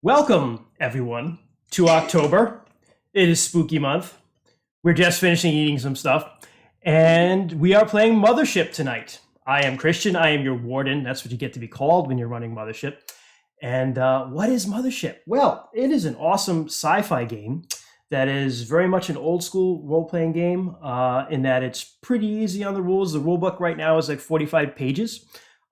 Welcome, everyone, to October. It is spooky month. We're just finishing eating some stuff, and we are playing Mothership tonight. I am Christian. I am your warden. That's what you get to be called when you're running Mothership. And what is Mothership? Well, it is an awesome sci-fi game that is very much an old school role-playing game in that it's pretty easy on the rules. The rule book right now is like 45 pages.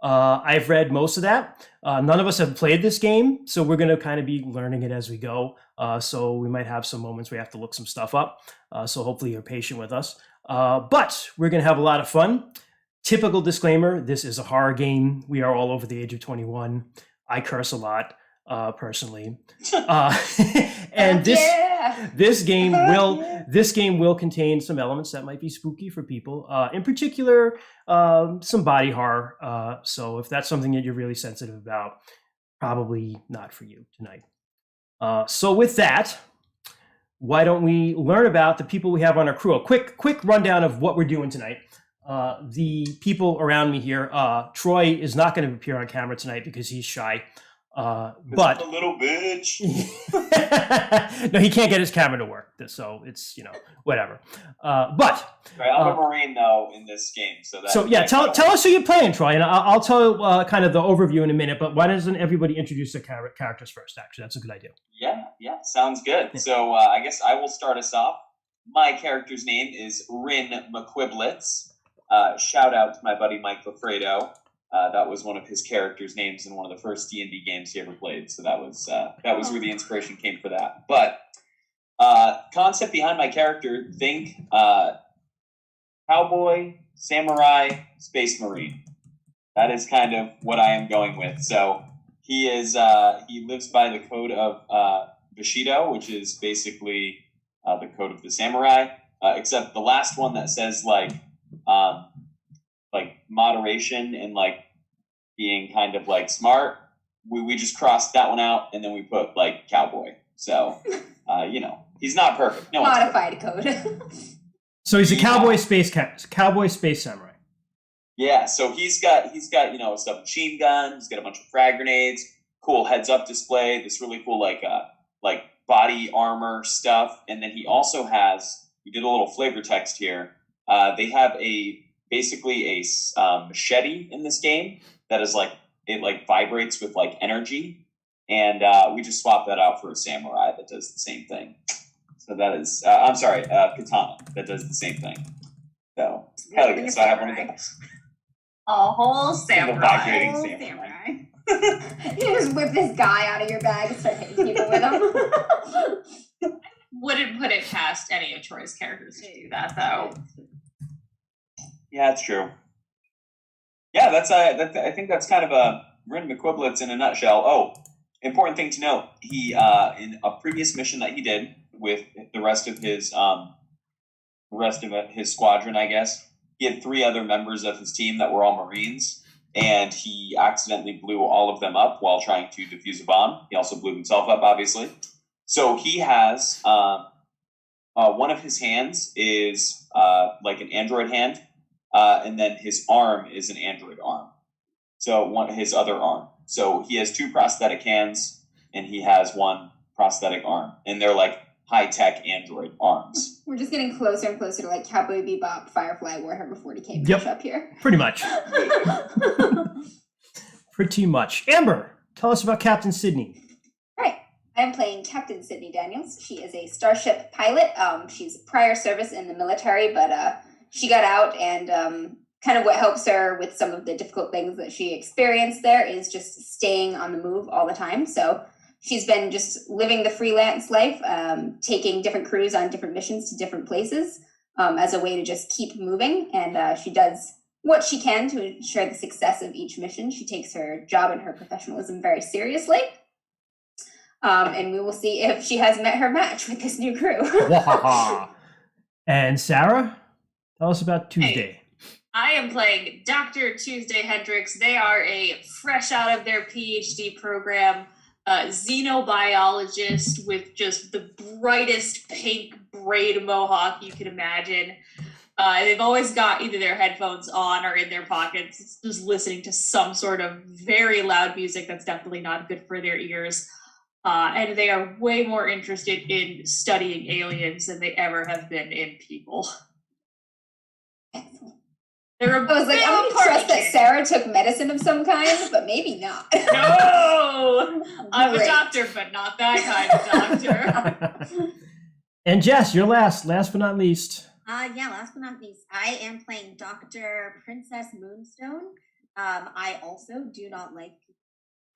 I've read most of that. None of us have played this game, so we're going to kind of be learning it as we go. So we might have some moments where we have to look some stuff up. So hopefully you're patient with us. But we're going to have a lot of fun. Typical disclaimer, this is a horror game. We are all over the age of 21. I curse a lot, personally. And this game will contain some elements that might be spooky for people. In particular, some body horror. So if that's something that you're really sensitive about, probably not for you tonight. So with that, why don't we learn about the people we have on our crew? A quick rundown of what we're doing tonight. The people around me here, Troy is not going to appear on camera tonight because he's shy. But a little bitch. No, he can't get his camera to work, so it's whatever. But right, I'm a Marine though in this game, so yeah. Tell us who you're playing, Troy, and I'll tell kind of the overview in a minute. But why doesn't everybody introduce their characters first? Actually, that's a good idea. Yeah, sounds good. Yeah. So I guess I will start us off. My character's name is Rin McQuiblets. Shout out to my buddy Mike Lafredo. That was one of his character's names in one of the first D&D games he ever played. So that was where the inspiration came for that. But concept behind my character, think cowboy, samurai, space marine. That is kind of what I am going with. So he lives by the code of Bushido, which is basically the code of the samurai, except the last one that says like moderation and like being kind of like smart, we just crossed that one out and then we put like cowboy. So he's not perfect. No modified code. So he's a cowboy space samurai. Yeah, so he's got a submachine gun, he's got a bunch of frag grenades, cool heads up display, this really cool like body armor stuff, and then he also has, we did a little flavor text here. They have basically a machete in this game that is it vibrates with like energy, and we just swapped that out for a samurai that does the same thing. So that is katana that does the same thing. So hell yeah, so I have one of those. A whole samurai. Vibrating samurai. You just whip this guy out of your bag and start hitting people with him. Wouldn't put it past any of Troy's characters to do that, though. Yeah, that's true. Yeah, I think that's kind of a Rin McQuiblets in a nutshell. Oh, important thing to note: he in a previous mission that he did with the rest of his squadron, I guess, he had 3 other members of his team that were all Marines, and he accidentally blew all of them up while trying to defuse a bomb. He also blew himself up, obviously. So he has one of his hands is like an android hand. And then his arm is an android arm. So his other arm. So he has 2 prosthetic hands, and he has 1 prosthetic arm. And they're like high-tech android arms. We're just getting closer and closer to like Cowboy Bebop, Firefly, Warhammer 40K mashup here. Pretty much. Pretty much. Amber, tell us about Captain Sydney. Right. I'm playing Captain Sydney Daniels. She is a starship pilot. She's prior service in the military, but she got out, and kind of what helps her with some of the difficult things that she experienced there is just staying on the move all the time. So she's been just living the freelance life, taking different crews on different missions to different places as a way to just keep moving. And she does what she can to ensure the success of each mission. She takes her job and her professionalism very seriously. And we will see if she has met her match with this new crew. And Sarah? Tell us about Tuesday. Hey, I am playing Dr. Tuesday Hendricks. They are a fresh out of their PhD program xenobiologist with just the brightest pink braid mohawk you can imagine. They've always got either their headphones on or in their pockets, just listening to some sort of very loud music that's definitely not good for their ears. and they are way more interested in studying aliens than they ever have been in people. They're a I was like, I'm gonna trust that Sarah took medicine of some kind, but maybe not. No, I'm a Great. doctor, but not that kind of doctor. And Jess, you're last but not least. Yeah, last but not least, I am playing Dr. Princess Moonstone. I also do not like people.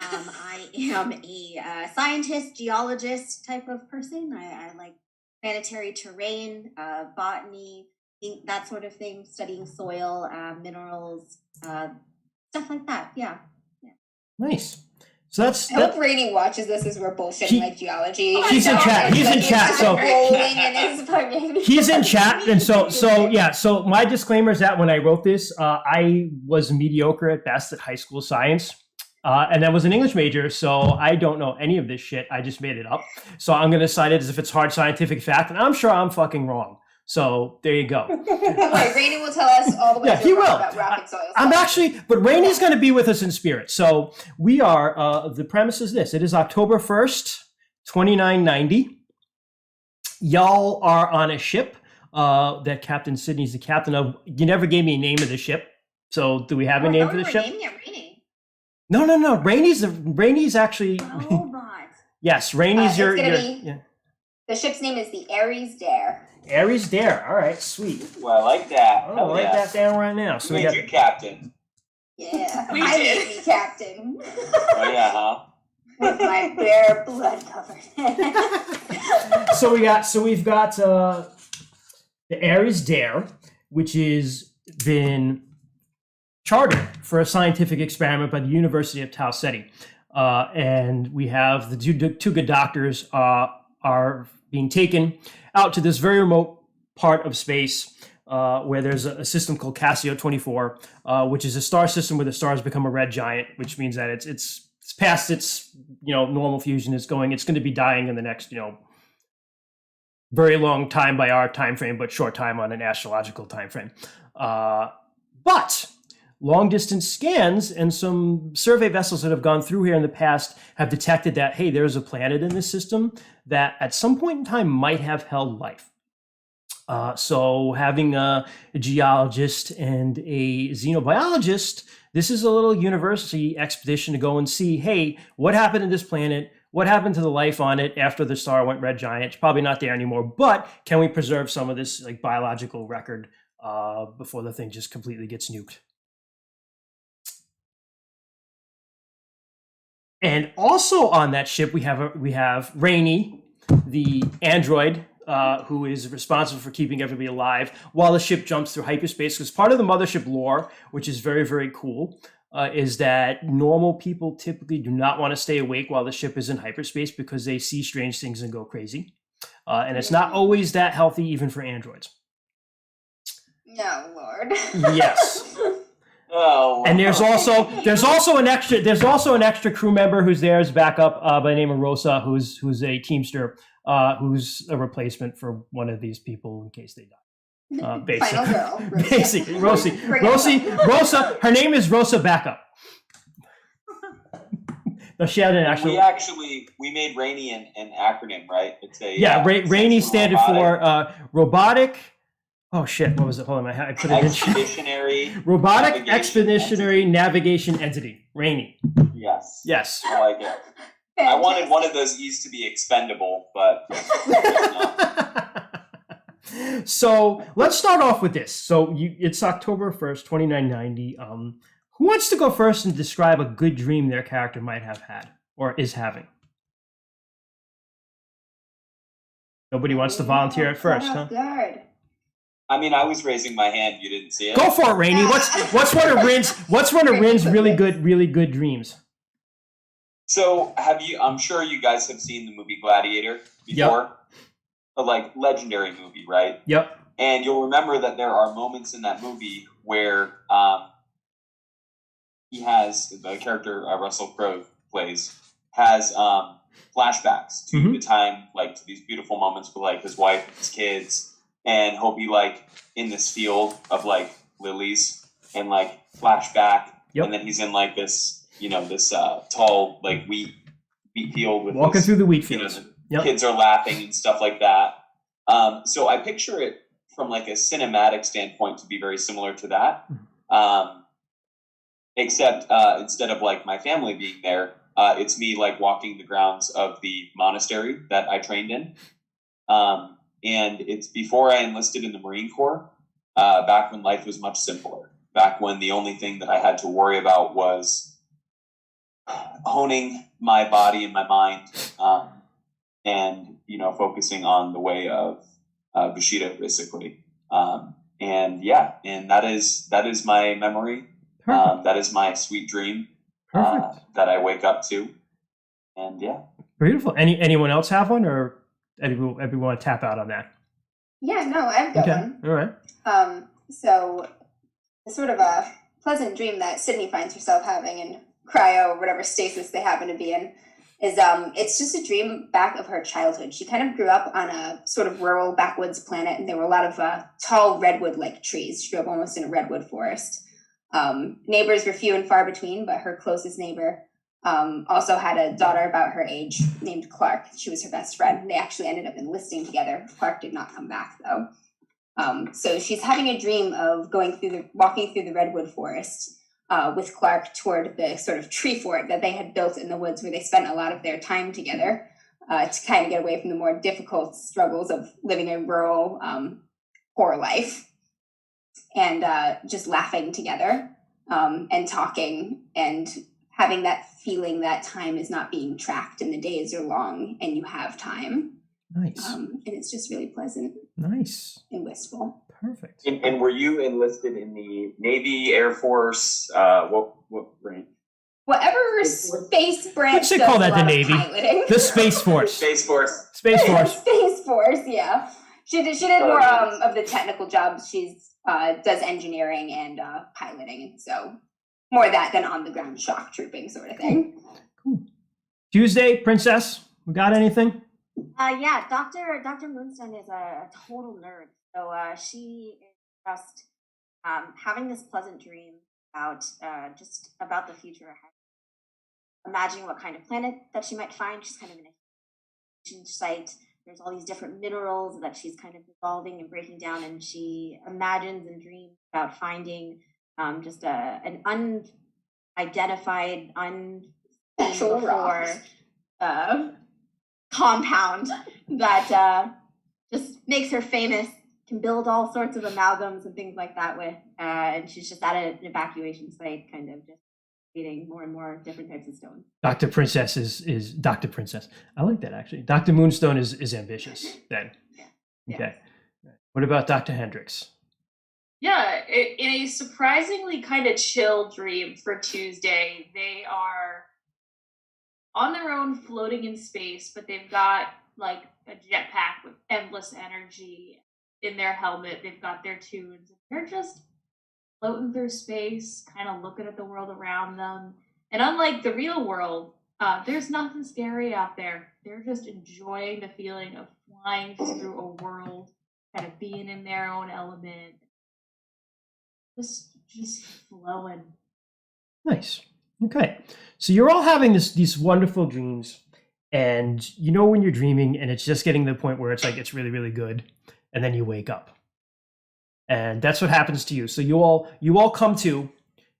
I am a scientist, geologist type of person. I like planetary terrain, botany, that sort of thing, studying soil, minerals, stuff like that. Yeah. Nice. So that's I hope Rainey watches this as we're bullshitting like geology. He's in chat. He's in chat. So rolling in his fucking. he's in chat, and so yeah. So my disclaimer is that when I wrote this, I was mediocre at best at high school science, and I was an English major, so I don't know any of this shit. I just made it up. So I'm gonna cite it as if it's hard scientific fact, and I'm sure I'm fucking wrong. So there you go. Okay, Rainey will tell us all the way Yeah, he will. about rock and soil. I'm actually, but Rainey's going to be with us in spirit. So we are, the premise is this. It is October 1st, 2990. Y'all are on a ship that Captain Sydney's the captain of. You never gave me a name of the ship. So do we have a name for the ship? Naming it Rainy. No. Rainey's actually. Oh, but. Yes, Rainey's your. Yeah. The ship's name is the Aries Dare. Aries Dare. All right, sweet. Well, I like that. I'll write that down right now. So we made got you captain. Yeah, We I did. made me captain. Oh yeah, huh? With my bare blood covered. so we've got the Aries Dare, which has been chartered for a scientific experiment by the University of Tau Ceti, and we have the two good doctors are being taken out to this very remote part of space where there's a system called Cassio 24, which is a star system where the stars become a red giant, which means that it's past its normal fusion. It's going to be dying in the next very long time by our time frame, but short time on an astrological time frame. But long distance scans and some survey vessels that have gone through here in the past have detected that, hey, there's a planet in this system that at some point in time might have held life. So having a geologist and a xenobiologist, this is a little university expedition to go and see, hey, what happened to this planet? What happened to the life on it after the star went red giant? It's probably not there anymore, but can we preserve some of this biological record before the thing just completely gets nuked? And also on that ship, we have Rainey, the android, who is responsible for keeping everybody alive while the ship jumps through hyperspace. Because part of the Mothership lore, which is very, very cool, is that normal people typically do not want to stay awake while the ship is in hyperspace because they see strange things and go crazy. And it's not always that healthy, even for androids. No, Lord. Yes. Oh. And there's also an extra crew member who's there as backup by the name of Rosa, who's a teamster, who's a replacement for one of these people in case they die. Basically, Final girl. Rosa. basically, Rosa. Her name is Rosa Backup. No, she had an actual. We made Rainy an acronym, right? It's a Rainy standard for robotic. Oh shit! What was it? Hold on, I put it in. Expeditionary. Robotic Expeditionary Navigation Entity. Rainy. Yes. Yes. I like it. I wanted one of those E's to be expendable, but. So let's start off with this. So it's October 1st, 2990. Who wants to go first and describe a good dream their character might have had or is having? Nobody wants to volunteer at first, huh? Guard. I mean, I was raising my hand. You didn't see it. Go for it, Rainey. What's one of Rin's really good dreams? So I'm sure you guys have seen the movie Gladiator before. Yep. A legendary movie, right? Yep. And you'll remember that there are moments in that movie where he has the character Russell Crowe plays has flashbacks to the time, to these beautiful moments with his wife and his kids. And he'll be in this field of lilies and flashback. Yep. And then he's in this, this tall wheat wheat field with Walking his, through the wheat you know, fields. the Yep. kids are laughing and stuff like that. So I picture it from like a cinematic standpoint to be very similar to that. Except instead of like my family being there, it's me like walking the grounds of the monastery that I trained in. And it's before I enlisted in the Marine Corps, back when life was much simpler, back when the only thing that I had to worry about was honing my body and my mind, and, you know, focusing on the way of Bushido, basically. And that is my memory. Perfect. That is my sweet dream Perfect. that I wake up to. And yeah. Beautiful. Anyone else have one, or everyone want to tap out on that? Yeah, no, I've got Okay. one. All right. So the sort of a pleasant dream that Sydney finds herself having in cryo or whatever stasis they happen to be in is it's just a dream back of her childhood. She kind of grew up on a sort of rural backwoods planet, and there were a lot of tall redwood-like trees. She grew up almost in a redwood forest. Neighbors were few and far between, but her closest neighbor also had a daughter about her age named Clark. She was her best friend. They actually ended up enlisting together. Clark did not come back though. So she's having a dream of walking through the redwood forest with Clark toward the sort of tree fort that they had built in the woods, where they spent a lot of their time together to kind of get away from the more difficult struggles of living a rural, poor life, and just laughing together and talking and having that feeling that time is not being tracked and the days are long and you have time. Nice. And it's just really pleasant Nice. and wistful. Perfect. And were you enlisted in the Navy, Air Force? What rank? Whatever space branch. Let's does call a that the lot of Navy. piloting. The Space Force. Space Force. Space Force. Space Force, yeah. She did more yes. of the technical jobs. She's does engineering and piloting, and so more of that than on the ground shock trooping sort of thing. Cool. Tuesday, Princess. We got anything? Yeah, Dr. Moonstone is a total nerd. So she is just having this pleasant dream about just about the future ahead. Imagining what kind of planet that she might find. She's kind of in a huge site. There's all these different minerals that she's kind of dissolving and breaking down, and she imagines and dreams about finding just an unidentified, unseen Special before rocks. compound that just makes her famous. Can build all sorts of amalgams and things like that with, and she's just at an evacuation site, kind of just eating more and more different types of stones. Dr. Princess is Dr. Princess. I like that, actually. Dr. Moonstone is ambitious then. Yeah. Okay. What about Dr. Hendricks? Yeah, in a surprisingly kind of chill dream for Tuesday, they are on their own floating in space, but they've got like a jetpack with endless energy in their helmet. They've got their tunes. They're just floating through space, kind of looking at the world around them. And unlike the real world, there's nothing scary out there. They're just enjoying the feeling of flying through a world, kind of being in their own element. Just flowing. Nice. Okay. So you're all having these wonderful dreams, and you know when you're dreaming and it's just getting to the point where it's like it's really, really good, and then you wake up. And that's what happens to you. So you all come to,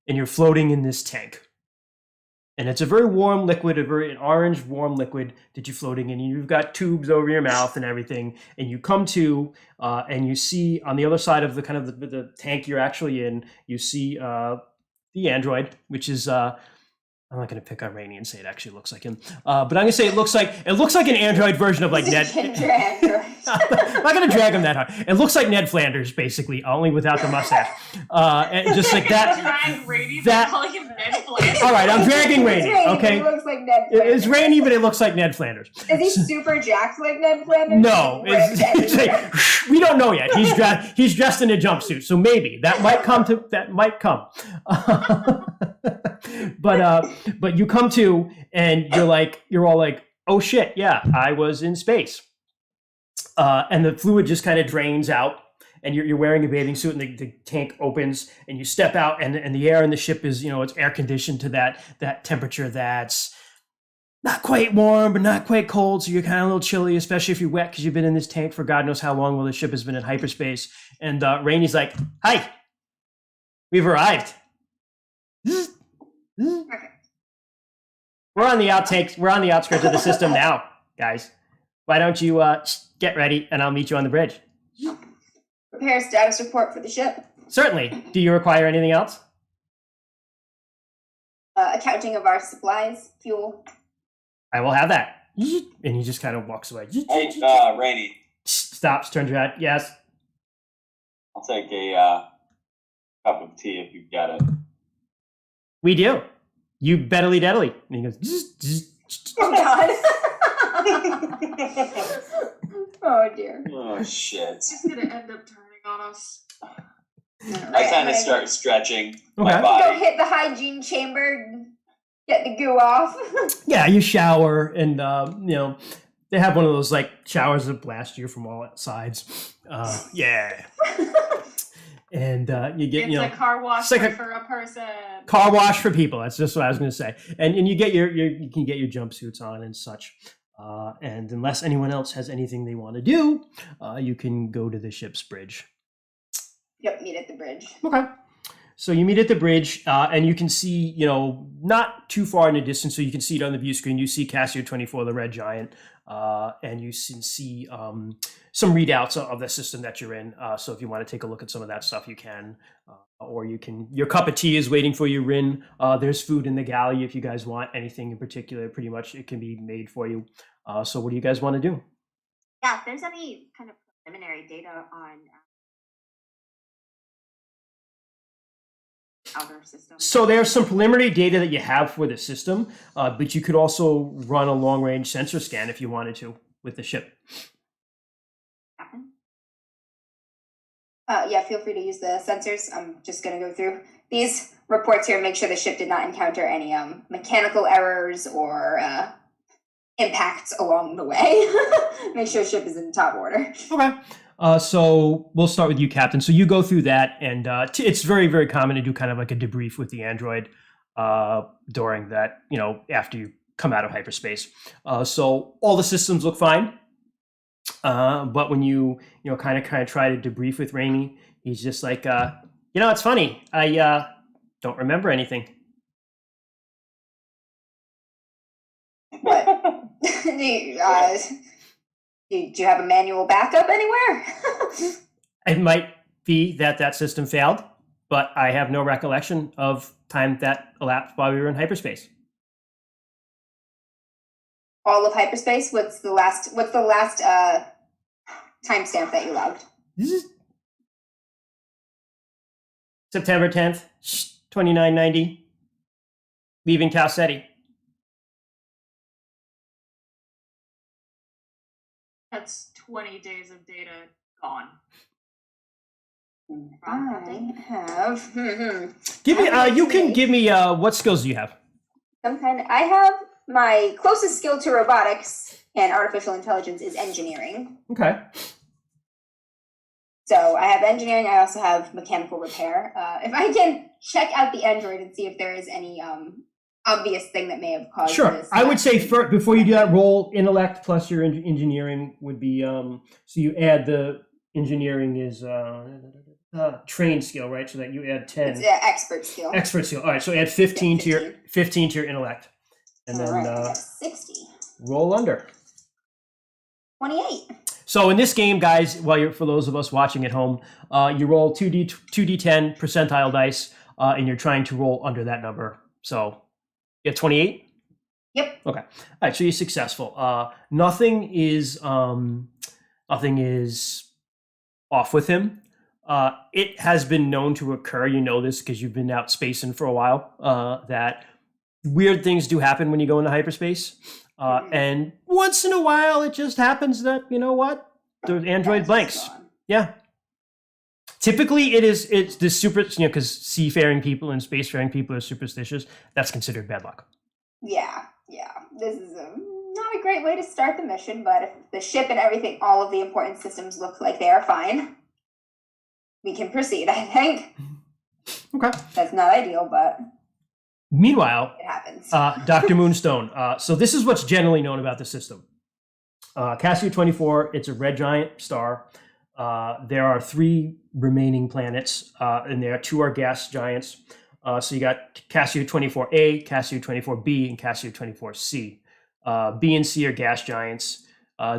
and you're floating in this tank. And it's a very warm liquid, an orange warm liquid that you're floating in. You've got tubes over your mouth and everything. And you come to, and you see on the other side of the tank you're actually in, you see the android, which is I'm not going to pick on Rainey and say it actually looks like him, but I'm going to say it looks like an android version of like Ned. I'm not going to drag him that hard. It looks like Ned Flanders, basically, only without the mustache, and just like that. Drag Rainey by calling him Ned Flanders. All right, I'm dragging Rainey. Okay, It looks like Ned Flanders. it's Rainey, but it looks like Ned Flanders. Is he super jacked like Ned Flanders? No, it's like, we don't know yet. He's dressed in a jumpsuit, so maybe that might come. But you come to, and you're all like, oh shit, yeah, I was in space, and the fluid just kind of drains out, and you're wearing a bathing suit, and the tank opens, and you step out, and the air in the ship is, it's air conditioned to that temperature that's not quite warm, but not quite cold. So you're kind of a little chilly, especially if you're wet because you've been in this tank for God knows how long while the ship has been in hyperspace. And Rainy's like, "Hi, we've arrived. Perfect. We're on the outtakes. We're on the outskirts of the system now, guys. Why don't you get ready, and I'll meet you on the bridge." Prepare a status report for the ship. Certainly. Do you require anything else? Accounting of our supplies, fuel. I will have that. And he just kind of walks away. Hey, Rainy, Stops, turns around. Yes. I'll take a cup of tea if you've got it. We do. You bettily deadly. And he goes, Oh God. Oh dear. Oh shit! It's gonna end up turning on us. I kind of start stretching my Okay. Go body. hit the hygiene chamber, get the goo off. yeah, you shower, and they have one of those like showers that blast you from all sides. Yeah, and you get It's a car wash it's like for a person. car wash for people. That's just what I was going to say. And you get you can get your jumpsuits on and such. And unless anyone else has anything they want to do, you can go to the ship's bridge. Yep, meet at the bridge. Okay. So you meet at the bridge, and you can see, not too far in the distance, so you can see it on the view screen. You see Casio 24, the red giant, and you can see some readouts of the system that you're in. So if you want to take a look at some of that stuff, you can. Or you can. Your cup of tea is waiting for you, Rin. There's food in the galley if you guys want anything in particular. Pretty much it can be made for you. So what do you guys want to do? Yeah, if there's any kind of preliminary data on outer system. So there's some preliminary data that you have for the system, but you could also run a long-range sensor scan if you wanted to with the ship. Yeah, feel free to use the sensors. I'm just going to go through these reports here and make sure the ship did not encounter any mechanical errors or impacts along the way. Make sure ship is in top order. Okay. So we'll start with you, Captain. So you go through that, and it's very, very common to do kind of like a debrief with the android during that, after you come out of hyperspace. So all the systems look fine. But when you kind of try to debrief with Raimi, he's just like, it's funny. I don't remember anything. What? do you have a manual backup anywhere? It might be that system failed, but I have no recollection of time that elapsed while we were in hyperspace. All of hyperspace. What's the last timestamp that you logged? September 10th, 2990, leaving Tau Ceti. That's 20 days of data gone. I have. Give me. You can give me. What skills do you have? I have my closest skill to robotics and artificial intelligence is engineering. Okay. So I have engineering. I also have mechanical repair. If I can check out the android and see if there is any obvious thing that may have caused Sure. this. I would say before you do that, roll intellect plus your engineering would be. So you add the engineering is trained skill, right? So that you add 10. It's expert skill. Expert skill. All right. So add 15 to your 15 to your intellect, and All then right, I got 60. roll under. 28. So in this game, guys, for those of us watching at home, you roll 2d10 percentile dice, and you're trying to roll under that number. So you get 28. Yep. Okay. All right. So you're successful. Nothing is off with him. It has been known to occur. You know this because you've been out spacing for a while. That weird things do happen when you go into hyperspace. And once in a while, it just happens that, the android blanks. Yeah. Typically, it's the super, because seafaring people and spacefaring people are superstitious. That's considered bad luck. Yeah. This is not a great way to start the mission, but if the ship and everything, all of the important systems look like they are fine, we can proceed, I think. Okay. That's not ideal, but Meanwhile, It happens. Dr. Moonstone. So this is what's generally known about the system. Cassio 24, it's a red giant star. There are 3 remaining planets, and there are 2 are gas giants. So you got Cassio 24A, Cassio 24B, and Cassio 24C. B and C are gas giants.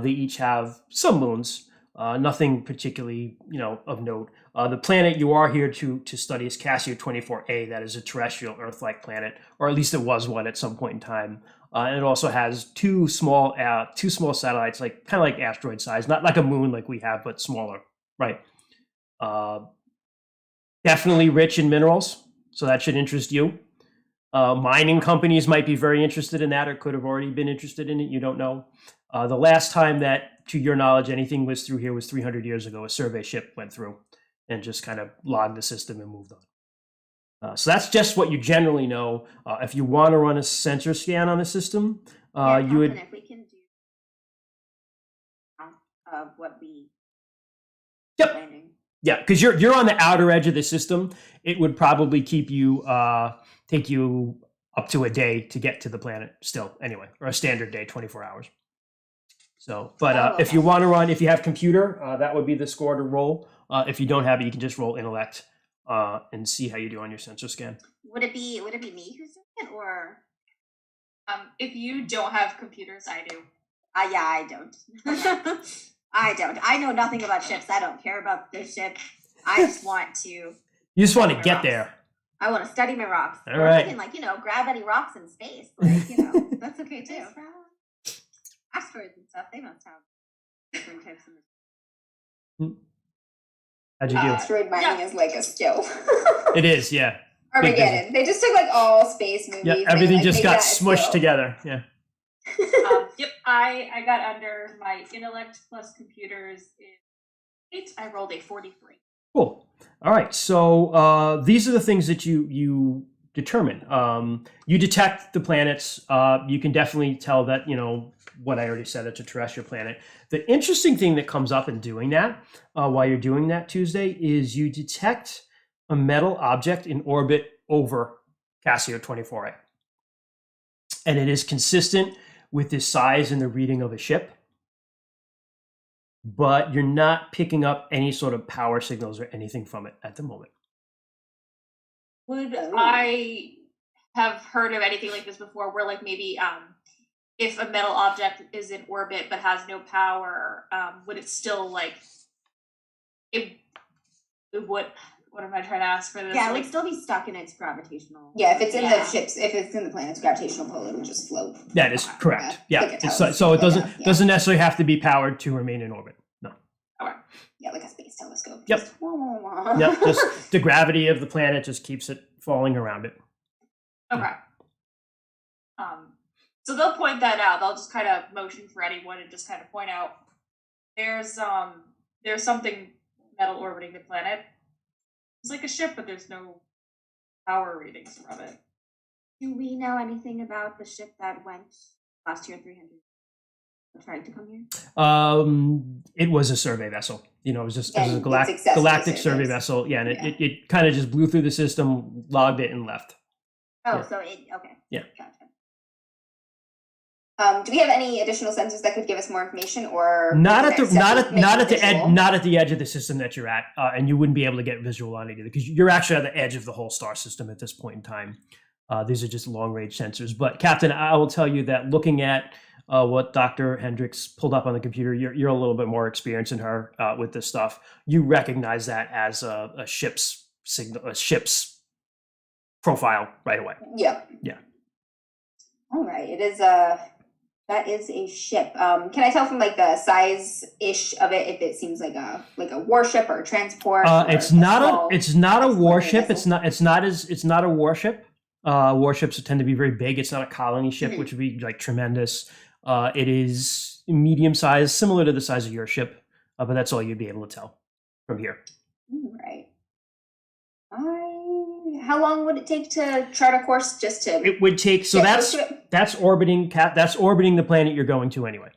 They each have some moons, nothing particularly, of note. The planet you are here to study is Cassio 24A. That is a terrestrial Earth-like planet, or at least it was one at some point in time. And it also has two small satellites, kind of like asteroid size, not like a moon like we have, but smaller, right? Definitely rich in minerals, so that should interest you. Mining companies might be very interested in that, or could have already been interested in it. You don't know. The last time that, to your knowledge, anything was through here was 300 years ago. A survey ship went through and just kind of logged the system and moved on. So that's just what you generally know. If you want to run a sensor scan on the system, you would. If we can do what we. Yep. Landing. Yeah, because you're on the outer edge of the system. It would probably take you up to a day to get to the planet still, anyway, or a standard day, 24 hours. So, but if you want to run, if you have computer, that would be the score to roll. If you don't have it, you can just roll intellect and see how you do on your sensor scan. Would it be me who's doing it, or? If you don't have computers, I do. Yeah, I don't. I don't. I know nothing about ships. I don't care about the ship. I just want to. You just want to get rocks. there. I want to study my rocks. All right. I can, grab any rocks in space. That's okay too. Asteroids and stuff, they must have different types of. How'd you do? Asteroid mining is like a skill. It is, yeah. Armageddon. They just took all space movies. Yeah, everything just got smushed together. Yeah. Yep, I got under. My intellect plus computers is 8. I rolled a 43. Cool. All right. So these are the things that you determine. You detect the planets. You can definitely tell that, what I already said, it's a terrestrial planet. The interesting thing that comes up in doing that, while you're doing that Tuesday, is you detect a metal object in orbit over Cassio 24A. And it is consistent with the size and the reading of a ship. But you're not picking up any sort of power signals or anything from it at the moment. Would I have heard of anything like this before, where maybe if a metal object is in orbit but has no power, would it still it would? What am I trying to ask for this? Yeah, it would still be stuck in its gravitational. Yeah, if it's in the ships, if it's in the planet's gravitational pull, it would just float. That is correct. Yeah. So it doesn't necessarily have to be powered to remain in orbit. No. Okay. Yeah, like a space telescope. Yep. Yep. Just the gravity of the planet just keeps it falling around it. Okay. So they'll point that out. They'll just kind of motion for anyone and just kind of point out there's something metal orbiting the planet. It's like a ship, but there's no power readings from it. Do we know anything about the ship that went last year 300? Tried to come here? It was a survey vessel. It was a galactic survey vessel. Yeah, and it kind of just blew through the system, logged it, and left. Oh, Yeah. so okay. Yeah. Gotcha. Do we have any additional sensors that could give us more information, or not at the edge of the system that you're at, and you wouldn't be able to get visual on it either, because you're actually at the edge of the whole star system at this point in time. These are just long range sensors. But Captain, I will tell you that looking at what Dr. Hendricks pulled up on the computer, you're a little bit more experienced than her with this stuff. You recognize that as a ship's signal, a ship's profile right away. Yep. Yeah. All right. It is that is a ship. Can I tell from the size ish of it if it seems like a warship or a transport? It's not a warship. It's not a warship. Warships tend to be very big. It's not a colony ship, which would be tremendous. It is medium size, similar to the size of your ship, but that's all you'd be able to tell from here. Right. How long would it take to chart a course just to? It would take. So that's orbiting the planet you're going to anyway.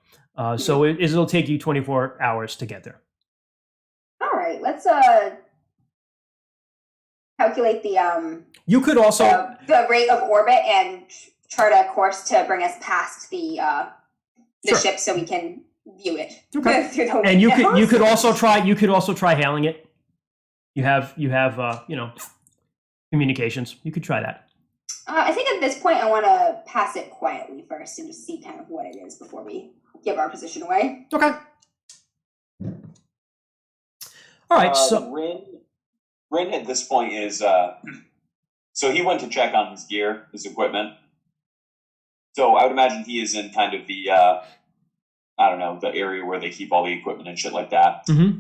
So it'll take you 24 hours to get there. All right. Let's calculate the You could also the rate of orbit and chart a course to bring us past the Sure. ship so we can view it. Okay. through the and you windows. could also try hailing it. You have communications. You could try that. I think at this point I want to pass it quietly first and just see kind of what it is before we give our position away. Okay. All right. So Rin at this point is so he went to check on his gear, his equipment. So I would imagine he is in kind of the I don't know, the area where they keep all the equipment and shit like that. Mm-hmm.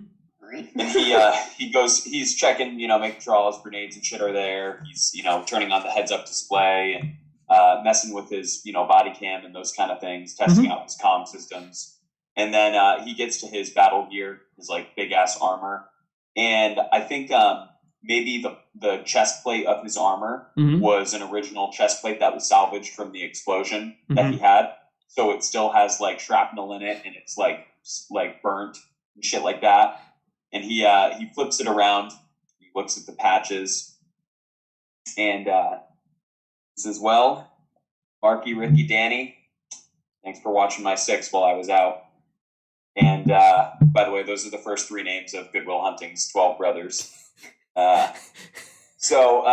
And he's checking, making sure all his grenades and shit are there. He's, turning on the heads-up display and messing with his, body cam and those kind of things, testing out his comm systems. And then he gets to his battle gear, his like big ass armor, and I think maybe the chest plate of his armor was an original chest plate that was salvaged from the explosion that he had. So it still has like shrapnel in it, and it's like burnt and shit like that. And he flips it around. He looks at the patches, and says, "Well, Marky, Ricky, Danny, thanks for watching my 6 while I was out." And by the way, those are the first 3 names of Goodwill Hunting's 12 brothers. So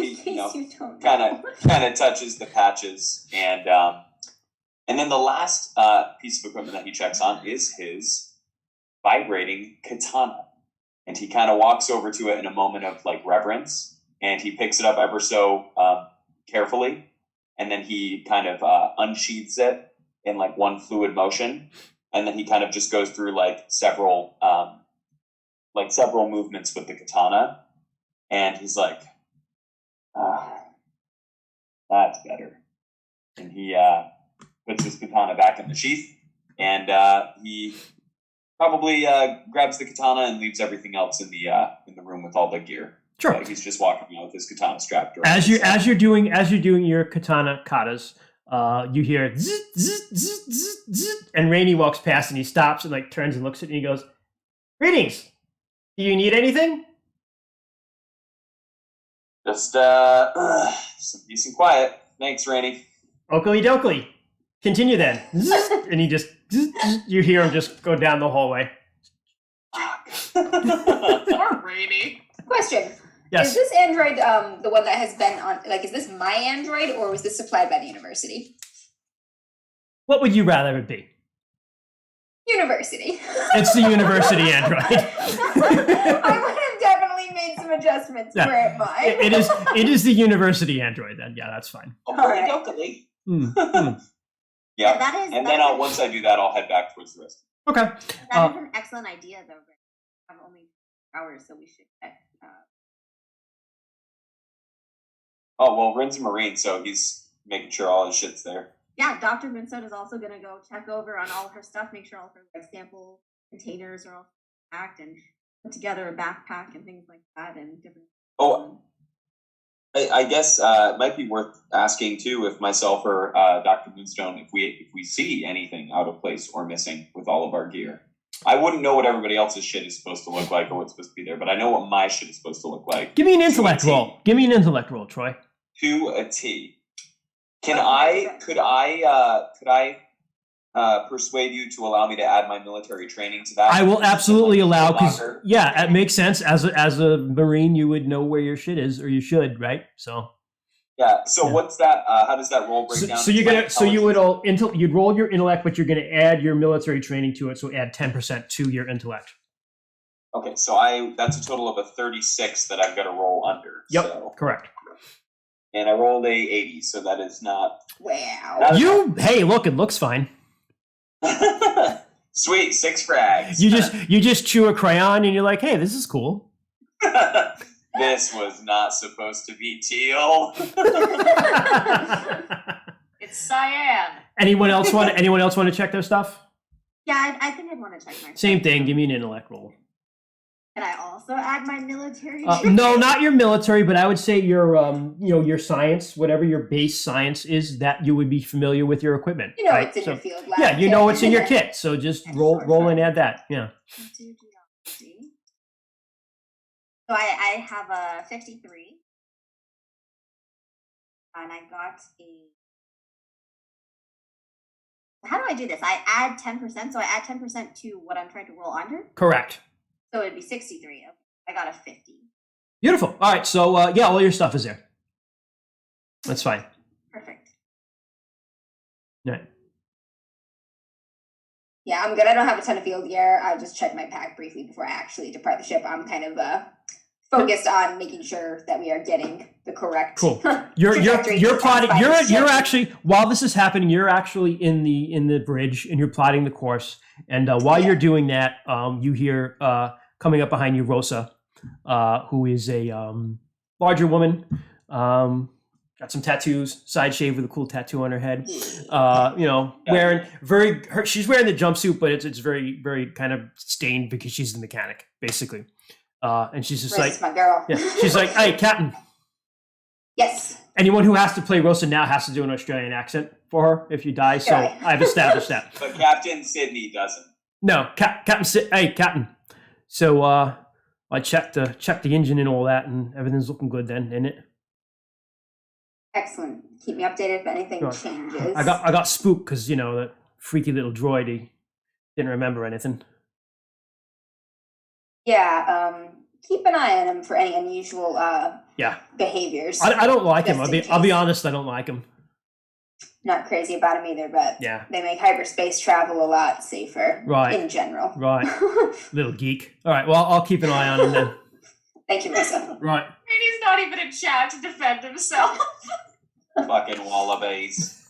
he kind of touches the patches, and then the last piece of equipment that he checks on is his vibrating katana, and he kind of walks over to it in a moment of like reverence, and he picks it up ever so carefully, and then he kind of unsheathes it in like one fluid motion, and then he kind of just goes through like several movements with the katana, and he's like, that's better. And he puts his katana back in the sheath, and he probably grabs the katana and leaves everything else in the room with all the gear. Sure. He's just walking out with his katana strapped around. As you're doing your katana katas, you hear zzz, zzz, zzz, zzz, zzz, and Rainey walks past and he stops and like turns and looks at you and he goes, "Greetings. Do you need anything?" Just some peace and quiet. Thanks, Rainey. Oakley dokley. Continue then. Zzz, and he just you hear him just go down the hallway. Poor Rainy. Question. Yes. Is this android the one that has been on, like, is this my android or was this supplied by the university? What would you rather it be? University. It's the university android. I would have definitely made some adjustments Yeah. for it mine. It is the university android then. Yeah, that's fine. Okay, Alright. dokey. Yeah, Yeah. And then once I do that, I'll head back towards the rest. Okay. That is an excellent idea, though. Rick. We have only 2 hours, so we should get. Oh, well, Rin's a Marine, so he's making sure all his shit's there. Yeah, Dr. Vincent is also going to go check over on all her stuff, make sure all her like sample containers are all packed, and put together a backpack and things like that, and different. Oh, I guess it might be worth asking too, if myself or Dr. Moonstone, if we see anything out of place or missing with all of our gear. I wouldn't know what everybody else's shit is supposed to look like or what's supposed to be there, but I know what my shit is supposed to look like. Give me an intellect roll. Give me an intellect roll, Troy. To a T. Could I persuade you to allow me to add my military training to that? I will absolutely allow, because locker? yeah, it makes sense. As a Marine, you would know where your shit is, or you should, right? So Yeah. So Yeah. what's that? How does that roll break down? so you're gonna you'd roll your intellect, but you're gonna add your military training to it. So add 10% to your intellect. Okay, so that's a total of a 36 that I've got to roll under. Yep, So. correct. And I rolled a 80, so that is not. Wow. Hey, look, it looks fine. Sweet, 6 frags. You just chew a crayon and you're like, hey, this is cool. This was not supposed to be teal. It's cyan. Anyone else want to check their stuff? Yeah, I think I'd want to check my. Same thing. Give me an intellect roll. Can I also add my military? No, not your military, but I would say your your science, whatever your base science is, that you would be familiar with your equipment. You know right? it's in So- your field lab. Yeah, you know it's in your kit, so just roll and add that. Yeah. So So I have a 53. And I got a... How do I do this? I add 10%, so I add 10% to what I'm trying to roll under? Correct. So it'd be 63. Okay. I got a 50. Beautiful. All right, so yeah, all your stuff is there. That's fine. Perfect. All right. Yeah, I'm good. I don't have a ton of field gear. I just checked my pack briefly before I actually depart the ship. I'm kind of focused on making sure that we are getting the correct. Cool. You're plotting. You're actually, while this is happening, you're actually in the bridge and you're plotting the course. And while you're doing that, you hear coming up behind you Rosa, who is a larger woman. Got some tattoos, side shave with a cool tattoo on her head. Wearing she's wearing the jumpsuit, but it's very, very kind of stained because she's the mechanic, basically. And she's just Rosa's my girl. yeah, she's like, hey, Captain. Yes. Anyone who has to play Rosa now has to do an Australian accent for her if you die. So Right. I've established that. But Captain Sydney doesn't. No, hey, Captain. So I checked the engine and all that, and everything's looking good then, isn't it? Excellent. Keep me updated if anything Sure. changes. I got spooked because that freaky little droid, he didn't remember anything. Yeah. Keep an eye on him for any unusual behaviors. I don't like him. Just in I'll be case. honest. I don't like him. Not crazy about him either, but Yeah. they make hyperspace travel a lot safer Right. in general. Right. Little geek. All right. Well, I'll keep an eye on him then. Thank you, Rosa. Right. And he's not even in chat to defend himself. Fucking wallabies.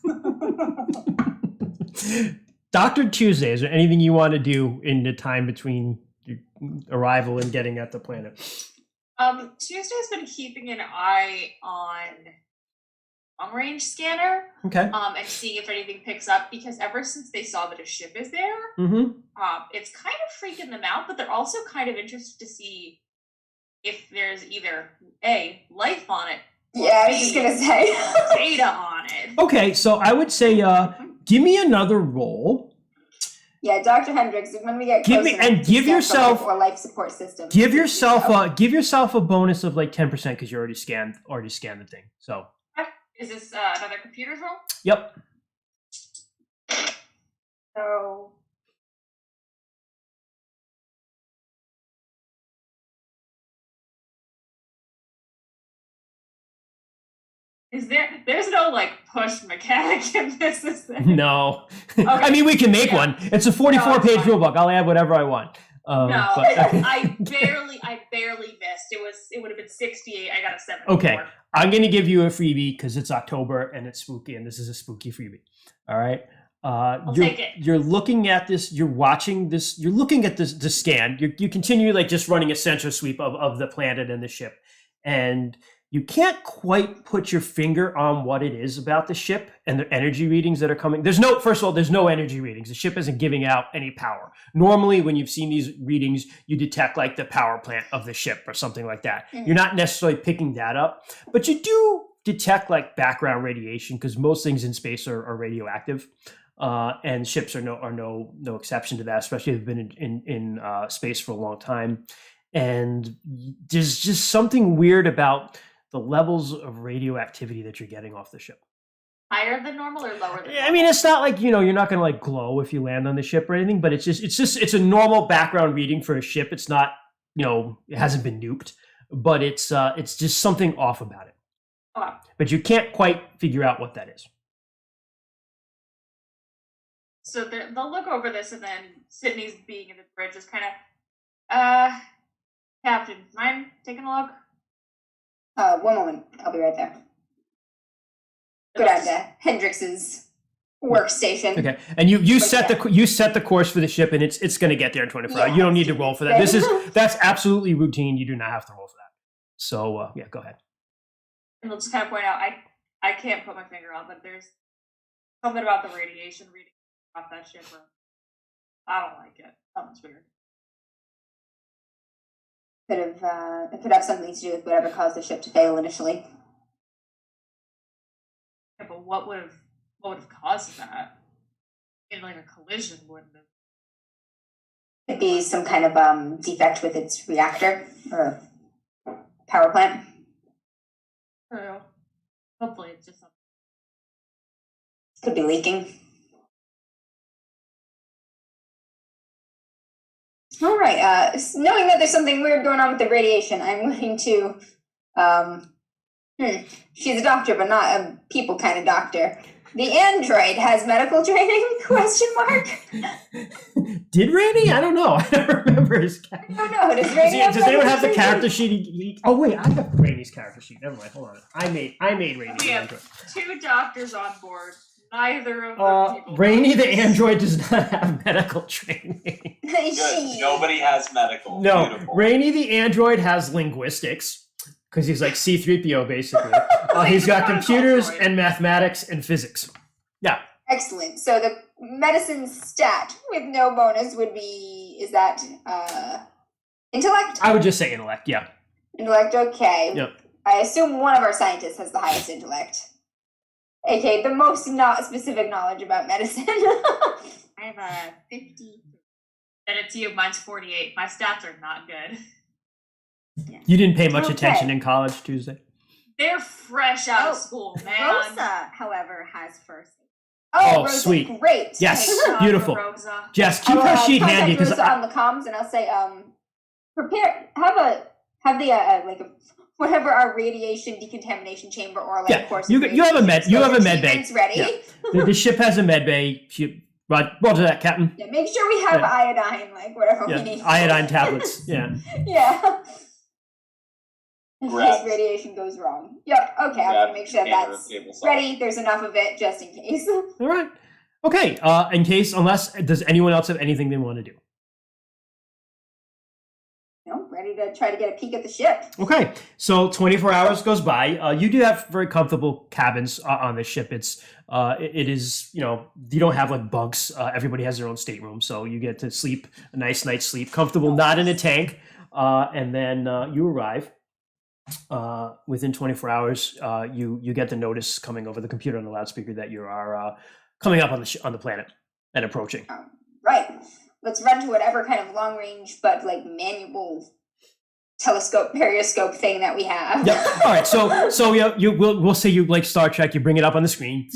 Dr. Tuesday, is there anything you want to do in the time between your arrival and getting at the planet? Tuesday's been keeping an eye on long range scanner, Okay. and seeing if anything picks up, because ever since they saw that a ship is there, Mm-hmm. it's kind of freaking them out, but they're also kind of interested to see if there's either A, life on it, or Yeah, I was just B, gonna say. data on it. Okay, so I would say give me another roll. Yeah, Dr. Hendricks, when we get Give close me- enough and to give scan yourself- for life support system. Give yourself a bonus of like 10% because you already scanned the thing. So Is this another computer's roll? yep. So there's no like push mechanic in this, is there? No. Okay. I mean we can make Yeah. one. It's a 44-page fine. rulebook. I'll add whatever I want. No, but- I barely missed. It would have been 68. I got a 74. Okay. I'm going to give you a freebie because it's October and it's spooky, and this is a spooky freebie. All right. I'll take it. You're looking at this. You're watching this. You're looking at this. The scan. You continue like just running a sensor sweep of the planet and the ship, and you can't quite put your finger on what it is about the ship and the energy readings that are coming. First of all, there's no energy readings. The ship isn't giving out any power. Normally, when you've seen these readings, you detect like the power plant of the ship or something like that. Mhm. You're not necessarily picking that up, but you do detect like background radiation because most things in space are radioactive. And ships are no exception to that, especially if they've been in space for a long time. And there's just something weird about the levels of radioactivity that you're getting off the ship. Higher than normal or lower than normal? I mean, it's not like, you're not going to like glow if you land on the ship or anything, but it's a normal background reading for a ship. It's not, it hasn't been nuked, but it's just something off about it. Oh. But you can't quite figure out what that is. So they'll look over this, and then Sydney's being in the bridge is kind of, Captain, mind taking a look? 1 moment. I'll be right there. Go down to Hendrix's workstation. Okay, and you But set the course for the ship, and it's going to get there in 24 hours. Yeah. You don't need to roll for that. That's absolutely routine. You do not have to roll for that. So yeah, go ahead. And they'll just kind of point out, I can't put my finger on, but there's something about the radiation reading off that ship. I don't like it. Something's weird. It could have something to do with whatever caused the ship to fail initially. Yeah, but what would have caused that? Like a collision wouldn't have. It'd be some kind of defect with its reactor or power plant. True. Hopefully it's just something. Could be leaking. All right. Knowing that there's something weird going on with the radiation, I'm going to. She's a doctor, but not a people kind of doctor. The android has medical training? Question mark. Did Rainey? I don't know. I don't remember his character. I don't know. Does Rainey have Does anyone medical have the training? character sheet? Oh wait, I have Rainey's character sheet. Never mind. Hold on. I made Rainey. We the have android. 2 doctors on board. Neither of them people. Rainey the android does not have medical training. Good. Nobody has medical. No, Beautiful. Rainey the android has linguistics because he's like C-3PO basically. He's got computers and mathematics and physics. Yeah. Excellent. So the medicine stat with no bonus would be, is that intellect? I would just say intellect. Yeah. Intellect, okay. Yep. I assume one of our scientists has the highest intellect. Okay, the most not specific knowledge about medicine. I have a 50. Then it's you. Mine's 48. My stats are not good. You didn't pay much Okay. attention in college, Tuesday. They're fresh out of Oh, school, man. Rosa, however, has first. Oh, Rosa, sweet. Great. Yes. Okay, God, Beautiful. Rosa. Jess, keep I'll, her sheet contact handy because Rosa on the comms, and I'll say, prepare, have the like whatever our radiation decontamination chamber or like Yeah, course. you have a med bay. Achievements ready. Yeah. the ship has a med bay. Roger that, Captain. Yeah, make sure we have Yeah. iodine, like whatever we Yeah, need. iodine tablets. Yeah. Yeah. In Grab- case radiation goes wrong. Yep. Okay, I'm Grab gonna make sure container that's of table salt. ready. There's enough of it just in case. All right. Okay. In case, does anyone else have anything they want to do? No, ready to try to get a peek at the ship. Okay. So 24 hours goes by. You do have very comfortable cabins on the ship. It is, you don't have like bunks. Everybody has their own stateroom, so you get to sleep a nice night's sleep, comfortable, not in a tank. And then you arrive. Within 24 hours, you get the notice coming over the computer on the loudspeaker that you are coming up on the planet and approaching. Right. Let's run to whatever kind of long range but like manual telescope periscope thing that we have. Yep. All right. So we'll say you like Star Trek. You bring it up on the screen,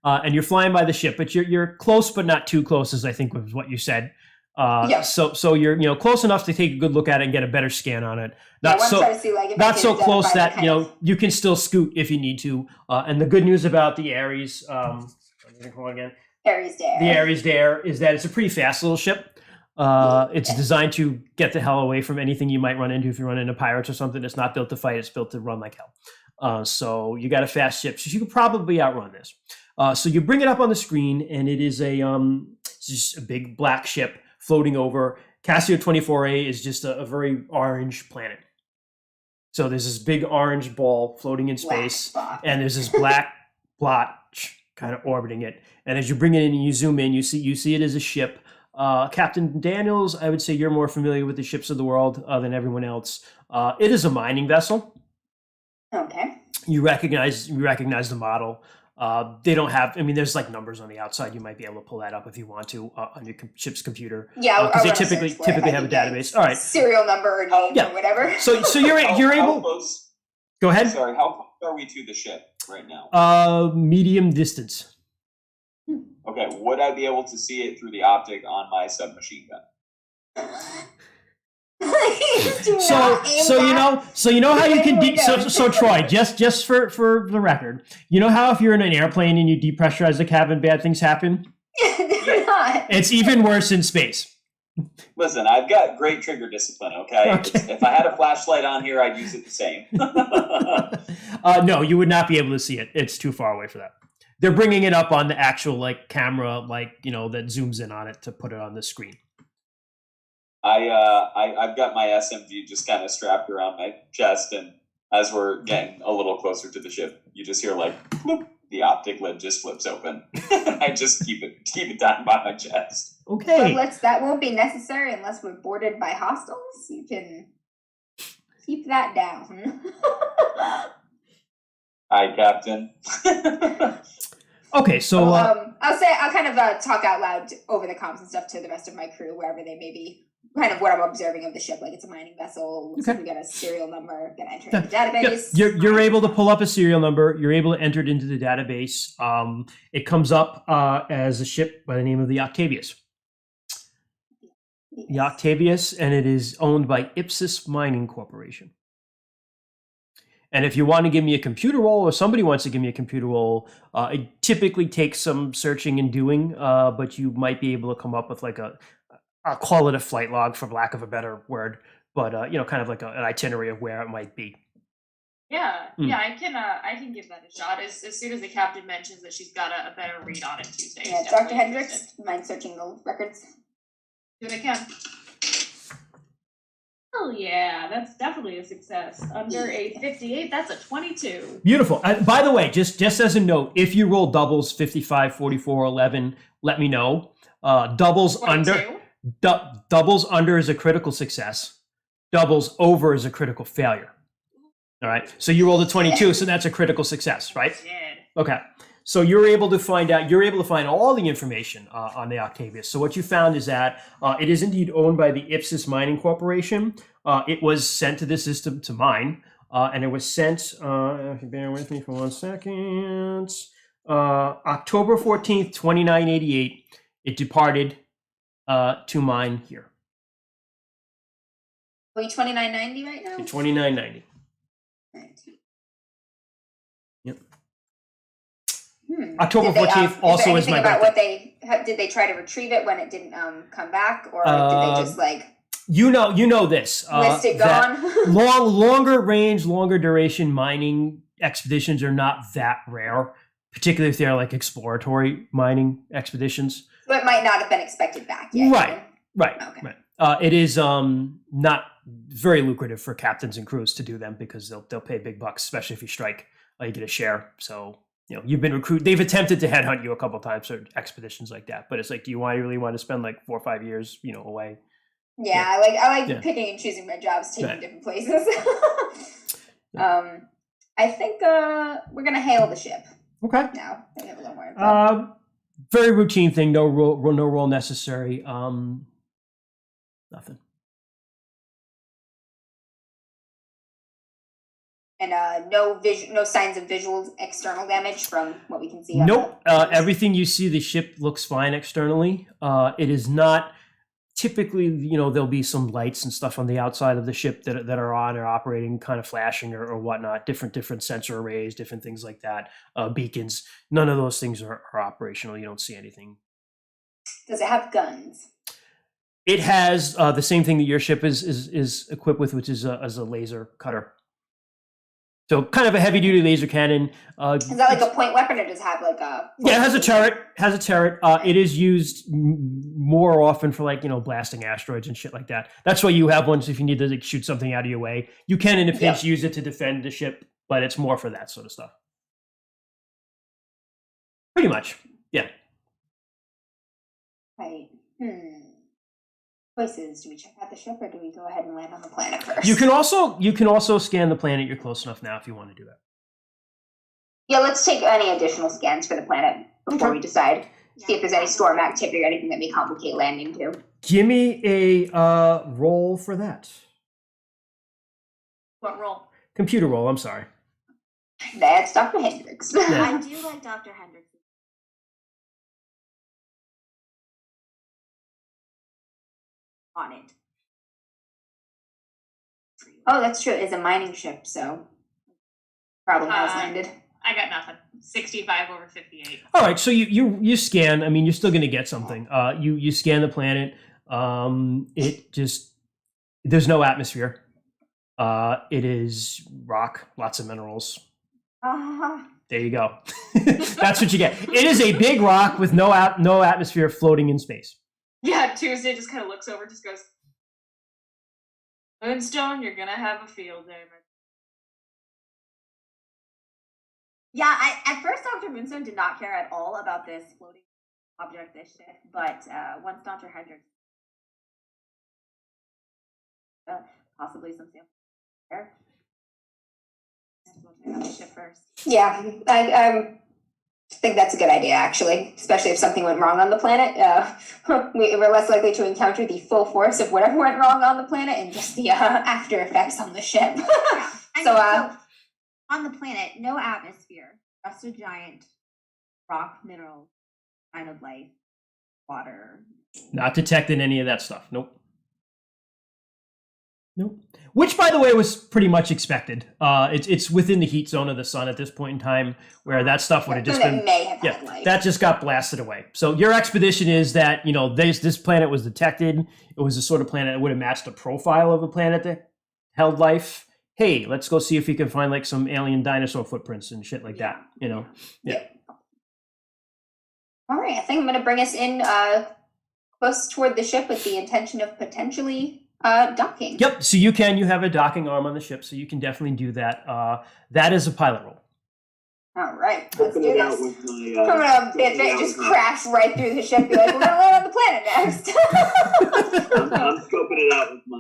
and you're flying by the ship, but you're close but not too close, as I think was what you said. Yeah. So you're close enough to take a good look at it and get a better scan on it. I want to try to see like if I Not can so close identify that the kind of- you can still scoot if you need to. And the good news about the Ares, again, Aries Dare. the Ares Dare is that it's a pretty fast little ship. It's designed to get the hell away from anything you might run into if you run into pirates or something. It's not built to fight; it's built to run like hell. So you got a fast ship, so you could probably outrun this. So you bring it up on the screen, and it is it's just a big black ship floating over. Cassio 24A is just a very orange planet. So there's this big orange ball floating in Black space, spot. and there's this black blotch kind of orbiting it. And as you bring it in and you zoom in, you see it as a ship. Captain Daniels, I would say you're more familiar with the ships of the world than everyone else. It is a mining vessel. Okay. You recognize the model. They don't have. I mean, there's like numbers on the outside. You might be able to pull that up if you want to on your ship's computer. Yeah, because they I'll run a typically search for it if I have a can get database. All right. Serial number or name Yeah. or whatever. So you're How able. close? Go ahead. Sorry, how close are we to the ship right now? Medium distance. Okay, would I be able to see it through the optic on my submachine gun? Do So not aim that. you know how you can Window. so Troy, just for the record, you know how if you're in an airplane and you depressurize the cabin, bad things happen. They're not. It's even worse in space. Listen, I've got great trigger discipline, okay? Okay. If I had a flashlight on here, I'd use it the same. No, you would not be able to see it. It's too far away for that. They're bringing it up on the actual like camera, like that zooms in on it to put it on the screen. I've got my SMG just kind of strapped around my chest, and as we're getting a little closer to the ship, you just hear like, bloop, the optic lid just flips open. I just keep it down by my chest. Okay. But that won't be necessary unless we're boarded by hostiles. You can keep that down. Hi, Captain. Okay, so I'll kind of talk out loud over the comms and stuff to the rest of my crew, wherever they may be kind of what I'm observing of the ship. Like it's a mining vessel. Looks like we got a serial number. Gonna enter in the database. You're able to pull up a serial number. You're able to enter it into the database. It comes up as a ship by the name of the Octavius. The Octavius, and it is owned by Ipsis Mining Corporation. And if you want to give me a computer roll, or somebody wants to give me a computer roll, it typically takes some searching and doing, but you might be able to come up with like I'll call it a flight log for lack of a better word, but kind of like an itinerary of where it might be. Yeah, I can give that a shot as soon as the captain mentions that she's got a better read on it Tuesday. Yeah, Dr. Hendricks, mind searching the records? Do what I can. Oh yeah, that's definitely a success. Under a 58, that's a 22. Beautiful. By the way, just as a note, if you roll doubles 55, 44, 11, let me know. Doubles 22? Doubles under is a critical success. Doubles over is a critical failure. All right. So you rolled a 22, so that's a critical success, right? Okay. So you're able to find all the information on the Octavius. So what you found is that it is indeed owned by the Ipsis Mining Corporation. It was sent to the system to mine, and it was sent, bear with me for 1 second, October 14th, 2988. It departed to mine here. Are we 2990 right now? 2990. Right. Yep. October 14th also is my birthday. Did they try to retrieve it when it didn't come back, or did they just like you know this list it gone? longer range, longer duration mining expeditions are not that rare, particularly if they're like exploratory mining expeditions. So it might not have been expected back yet. Right. Okay. Right. It is not very lucrative for captains and crews to do them because they'll pay big bucks, especially if you strike. You get a share. So you've been recruited. They've attempted to headhunt you a couple of times for expeditions like that, but it's like, do you really want to spend like 4 or 5 years, away? Yeah, I like picking and choosing my jobs, taking different places. I think we're gonna hail the ship. Okay. Now I have a little more info. Very routine thing. No roll necessary. Nothing. And no signs of visual external damage from what we can see. Nope. Everything you see, the ship looks fine externally. It is not typically, there'll be some lights and stuff on the outside of the ship that are on or operating, kind of flashing or whatnot. Different sensor arrays, different things like that. Beacons. None of those things are operational. You don't see anything. Does it have guns? It has the same thing that your ship is equipped with, which is a laser cutter. So kind of a heavy duty laser cannon. Is that like a point weapon, or does it have like a? Yeah, it has a turret. It is used more often for blasting asteroids and shit like that. That's why you have ones if you need to shoot something out of your way. You can in a pinch use it to defend the ship, but it's more for that sort of stuff. Pretty much, yeah. Right. Choices. Do we check out the ship, or do we go ahead and land on the planet first? You can also scan the planet. You're close enough now if you want to do that. Yeah, let's take any additional scans for the planet before we decide. See if there's any storm activity or anything that may complicate landing too. Give me a roll for that. What roll? Computer roll. I'm sorry. That's Dr. Hendricks. I do like Dr. Hendricks. On it. Oh, that's true. It's a mining ship, so problem has landed. I got nothing. 65 over 58. All right, so you scan. I mean, you're still going to get something. You scan the planet. There's no atmosphere. It is rock, lots of minerals. There you go. That's what you get. It is a big rock with no atmosphere floating in space. Yeah, Tuesday just kind of looks over, just goes, Moonstone, you're gonna have a field day. Yeah, at first Dr. Moonstone did not care at all about this floating object, this ship, but once Dr. Hendricks, possibly some sample there. We'll check out the ship first. Yeah, I think that's a good idea, actually, especially if something went wrong on the planet. We're less likely to encounter the full force of whatever went wrong on the planet and just the after effects on the ship. So on the planet, no atmosphere, just a giant rock, mineral kind of life, water. Not detecting any of that stuff. Nope. Which, by the way, was pretty much expected. It's within the heat zone of the sun at this point in time, where that stuff would have just been. May have had life. That just got blasted away. So your expedition is that this planet was detected. It was the sort of planet that would have matched the profile of a planet that held life. Hey, let's go see if we can find like some alien dinosaur footprints and shit like that. Yeah. All right, I think I'm going to bring us in close toward the ship with the intention of potentially docking. Yep. So you have a docking arm on the ship, so you can definitely do that. That is a pilot roll. All right, let's do this. I'm gonna just crash right through the ship. Be like, we're gonna land on the planet next. I'm scoping it out with my.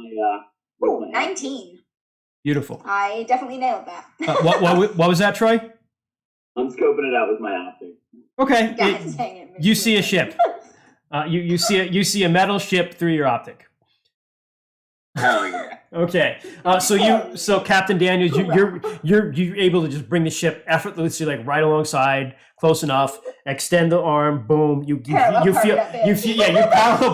Ooh, 19. Beautiful. I definitely nailed that. What was that, Troy? I'm scoping it out with my optic. Okay. God dang it, You see a ship. You see a metal ship through your optic. Hell yeah. Okay. So Captain Daniels, you're able to just bring the ship effortlessly, like right alongside, close enough. Extend the arm, boom. You parallel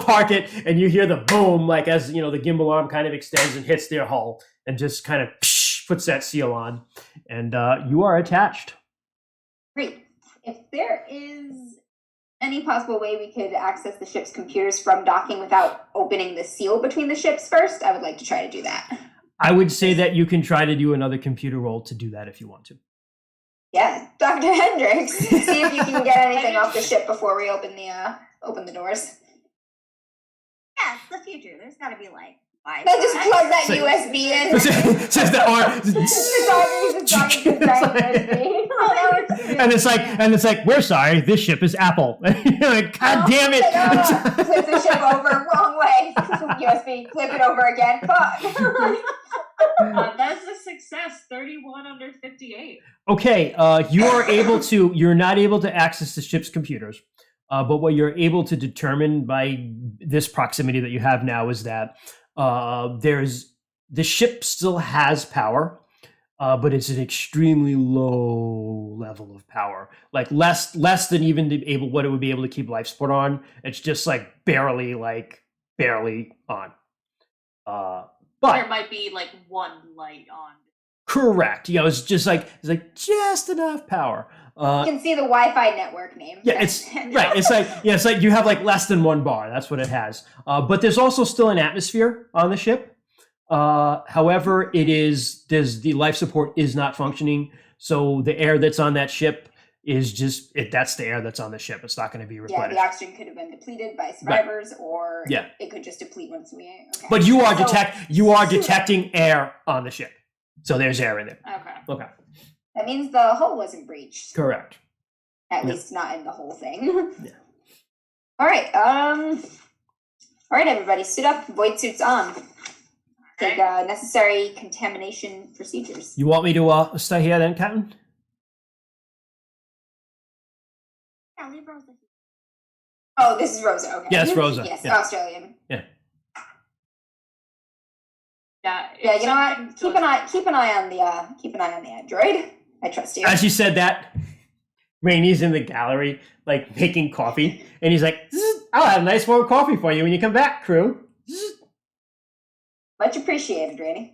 park it, and you hear the boom, like as the gimbal arm kind of extends and hits their hull, and just kind of puts that seal on, and you are attached. Great. If there is any possible way we could access the ship's computers from docking without opening the seal between the ships first, I would like to try to do that. I would say that you can try to do another computer roll to do that if you want to. Yeah, Dr. Hendricks, see if you can get anything off the ship before we open the doors. Yeah, it's the future. There's got to be like Wi-Fi. Then just plug that USB in. Says the arm. And it's like, we're sorry, this ship is Apple. You're like, God damn it! Flip the ship over, wrong way. USB, flip it over again. Fuck. That's a success. 31 under 58. Okay, you're not able to access the ship's computers, but what you're able to determine by this proximity that you have now is that the ship still has power, but it's an extremely low level of power, like less than even what it would be able to keep life support on. It's just like barely on. But there might be like one light on. Correct. It's just just enough power. You can see the Wi-Fi network name. Yeah, it's right. It's like you have like less than one bar. That's what it has. But there's also still an atmosphere on the ship. However, the life support is not functioning. So the air that's on that ship is that's the air that's on the ship. It's not going to be replenished. Yeah, the oxygen could have been depleted by survivors, right. Or it could just deplete once we. Okay. But you are detecting air on the ship, so there's air in there. Okay. That means the hull wasn't breached. Correct. At least not in the whole thing. Yeah. All right. All right, everybody, suit up. Void suits on. Take necessary contamination procedures. You want me to stay here then, Captain? Yeah, leave Rosa. Oh, this is Rosa. Okay. Yes, Rosa. Yes, yeah. Australian. Yeah. Yeah. You know what? Keep an eye on the android. I trust you. As you said that, Rainey's in the gallery, like making coffee, and he's like, "I'll have a nice warm coffee for you when you come back, crew." Much appreciated, Rainey.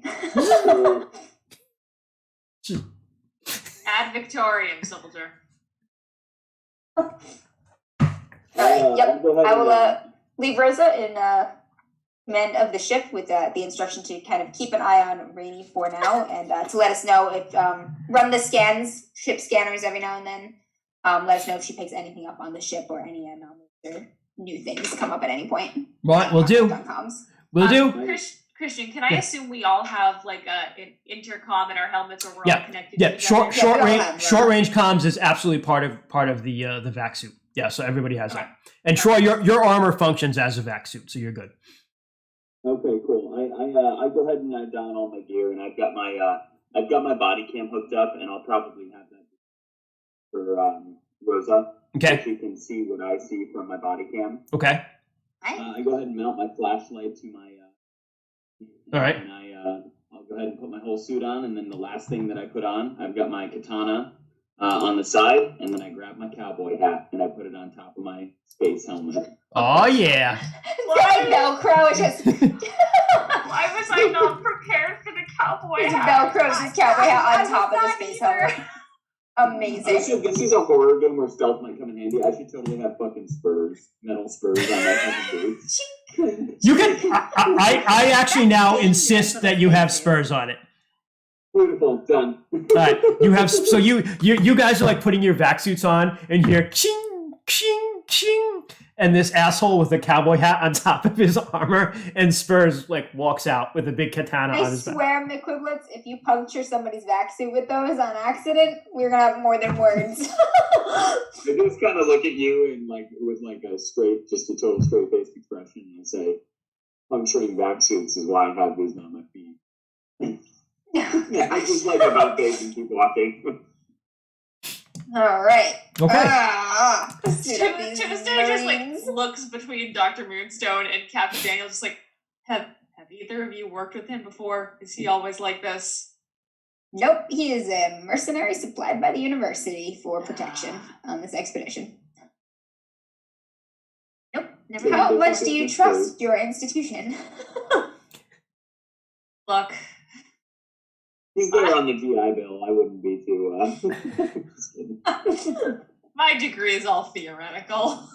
Ad Victoriam, soldier. Yep. I will leave Rosa in command of the ship with the instruction to kind of keep an eye on Rainey for now, and to let us know if run the ship scanners every now and then. Let us know if she picks anything up on the ship or any anomalies or new things come up at any point. Right, we'll do. We'll do. Christian, can I assume we all have like an intercom in our helmets, or we're all connected? Yeah, short range comms is absolutely part of the vac suit. Yeah, so everybody has that. And Troy, your armor functions as a vac suit, so you're good. Okay, cool. I go ahead and don all my gear, and I've got my body cam hooked up, and I'll probably have that Rosa. Okay. So she can see what I see from my body cam. Okay. I go ahead and mount my flashlight to my. All right. And I'll go ahead and put my whole suit on, and then the last thing that I put on, I've got my katana on the side, and then I grab my cowboy hat and I put it on top of my space helmet. Oh yeah. It's like Velcro. It's just Why was I not prepared for the cowboy it's hat? Velcro's his cowboy hat on I top of was the not space either. helmet. Amazing. This is a horror game where stealth might come in handy. I should totally have fucking spurs, metal spurs on my fucking boots. You can. I actually now insist that you have spurs on it. Beautiful, done. All right, you have. So you guys are like putting your vac suits on, and you hear ching, ching, ching, and this asshole with a cowboy hat on top of his armor and spurs like walks out with a big katana on I his back. swear, McQuiblets, if you puncture somebody's vac suit with those on accident, we're gonna have more than words. I just kind of look at you and like with like a just a total straight faced expression, and say, "Puncturing vac suits is why I have these on my feet." I just like about face and keep walking. All right. Okay. Suit up these Tuesday just like Marines. looks between Dr. Moonstone and Captain Daniel, just like, have either of you worked with him before? Is he always like this? Nope, he is a mercenary supplied by the university for protection on this expedition. Nope, never. How much do you trust your institution? Look, He's there on the GI Bill. I wouldn't be too. Just kidding. my degree is all theoretical.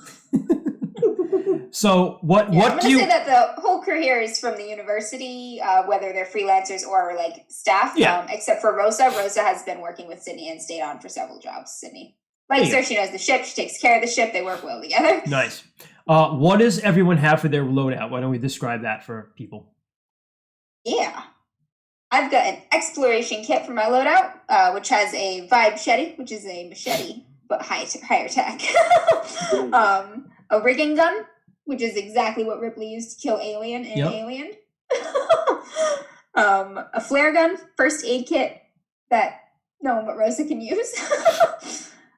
So what I'm do gonna you? say that the whole crew here is from the university, whether they're freelancers or like staff. Yeah. Except for Rosa. Rosa has been working with Sydney and stayed on for several jobs. Sydney, like, There you so she knows the ship. She takes care of the ship. They work well together. Nice. What does everyone have for their loadout? Why don't we describe that for people? Yeah. I've got an exploration kit for my loadout, which has a vibe machete, which is a machete but higher tech. A rigging gun, which is exactly what Ripley used to kill Alien in Yep. Alien. A flare gun, first aid kit that no one but Rosa can use.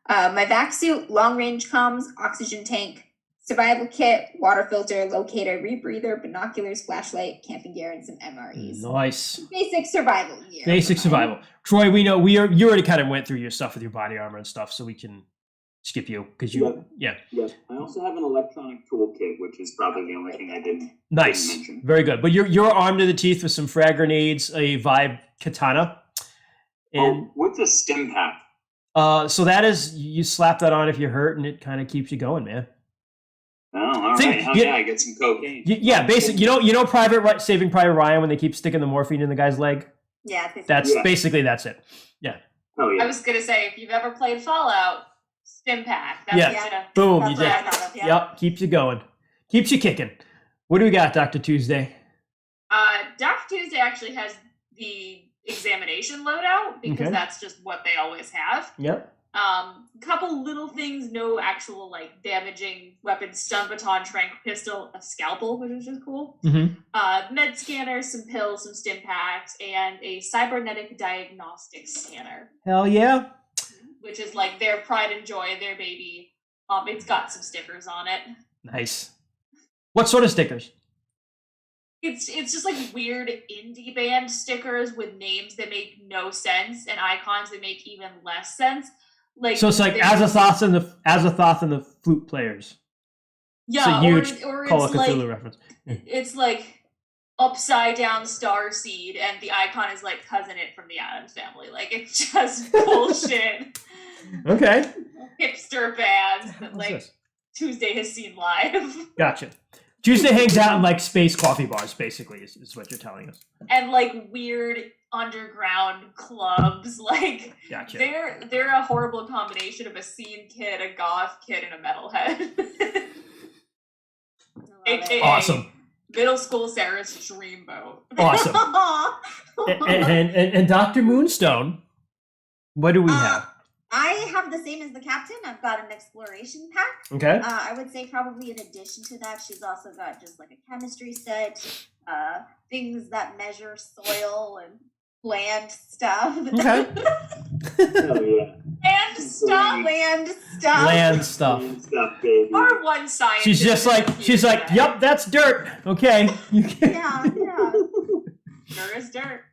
My vac suit, long range comms, oxygen tank, survival kit, water filter, locator, rebreather, binoculars, flashlight, camping gear, and some MREs. Nice. Basic survival gear. Basic survival. Troy, we know you already kind of went through your stuff with your body armor and stuff, so we can skip you because yeah. Yes. I also have an electronic toolkit, which is probably the only thing I didn't Nice. mention. Very good. But you're armed to the teeth with some frag grenades, a vibe katana. And What's a stim pack? so that is you slap that on if you're hurt and it kind of keeps you going, man. Oh, all right. Think- Hell you- yeah, I get some cocaine. Yeah, basic. You know, Saving Private Ryan when they keep sticking the morphine in the guy's leg. Yeah, That's Yeah. basically that's it. Hell yeah. I was gonna say, if you've ever played Fallout, Stim Pack. That's Yeah. what you- Boom. That's You what I just, thought of, yeah. yep, keeps you going, keeps you kicking. What do we got, Dr. Tuesday? Dr. Tuesday actually has the examination loadout because Okay. that's just what they always have. Yep. Couple little things, no actual like damaging weapons, stun baton, trank pistol, a scalpel, which is just cool. Mm-hmm. Med scanner, some pills, some stim packs, and a cybernetic diagnostic scanner, Hell yeah. which is like their pride and joy, their baby. It's got some stickers on it. Nice. What sort of stickers? It's just like weird indie band stickers with names that make no sense and icons that make even less sense. Like So it's like they're- Azathoth and the flute players. yeah, it's a huge or Call it's of Cthulhu like reference. it's like upside down star seed and the icon is like cousin it from the Addams Family. Like it's just bullshit Okay. hipster bands that What's like this? Tuesday has seen live. Gotcha. Tuesday hangs out in like space coffee bars, basically, is what you're telling us. And like weird underground clubs. Like Gotcha. they're a horrible combination of a scene kid, a goth kid, and a metalhead. AKA Awesome. Middle school Sarah's dreamboat. Awesome. and Dr. Moonstone, what do we have? I have the same as the captain. I've got an exploration pack. Okay. I would say probably in addition to that, she's also got just like a chemistry set, things that measure soil and land stuff. Okay. Oh, yeah. And stop. Land stuff. Land stuff. And stuff, baby. Our one scientist. She's just like, yep, that's dirt. Okay. You can. Yeah. Dirt is dirt.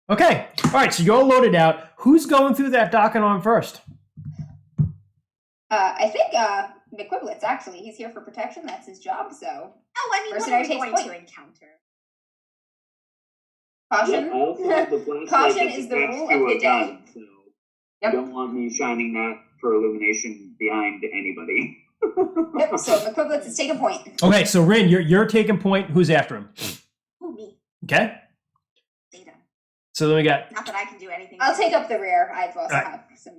Okay. All right. So you're all loaded out. Who's going through that docking arm first? I think McQuiblets, actually. He's here for protection. That's his job, so. Oh, I mean, what Mercenary are we takes going point. to encounter? Caution. Yeah, I also have the flashlight Caution that's is the attached rule to of a the day. gun, so Yep. you don't want me shining that for illumination behind anybody. Yep, so McQuiblets is taking point. Okay. So Rin, you're taking point. Who's after him? Who, me? Okay. Data. So then we got Not that I can do anything. I'll take up the rear. I also Right. have some.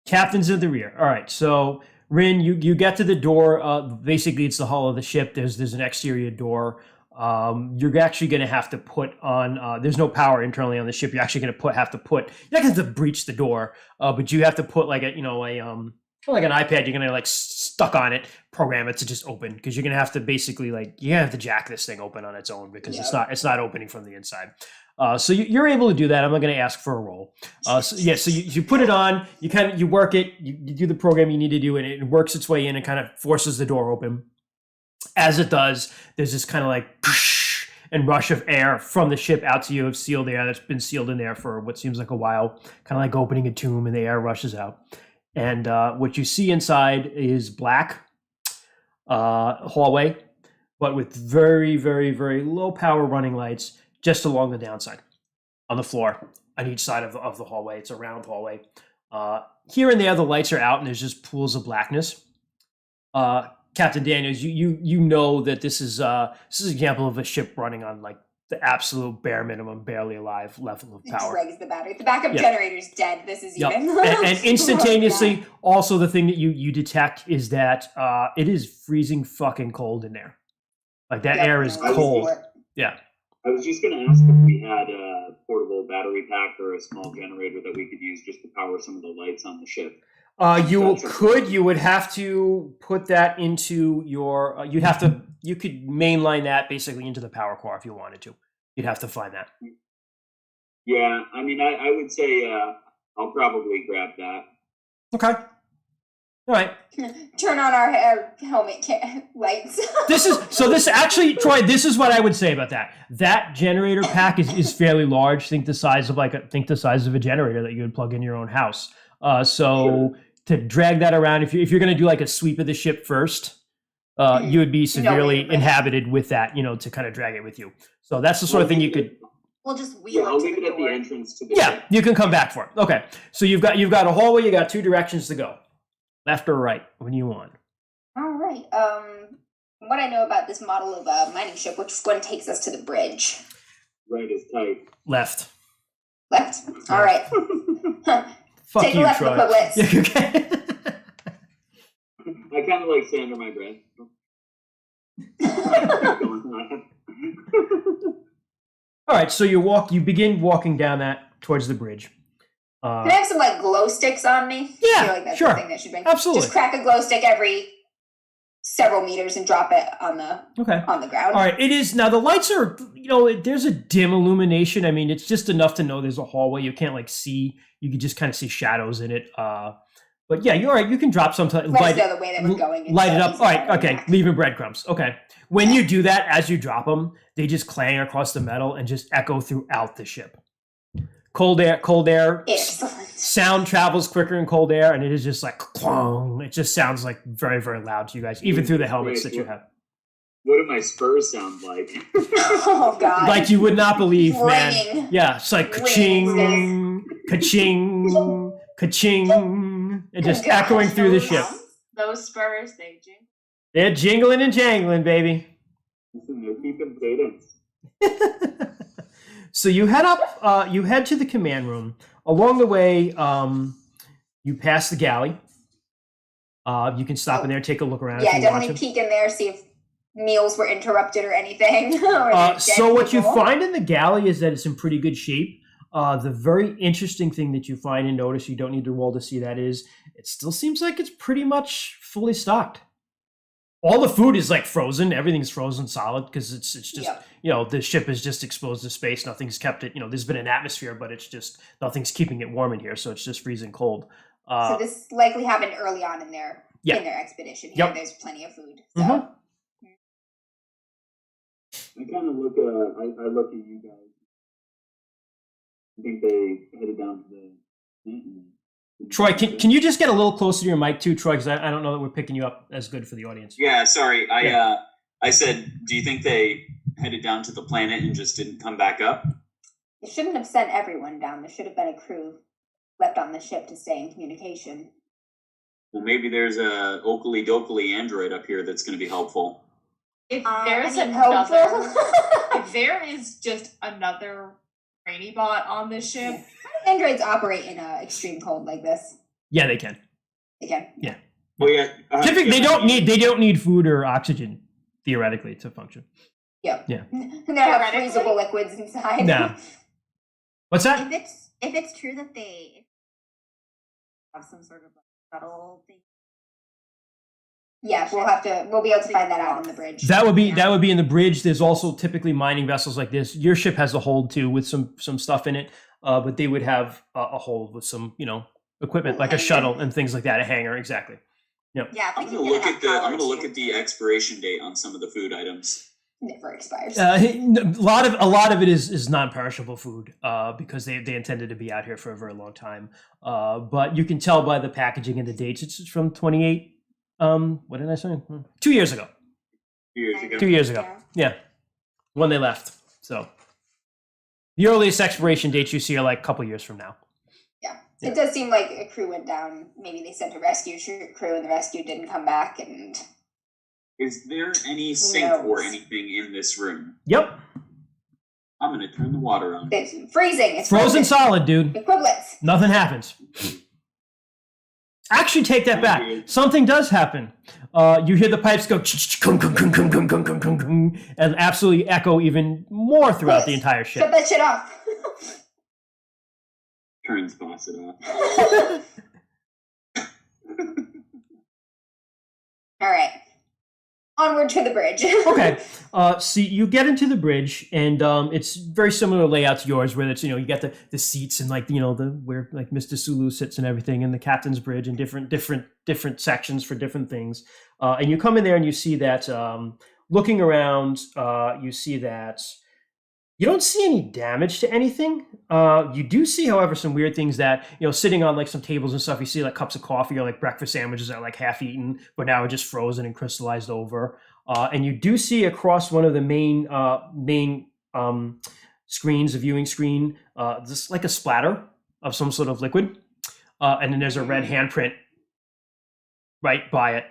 captains at the rear. All right. So Rin, you get to the door. Basically, it's the hull of the ship. There's an exterior door. You're actually going to have to put on. There's no power internally on the ship. You're actually going to have to put. You're not going to have to breach the door, but you have to put like a like an iPad. You're going to like stuck on it, program it to just open because you're going to have to basically like you have to jack this thing open on its own because it's not opening from the inside. So you're able to do that. I'm not going to ask for a roll. So you put it on. You work it. You do the program you need to do, and it works its way in and kind of forces the door open. As it does, there's this kind of like and rush of air from the ship out to you of sealed air that's been sealed in there for what seems like a while, kind of like opening a tomb, and the air rushes out. And what you see inside is black hallway, but with very, very, very low power running lights just along the downside on the floor on each side of the hallway. It's a round hallway. Here and there, the lights are out, and there's just pools of blackness. Captain Daniels, you know that this is an example of a ship running on like the absolute bare minimum, barely alive level of power. Dregs the battery. The backup Yeah. generator's dead. This is Yep. even. And instantaneously, also the thing that you detect is that it is freezing fucking cold in there. Like that air is cold. Yeah. I was just going to ask if we had a portable battery pack or a small generator that we could use just to power some of the lights on the ship. You would have to put that into your. You could mainline that basically into the power core if you wanted to. You'd have to find that. Yeah, I mean, I would say I'll probably grab that. Okay. All right. Turn on our helmet lights. This actually, Troy. This is what I would say about that. That generator pack is fairly large. Think the size of a generator that you would plug in your own house. So to drag that around, if you're going to do like a sweep of the ship first, you would be severely inhabited with that, to kind of drag it with you. So that's the sort of thing you could. We'll just wheel I'll it to leave the it at the door. entrance to the Yeah, ship. you can come back for it. Okay, so you've got a hallway. You got two directions to go, left or right. What do you want? All right. What I know about this model of a mining ship, which one takes us to the bridge? Right is tight. Left. Left. All right. Fuck Take you, a left, Troy. McQuiblets. Yeah, okay. I kind of like say under my breath. All right, so you begin walking down that towards the bridge. Can I have some like glow sticks on me? Yeah, I feel like that's sure. the thing that should bring. Absolutely. Just crack a glow stick every several meters and drop it on the ground. All right, it is now the lights are there's a dim illumination. I mean, it's just enough to know there's a hallway. You can't like see. You can just kind of see shadows in it. But yeah, you're all right. You can drop some light the other way that we're going. light it up. All right, okay. Leaving breadcrumbs. Okay. When you do that, as you drop them, they just clang across the metal and just echo throughout the ship. Cold air. Excellent. Sound travels quicker in cold air, and it is just like clong. It just sounds like very, very loud to you guys, even through the helmets that you have. What do my spurs sound like? Oh God! Like you would not believe, man. Ringing. Yeah, it's like ka-ching, ka-ching, ka-ching, and just Gosh, echoing through the ship. Those spurs, they jingle. They're jingling and jangling, baby. Listen, they're keeping cadence. So you head up. You head to the command room. Along the way, you pass the galley. You can stop in there, take a look around. Yeah, if you definitely want to. peek in there, see if meals were interrupted or anything. Or dead So what you people. find in the galley is that it's in pretty good shape. The very interesting thing that you find and notice, you don't need to roll to see that, is it still seems like it's pretty much fully stocked. all the food is like frozen. Everything's frozen solid because it's just Yep. the ship is just exposed to space. Nothing's kept it. There's been an atmosphere, but it's just nothing's keeping it warm in here, so it's just freezing cold. So this likely happened early on in their expedition. Here, Yep. there's plenty of food. So Mhm. I kind of look at I look at you guys. I think they headed down to the. Troy, can you just get a little closer to your mic too, Troy? Because I don't know that we're picking you up as good for the audience. Yeah, sorry. I said, do you think they headed down to the planet and just didn't come back up? they shouldn't have sent everyone down. There should have been a crew left on the ship to stay in communication. Well, maybe there's a Oakley Dokley android up here that's going to be helpful. If I there's mean, another, helpful. if there is just another brainy bot on this ship, Androids operate in extreme cold like this. Yeah, they can. Again, Well, yeah. Typically, they don't need food or oxygen theoretically to function. yep. Yeah. And they have freezable liquids inside. No. What's that? If it's true that they have some sort of subtle thing. Yeah, we'll be able to find that out on the bridge. That would be in the bridge. There's also typically mining vessels like this. Your ship has a hold too with some stuff in it, but they would have a hold with some equipment like a shuttle and things like that, a hangar, exactly. Yep. Yeah, I'm going to look at the expiration date on some of the food items. Never expires. A lot of it is non-perishable food because they intended to be out here for a very long time. But you can tell by the packaging and the dates. It's from 28. What did I say? 2 years ago. 2 years ago. 2 years ago. Yeah, when they left. So the earliest expiration dates you see are like a couple years from now. Yeah. It does seem like a crew went down. Maybe they sent a rescue crew and the rescue didn't come back. And Is there any sink or anything in this room? Yep. I'm going to turn the water on. it's freezing. It's Frozen solid, dude. Equivalents. Nothing happens. Actually, take that back. Something does happen. You hear the pipes go and absolutely echo even more throughout the entire ship. Shut that shit off. Turns faucet off. All right. Onward to the bridge. Okay. See, you get into the bridge, and it's very similar layout to yours, where it's you got the seats and like where like Mr. Sulu sits and everything, and the captain's bridge and different sections for different things. And you come in there and you see that looking around, you see that you don't see any damage to anything. You do see, however, some weird things that, sitting on like some tables and stuff, you see like cups of coffee or like breakfast sandwiches that are like half eaten, but now are just frozen and crystallized over. And you do see across one of the main screens, a viewing screen, just like a splatter of some sort of liquid. And then there's a red handprint right by it.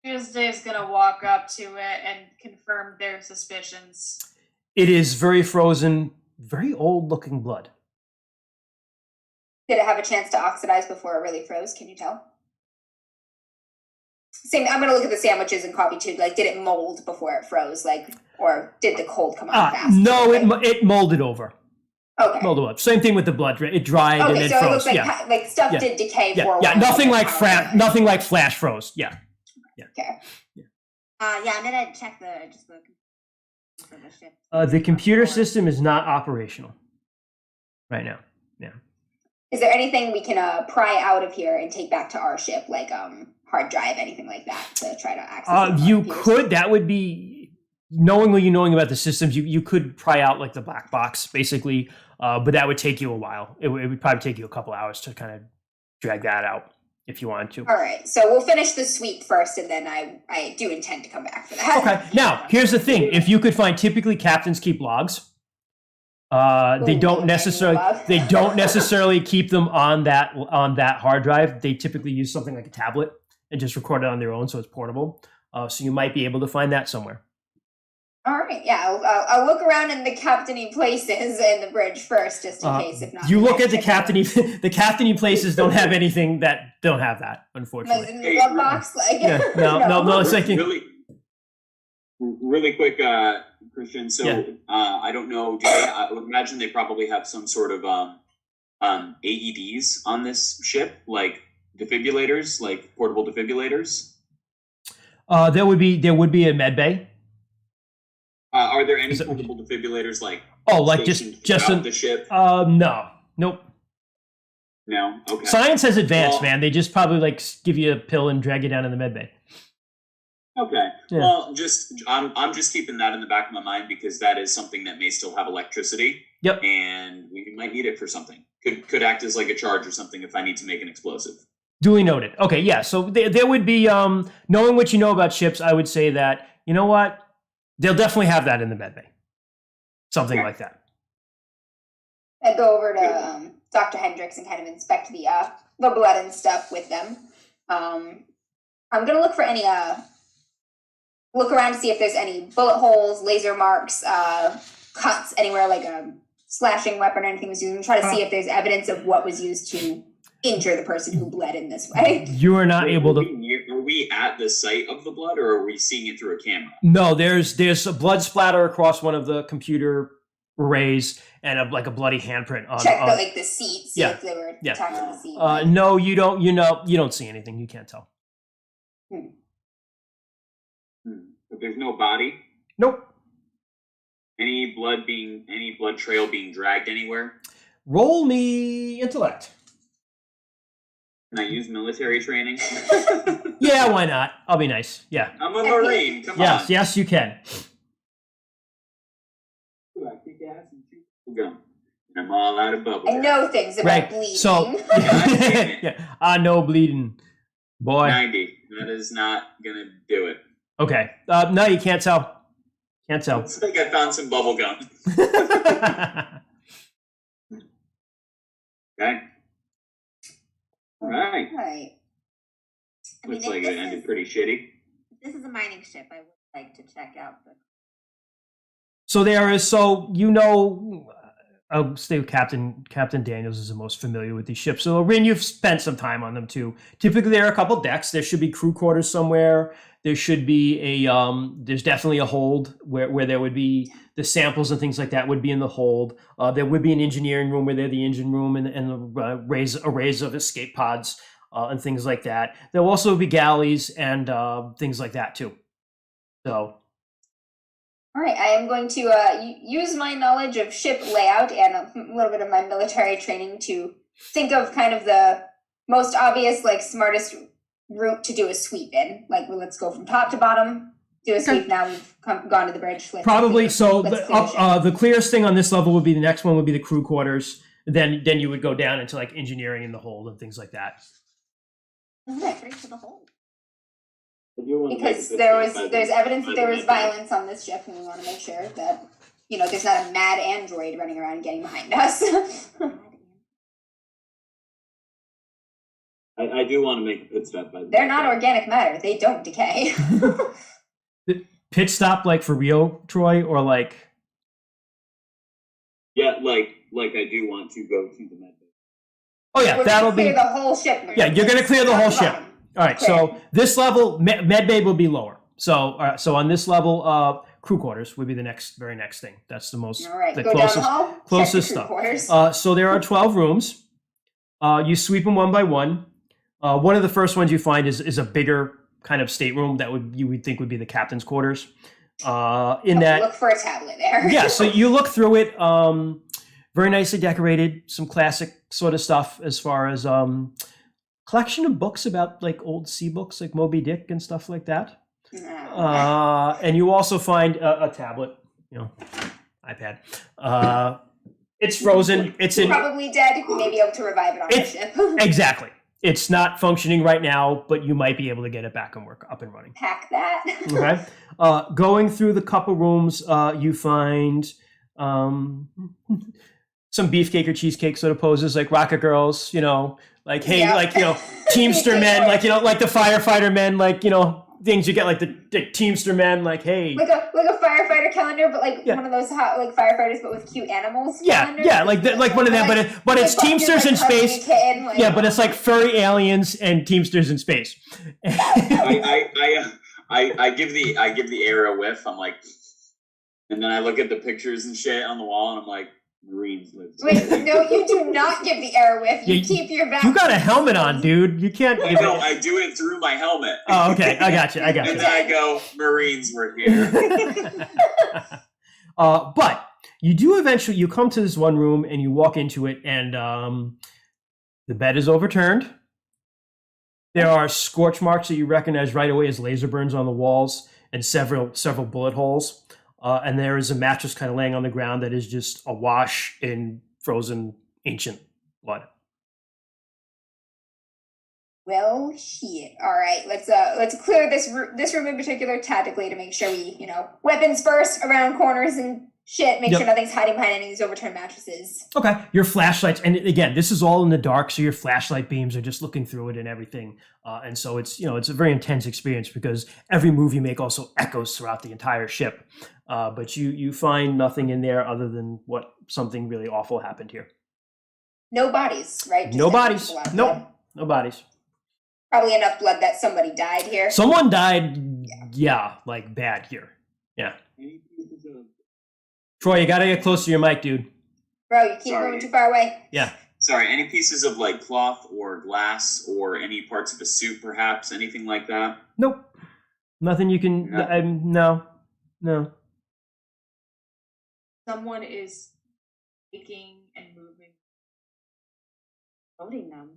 Tuesday's gonna walk up to it and confirm their suspicions. It is very frozen, very old looking blood. Did it have a chance to oxidize before it really froze? Can you tell? Same. I'm going to look at the sandwiches and coffee too. Like, did it mold before it froze? Like, or did the cold come on fast? No, it molded over. Okay. Molded over. Same thing with the blood. It dried and it so froze. it looks like like stuff Yeah. did decay for a Yeah, while. nothing like flash froze. Yeah. Okay. Yeah, I'm gonna check the for the ship. The computer system is not operational right now. Yeah. Is there anything we can pry out of here and take back to our ship, like hard drive, anything like that, to try to access? You could. That would be knowing about the systems. You could pry out like the black box, basically, but that would take you a while. It would probably take you a couple hours to kind of drag that out if you wanted to. All right, so we'll finish the sweep first, and then I do intend to come back for that. Okay. Now, here's the thing: if you could find, typically captains keep logs. They don't necessarily keep them on that hard drive. They typically use something like a tablet and just record it on their own, so it's portable. So you might be able to find that somewhere. All right, yeah, I'll look around in the captainy places in the bridge first, just in case. If not, you look at the captainy. The captainy places don't have anything that don't have that, unfortunately. Like in the glove box, like Yeah, no. It's like really quick, Christian. So I don't know. I would imagine they probably have some sort of AEDs on this ship, like defibrillators, like portable defibrillators? There would be a med bay. Are there any portable defibrillators like just throughout the ship? No, nope. No. Okay. Science has advanced, man. They just probably like give you a pill and drag you down in the med bay. Okay. Yeah. Well, I'm just keeping that in the back of my mind because that is something that may still have electricity. Yep. And we might need it for something. Could act as like a charge or something if I need to make an explosive. Duly noted. Okay, yeah. So there would be knowing what you know about ships, I would say that, you know what? They'll definitely have that in the med bay. Something like that. I'd go over to Dr. Hendricks and kind of inspect the blood and stuff with them. I'm gonna look for any look around to see if there's any bullet holes, laser marks, cuts anywhere, like a slashing weapon or anything was used, and try to see if there's evidence of what was used to injure the person who bled in this way. You are not able to. Are we at the site of the blood, or are we seeing it through a camera? No, there's a blood splatter across one of the computer arrays and a bloody handprint on. Check the seat, see if they were attached to the seat. No, you don't. You don't see anything. You can't tell. But there's no body. Nope. Any blood trail being dragged anywhere? Roll me intellect. Can I use military training? Yeah, why not? I'll be nice. Yeah. I'm a Marine. Come on. Yes, you can. I kick ass and shoot gun. I'm all out of bubble. I know things about bleeding. So, I know bleeding, boy. 90. That is not gonna do it. Okay. No, you can't tell. Can't tell. It's like I found some bubble gum. Okay. All right. I mean, Looks like it ended pretty shitty. If this is a mining ship, I would like to check out the. So there is. So I'll stay with Captain Daniels is the most familiar with these ships. So Rin, you've spent some time on them too. Typically, there are a couple decks. There should be crew quarters somewhere. There should be there's definitely a hold where there would be the samples and things like that would be in the hold. There would be an engineering room where there's the engine room and arrays of escape pods and things like that. There'll also be galleys and things like that too. So. All right, I am going to use my knowledge of ship layout and a little bit of my military training to think of kind of the most obvious, smartest route to do a sweep in. Let's go from top to bottom, do a sweep. Now we've gone to the bridge. Probably. So the clearest thing on this level would be the next one would be the crew quarters. Then you would go down into engineering in the hold and things like that. Straight to the hold. Because there's evidence that there was violence on this ship, and we want to make sure that there's not a mad android running around getting behind us. I do want to make a pit stop. They're not organic matter; they don't decay. Pit stop for Rio, Troy, or Yeah, I do want to go to the med bay. Oh yeah, that'll be the whole ship. Yeah, you're gonna clear the whole ship. All right, so this level, med bay will be lower. So on this level, crew quarters would be the very next thing. That's the most, all right, the go closest, down the hall, closest stuff. So there are 12 rooms. You sweep them one by one. One of the first ones you find is a bigger kind of stateroom that you would think would be the captain's quarters. Look for a tablet there. Yeah, so you look through it. Very nicely decorated. Some classic sort of stuff as far as collection of books about old sea books like Moby Dick and stuff like that. And you also find a tablet, iPad. It's frozen. It's probably dead. You may be able to revive it on the ship. Exactly. It's not functioning right now, but you might be able to get it back up and running. Pack that. Okay. Going through the couple rooms, you find some beefcake or cheesecake sort of poses, like Rocket Girls, Teamster men, the firefighter men, things you get, the Teamster men, hey. Like a firefighter calendar, but one of those hot, firefighters, but with cute animals. Calendar. Yeah, like one of them, but it's Teamsters in space. Kitten, but it's furry aliens and Teamsters in space. I give the air a whiff. I'm and then I look at the pictures and shit on the wall, and I'm like, Marines live Wait, no, you do not give the air whiff. You keep your back. You got a helmet on, dude. You can't give No, it. I do it through my helmet. Oh, okay. I got you. And then I go, Marines were here. But you do eventually, you come to this one room and you walk into it, and the bed is overturned. There are scorch marks that you recognize right away as laser burns on the walls and several bullet holes. And there is a mattress kind of laying on the ground that is just awash in frozen ancient blood. Well, shit. All right, let's clear this room in particular tactically to make sure we, weapons first around corners and shit. Make Yep. sure nothing's hiding behind any of these overturned mattresses. Okay, your flashlights, and again, this is all in the dark, so your flashlight beams are just looking through it and everything. And so it's it's a very intense experience because every move you make also echoes throughout the entire ship. But you find nothing in there other than what something really awful happened here. No bodies, right? Just No like bodies. people out Nope. there. No bodies. Probably enough blood that somebody died here. Someone died. Yeah, like bad here. Yeah. Any pieces of Troy, you gotta get close to your mic, dude. Bro, you keep Sorry. moving too far away. Yeah. Sorry, any pieces of like cloth or glass or any parts of a suit, perhaps, anything like that? Nope. Nothing you can. No. Someone is taking and moving, Voting them.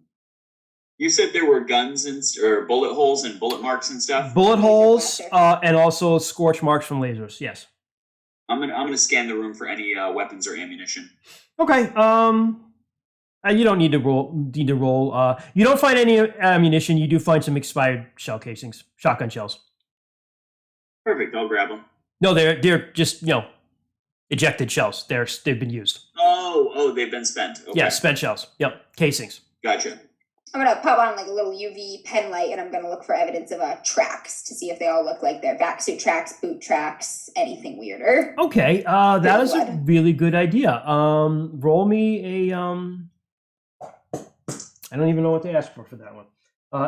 You said there were guns or bullet holes and bullet marks and stuff. Bullet Laser holes blaster. and also scorch marks from lasers. Yes. I'm gonna scan the room for any weapons or ammunition. Okay. You don't need to roll. You don't find any ammunition. You do find some expired shell casings, shotgun shells. Perfect. I'll grab them. No, they're just ejected shells. They've been used. Oh, they've been spent. Okay. Yeah, spent shells. Yep, casings. Gotcha. I'm gonna pop on like a little UV pen light, and I'm gonna look for evidence of tracks to see if they all look like their back suit tracks, boot tracks, anything weirder. Okay, that is a blood. really good idea. Roll me a I don't even know what to ask for that one.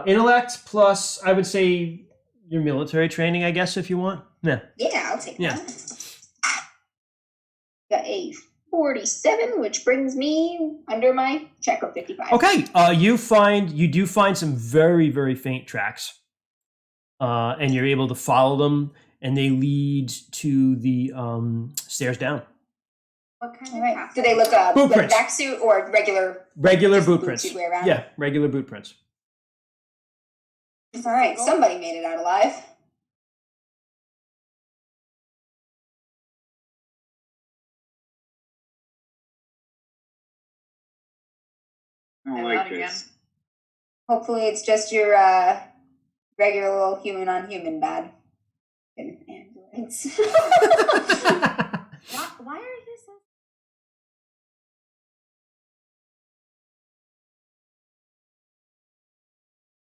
Intellect plus, I would say, your military training, I guess, if you want. Yeah. Yeah, I'll take Yeah. that. Got a 47, which brings me under my check of 55. Okay. You do find some very, very faint tracks, and you're able to follow them, and they lead to the stairs down. What kind All of right. craft? Do they look Boot like prints. back suit or regular? Regular just boot boots prints. you'd wear around? Yeah, regular boot prints. All right. Somebody made it out alive. I don't Say like that this. Hopefully, it's just your regular little human on human bad. Androids. Why are you so?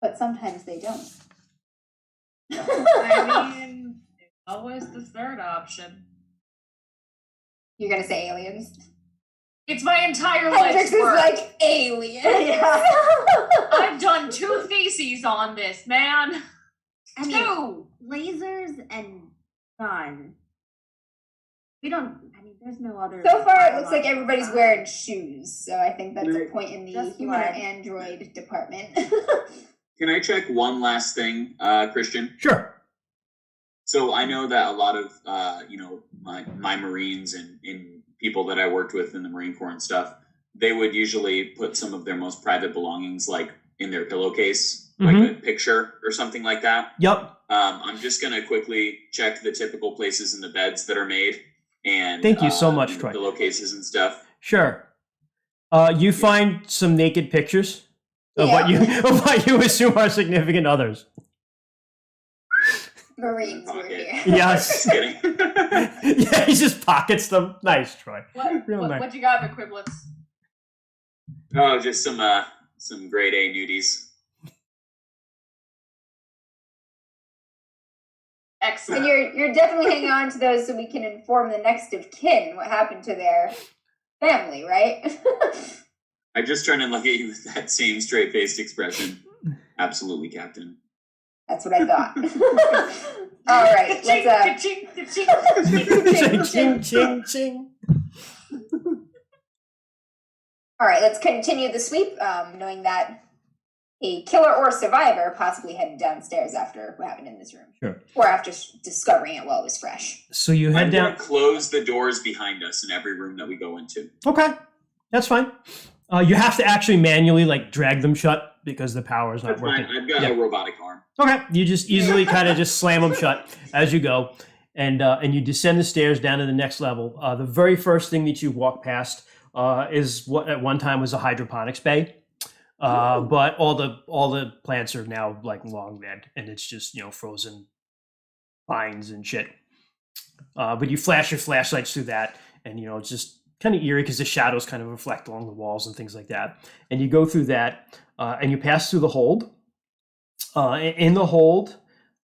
But sometimes they don't. I mean, there's always the third option. You're gonna say aliens? It's my entire Hendrix life's is work. like aliens. I've done 2 theses on this, man. I mean, 2. lasers and gun. We don't. I mean, there's no other. So far, it looks like everybody's wearing shoes, so I think that's a Right. point in the Just human or blood. android department. Can I check one last thing, Christian? Sure. So I know that a lot of my Marines and people that I worked with in the Marine Corps and stuff, they would usually put some of their most private belongings like in their pillowcase, like a picture or something like that. Yep. I'm just gonna quickly check the typical places in the beds that are made and Thank you so much, Troy. pillowcases and stuff. Sure. You find some naked pictures of Yeah. what you assume are significant others. Marines were Okay. here. Yes. Just kidding. Yeah, he just pockets them. Nice, Troy. Real nice. What you got, McQuiblets? Oh, just some grade A nudies. Excellent. And you're definitely hanging on to those so we can inform the next of kin what happened to their family, right? I just turn and look at you with that same straight-faced expression. Absolutely, Captain. That's what I thought. All right, let's Ka-ching, ka-ching, ka-ching. Ching, ching, ching. All right, let's continue the sweep, knowing that a killer or survivor possibly headed downstairs after what happened in this room. Sure. Or after discovering it while it was fresh. So you head I'm down. gonna close the doors behind us in every room that we go into. Okay, that's fine. You have to actually manually like drag them shut because the power is not That's fine. working. I've got a robotic arm. Okay, you just easily kind of just slam them shut as you go, and you descend the stairs down to the next level. The very first thing that you walk past is what at one time was a hydroponics bay, but all the plants are now like long dead, and it's just frozen vines and shit. But you flash your flashlights through that, and it's just kind of eerie because the shadows kind of reflect along the walls and things like that. And you go through that, and you pass through the hold. In the hold,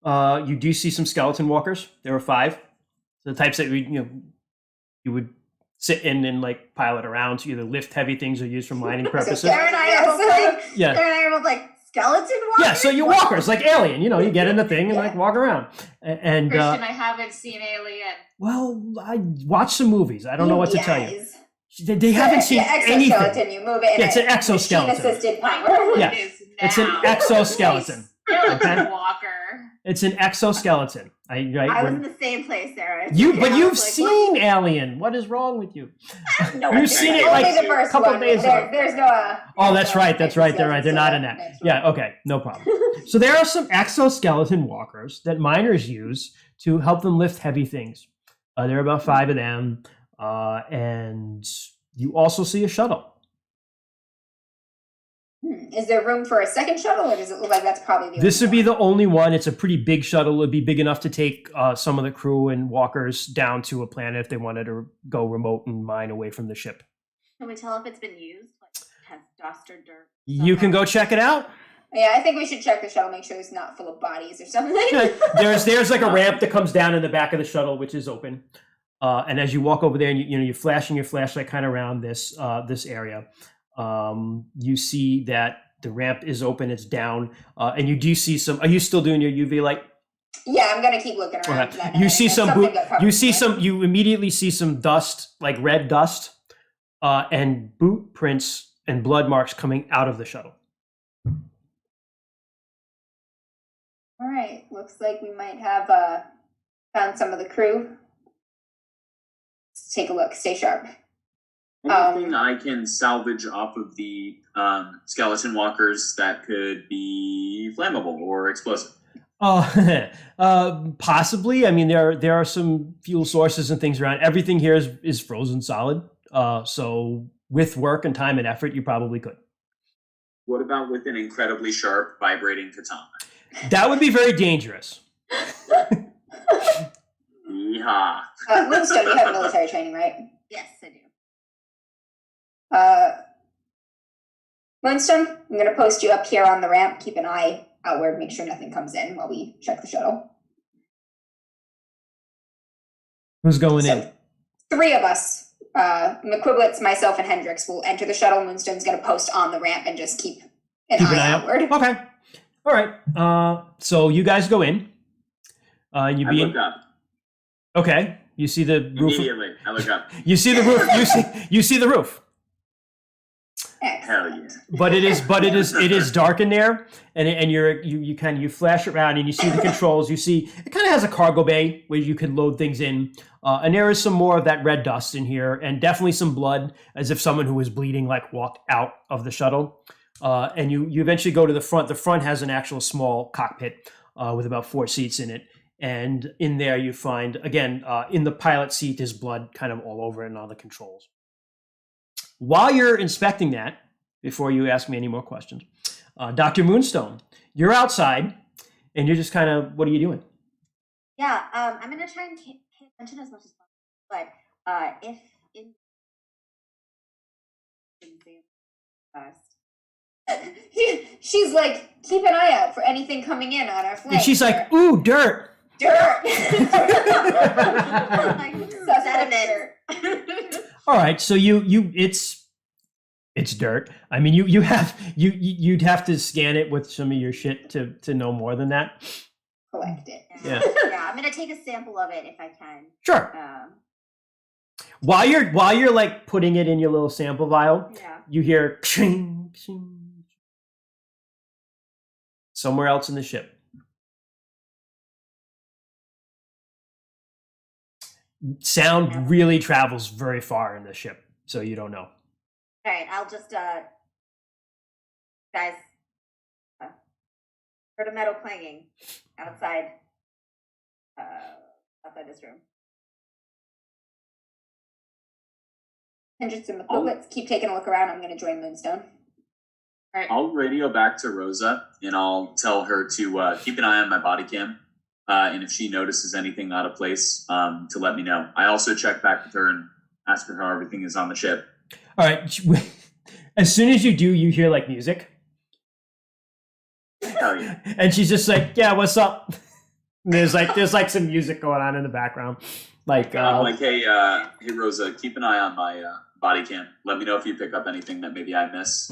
you do see some skeleton walkers. There are 5, the types that you would sit in and like pilot around to either lift heavy things or use for mining purposes. Sarah and I are both like, Yeah. Sarah and I are both like skeleton walkers. Yeah, so you're walkers like Alien. You get in the thing and like walk around. And Christian, I haven't seen Alien. well, I watched some movies. I don't know what to tell you. Guys. They haven't seen anything. Exoskeleton, you move it. Yeah, it's an exoskeleton. Machine-assisted My power. point Yeah, is It's an now. exoskeleton. Skeleton walker. It's an exoskeleton. I was in the same place, Sarah. But I was you've like, seen Alien. What is wrong with you? No, You've seen it Only like the first couple one. days ago. There's no. Oh, that's right. That's right. They're right. They're not in that. Next one. Yeah. Okay. No problem. So there are some exoskeleton walkers that miners use to help them lift heavy things. There are about 5 of them, and you also see a shuttle. Is there room for a second shuttle, or does it look like that's probably the This would only be the only one. It's a pretty big shuttle. It would be big enough to take some of the crew and walkers down to a planet if they wanted to go remote and mine away from the ship. Can we tell if it's been used? Like, has dust or dirt? You can go check it out. Yeah, I think we should check the shuttle, make sure it's not full of bodies or something. Okay. There's like a ramp that comes down in the back of the shuttle, which is open. And as you walk over there, and you're flashing your flashlight kind of around this area, you see that the ramp is open. It's down, and you do see some. Are you still doing your UV light? Yeah, I'm gonna keep looking around. For that. You see some. Something got covered, You see right? some. You immediately see some dust, like red dust, and boot prints and blood marks coming out of the shuttle. All right, looks like we might have found some of the crew. Let's take a look. Stay sharp. Anything I can salvage off of the skeleton walkers that could be flammable or explosive? Possibly. I mean, there are some fuel sources and things around. Everything here is frozen solid. So with work and time and effort, you probably could. What about with an incredibly sharp vibrating katana? That would be very dangerous. Yeehaw. Moonstone, you have military training, right? Yes, I do. Moonstone, I'm going to post you up here on the ramp. Keep an eye outward. Make sure nothing comes in while we check the shuttle. Who's going in? 3 of us, McQuiblets, myself, and Hendrix, will enter the shuttle. Moonstone's going to post on the ramp and just keep an eye outward. Okay. All right. So you guys go in. You I be look in. up. Okay. You see the roof. Immediately, I look up. You see the roof. You see the roof. Hell yeah. But it is dark in there, and you flash around and you see the controls. You see it kind of has a cargo bay where you can load things in, and there is some more of that red dust in here, and definitely some blood, as if someone who was bleeding like walked out of the shuttle. And you eventually go to the front. The front has an actual small cockpit with about 4 seats in it, and in there you find again in the pilot seat there's blood kind of all over it and on the controls. While you're inspecting that, before you ask me any more questions, Dr. Moonstone, you're outside, and you're just kind of, what are you doing? Yeah, I'm gonna try and pay attention as much as possible. But if in She's like, keep an eye out for anything coming in on our flank. And she's like, ooh, dirt. dirt. sediment. All right, so it's dirt. I mean, you'd have to scan it with some of your shit to know more than that. Collect it. Yeah. Yeah, I'm gonna take a sample of it if I can. Sure. While you're like putting it in your little sample vial, Yeah. you hear ching, ching, somewhere else in the ship. Sound really travels very far in the ship, so you don't know. Okay, I'll just guys, heard a metal clanging outside this room. Hendricks and McLeod, keep taking a look around. I'm going to join Moonstone. All right. I'll radio back to Rosa and I'll tell her to keep an eye on my body cam. And if she notices anything out of place, to let me know. I also check back with her and ask her how everything is on the ship. All right. As soon as you do, you hear like music. Hell yeah. And she's just like, yeah, what's up? And there's like some music going on in the background. Like, I'm like, hey Rosa, keep an eye on my body cam. Let me know if you pick up anything that maybe I miss.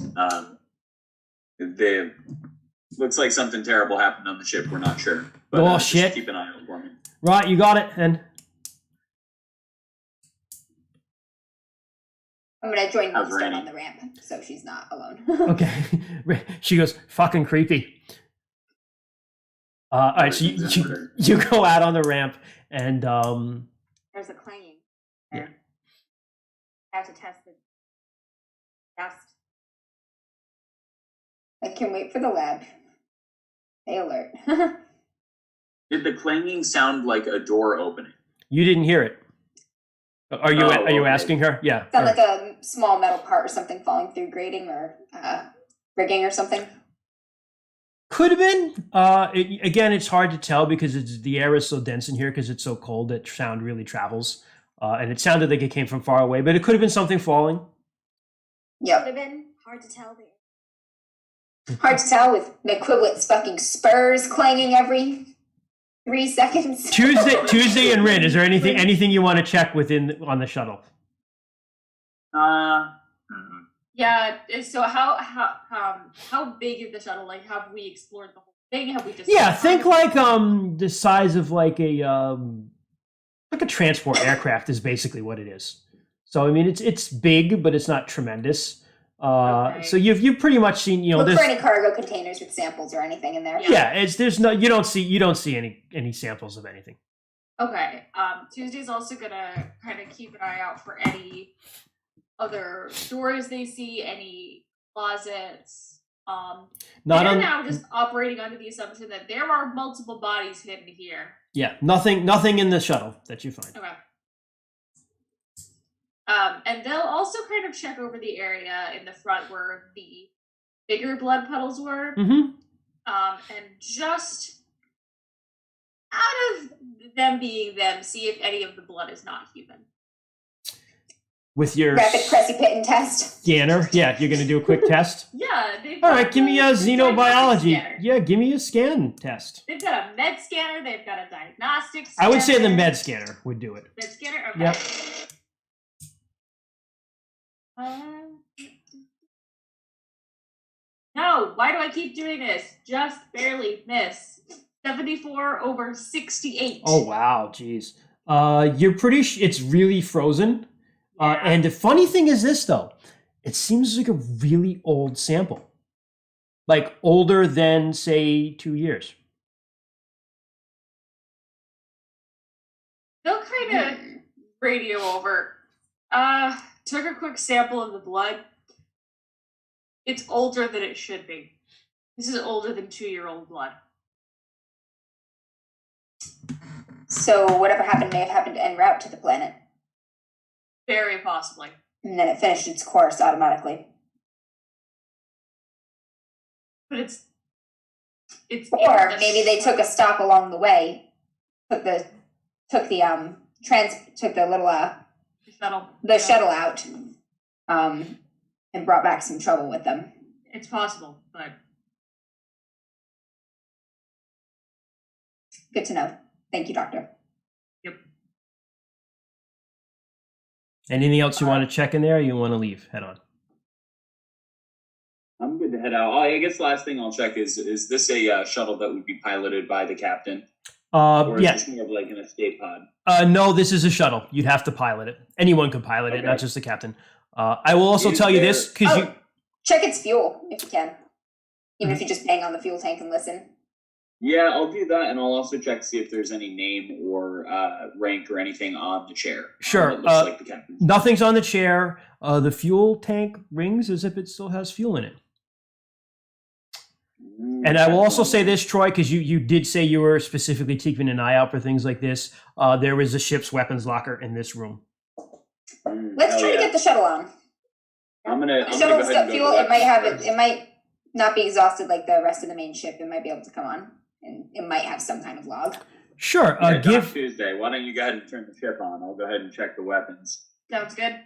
Looks like something terrible happened on the ship. We're not sure. But shit. Just keep an eye out for me. Right, you got it. And I'm going to join How's Moonstone Rainy? on the ramp, so she's not alone. okay. She goes, fucking creepy. All right, so you go out on the ramp and There's a clanging. Yeah. I have to test the dust. I can wait for the lab. Stay alert. Did the clanging sound like a door opening? you didn't hear it. Are you okay. asking her? Yeah. Sound like a small metal part or something falling through grating or rigging or something. Could have been. Again, it's hard to tell because the air is so dense in here because it's so cold that sound really travels. And it sounded like it came from far away, but it could have been something falling. Could Yep. have been hard to tell. Hard to tell with McQuiblet's fucking spurs clanging every 3 seconds. Tuesday and Rin, is there anything you want to check on the shuttle? Yeah. So how big is the shuttle? Like, have we explored the whole thing? Have we just? Yeah, think like the size of like a transport aircraft is basically what it is. So I mean, it's big, but it's not tremendous. Okay. So you've pretty much seen, Look there's for any cargo containers with samples or anything in there. yeah, you don't see any samples of anything. Okay. Tuesday's also gonna kind of keep an eye out for any other doors they see, any closets. They're now just operating under the assumption that there are multiple bodies hidden here. Yeah, nothing in the shuttle that you find. Okay. And they'll also kind of check over the area in the front where the bigger blood puddles were. Mm-hmm. And just out of them being them, see if any of the blood is not human. With your Rapid precipitating test. scanner, yeah, you're gonna do a quick test. Yeah. All right, give me a xenobiology. Scanner. Yeah, give me a scan test. They've got a med scanner. They've got a diagnostic I scanner. would say the med scanner would do it. Med scanner? Okay. Yep. No, why do I keep doing this? Just barely miss. 74 over 68. Oh wow, geez. You're pretty. It's really frozen. Yeah. And the funny thing is this though, it seems like a really old sample, like older than say 2 years. They'll kind of radio over. Took a quick sample of the blood. It's older than it should be. This is older than 2-year-old blood. So whatever happened may have happened en route to the planet. Very possibly. And then it finished its course automatically. But it's Or maybe they took a stop along the way, took the shuttle out, and brought back some trouble with them. It's possible, but Good to know. Thank you, Doctor. yep. Anything else you want to check in there? Or you want to leave? Head on. I'm good to head out. I guess the last thing I'll check is this a shuttle that would be piloted by the captain? Or is Yeah. this more of like an escape pod? No, this is a shuttle. You'd have to pilot it. Anyone could pilot it, Okay. not just the captain. I will also Is tell you there- this because you. Check its fuel if you can. Even if you just bang on the fuel tank and listen. Yeah, I'll do that, and I'll also check to see if there's any name or rank or anything on the chair. Sure. It looks like the captain. Nothing's on the chair. The fuel tank rings as if it still has fuel in it. And I will also say this, Troy, because you did say you were specifically keeping an eye out for things like this. There is a ship's weapons locker in this room. Let's try to get the shuttle on. I'm gonna. The I'm gonna go shuttle's ahead got and go fuel. to It might have weapons it. It might not be exhausted like the rest of the main ship. It might be able to come on, and it might have some kind of log. Sure. Yeah, Doc Give. Tuesday. Why don't you go ahead and turn the ship on? I'll go ahead and check the weapons. Sounds good.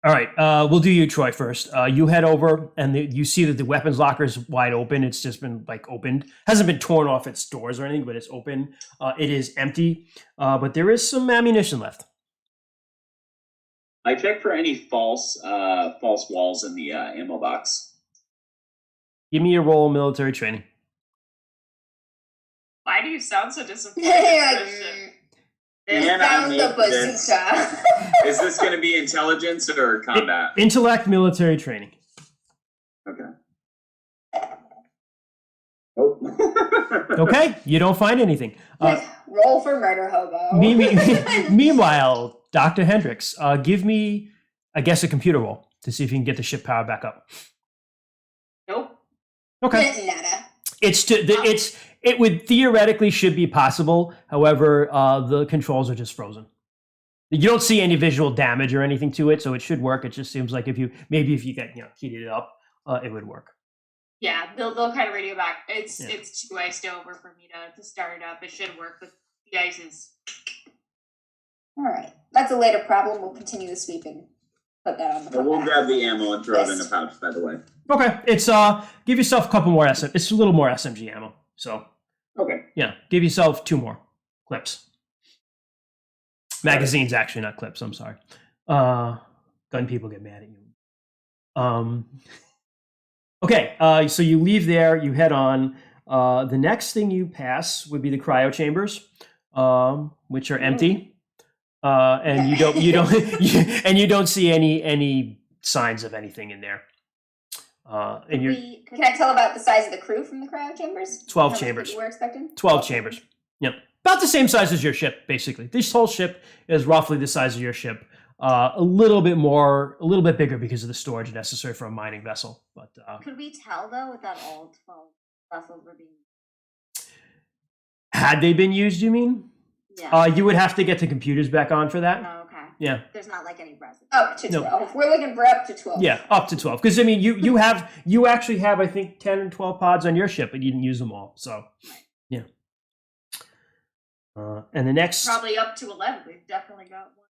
All right. We'll do you, Troy, first. You head over, and you see that the weapons locker is wide open. It's just been opened. Hasn't been torn off its doors or anything, but it's open. It is empty, but there is some ammunition left. I checked for any false walls in the ammo box. Give me a roll, military training. Why do you sound so disappointed? You're like, Christian? And I found the make this- bazooka. Is this going to be intelligence or combat? Intellect, military training. Okay. Oh. Okay, you don't find anything. Roll for murder hobo. Meanwhile, Dr. Hendricks, give me, I guess, a computer roll to see if you can get the ship power back up. Nope. Okay. Nada. It would theoretically should be possible. However, the controls are just frozen. You don't see any visual damage or anything to it, so it should work. It just seems like if you get heated it up, it would work. Yeah, they'll kind of radio back. It's too iced over for me to start it up. It should work, but the ice is. All right, that's a later problem. We'll continue the sweep and put that on the. So we'll grab the ammo and throw it in a pouch, by the way. Okay, it's give yourself a couple more It's a little more SMG ammo. So Okay. yeah, give yourself 2 more clips. Magazines, actually, not clips. I'm sorry. Gun people get mad at you. Okay, so you leave there. You head on. The next thing you pass would be the cryo chambers, which are empty, and you don't see any signs of anything in there. And you're Can I tell about the size of the crew from the cryo chambers? 12 How many chambers. people we're expecting? 12 chambers. Yep. About the same size as your ship, basically. This whole ship is roughly the size of your ship. A little bit bigger because of the storage necessary for a mining vessel. But Could we tell though that all 12 vessels were being? had they been used, you mean? Yeah. You would have to get the computers back on for that. Oh, okay. Yeah. There's not like any residue. Up to No. 12. We're looking for up to 12. Yeah, up to 12. Because I mean, you actually have, I think, 10 and 12 pods on your ship, but you didn't use them all. So yeah. And the next Probably up to 11. We've definitely got one.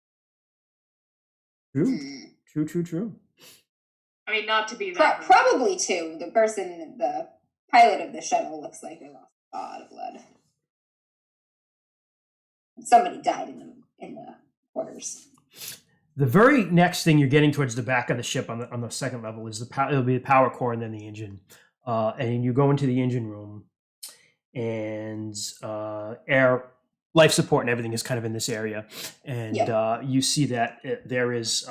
True. I mean, not to be that. Probably 2. The pilot of the shuttle looks like they lost a lot of blood. Somebody died in the quarters. The very next thing you're getting towards the back of the ship on the second level is it'll be the power core and then the engine. And you go into the engine room, and air life support and everything is kind of in this area. And you see that there is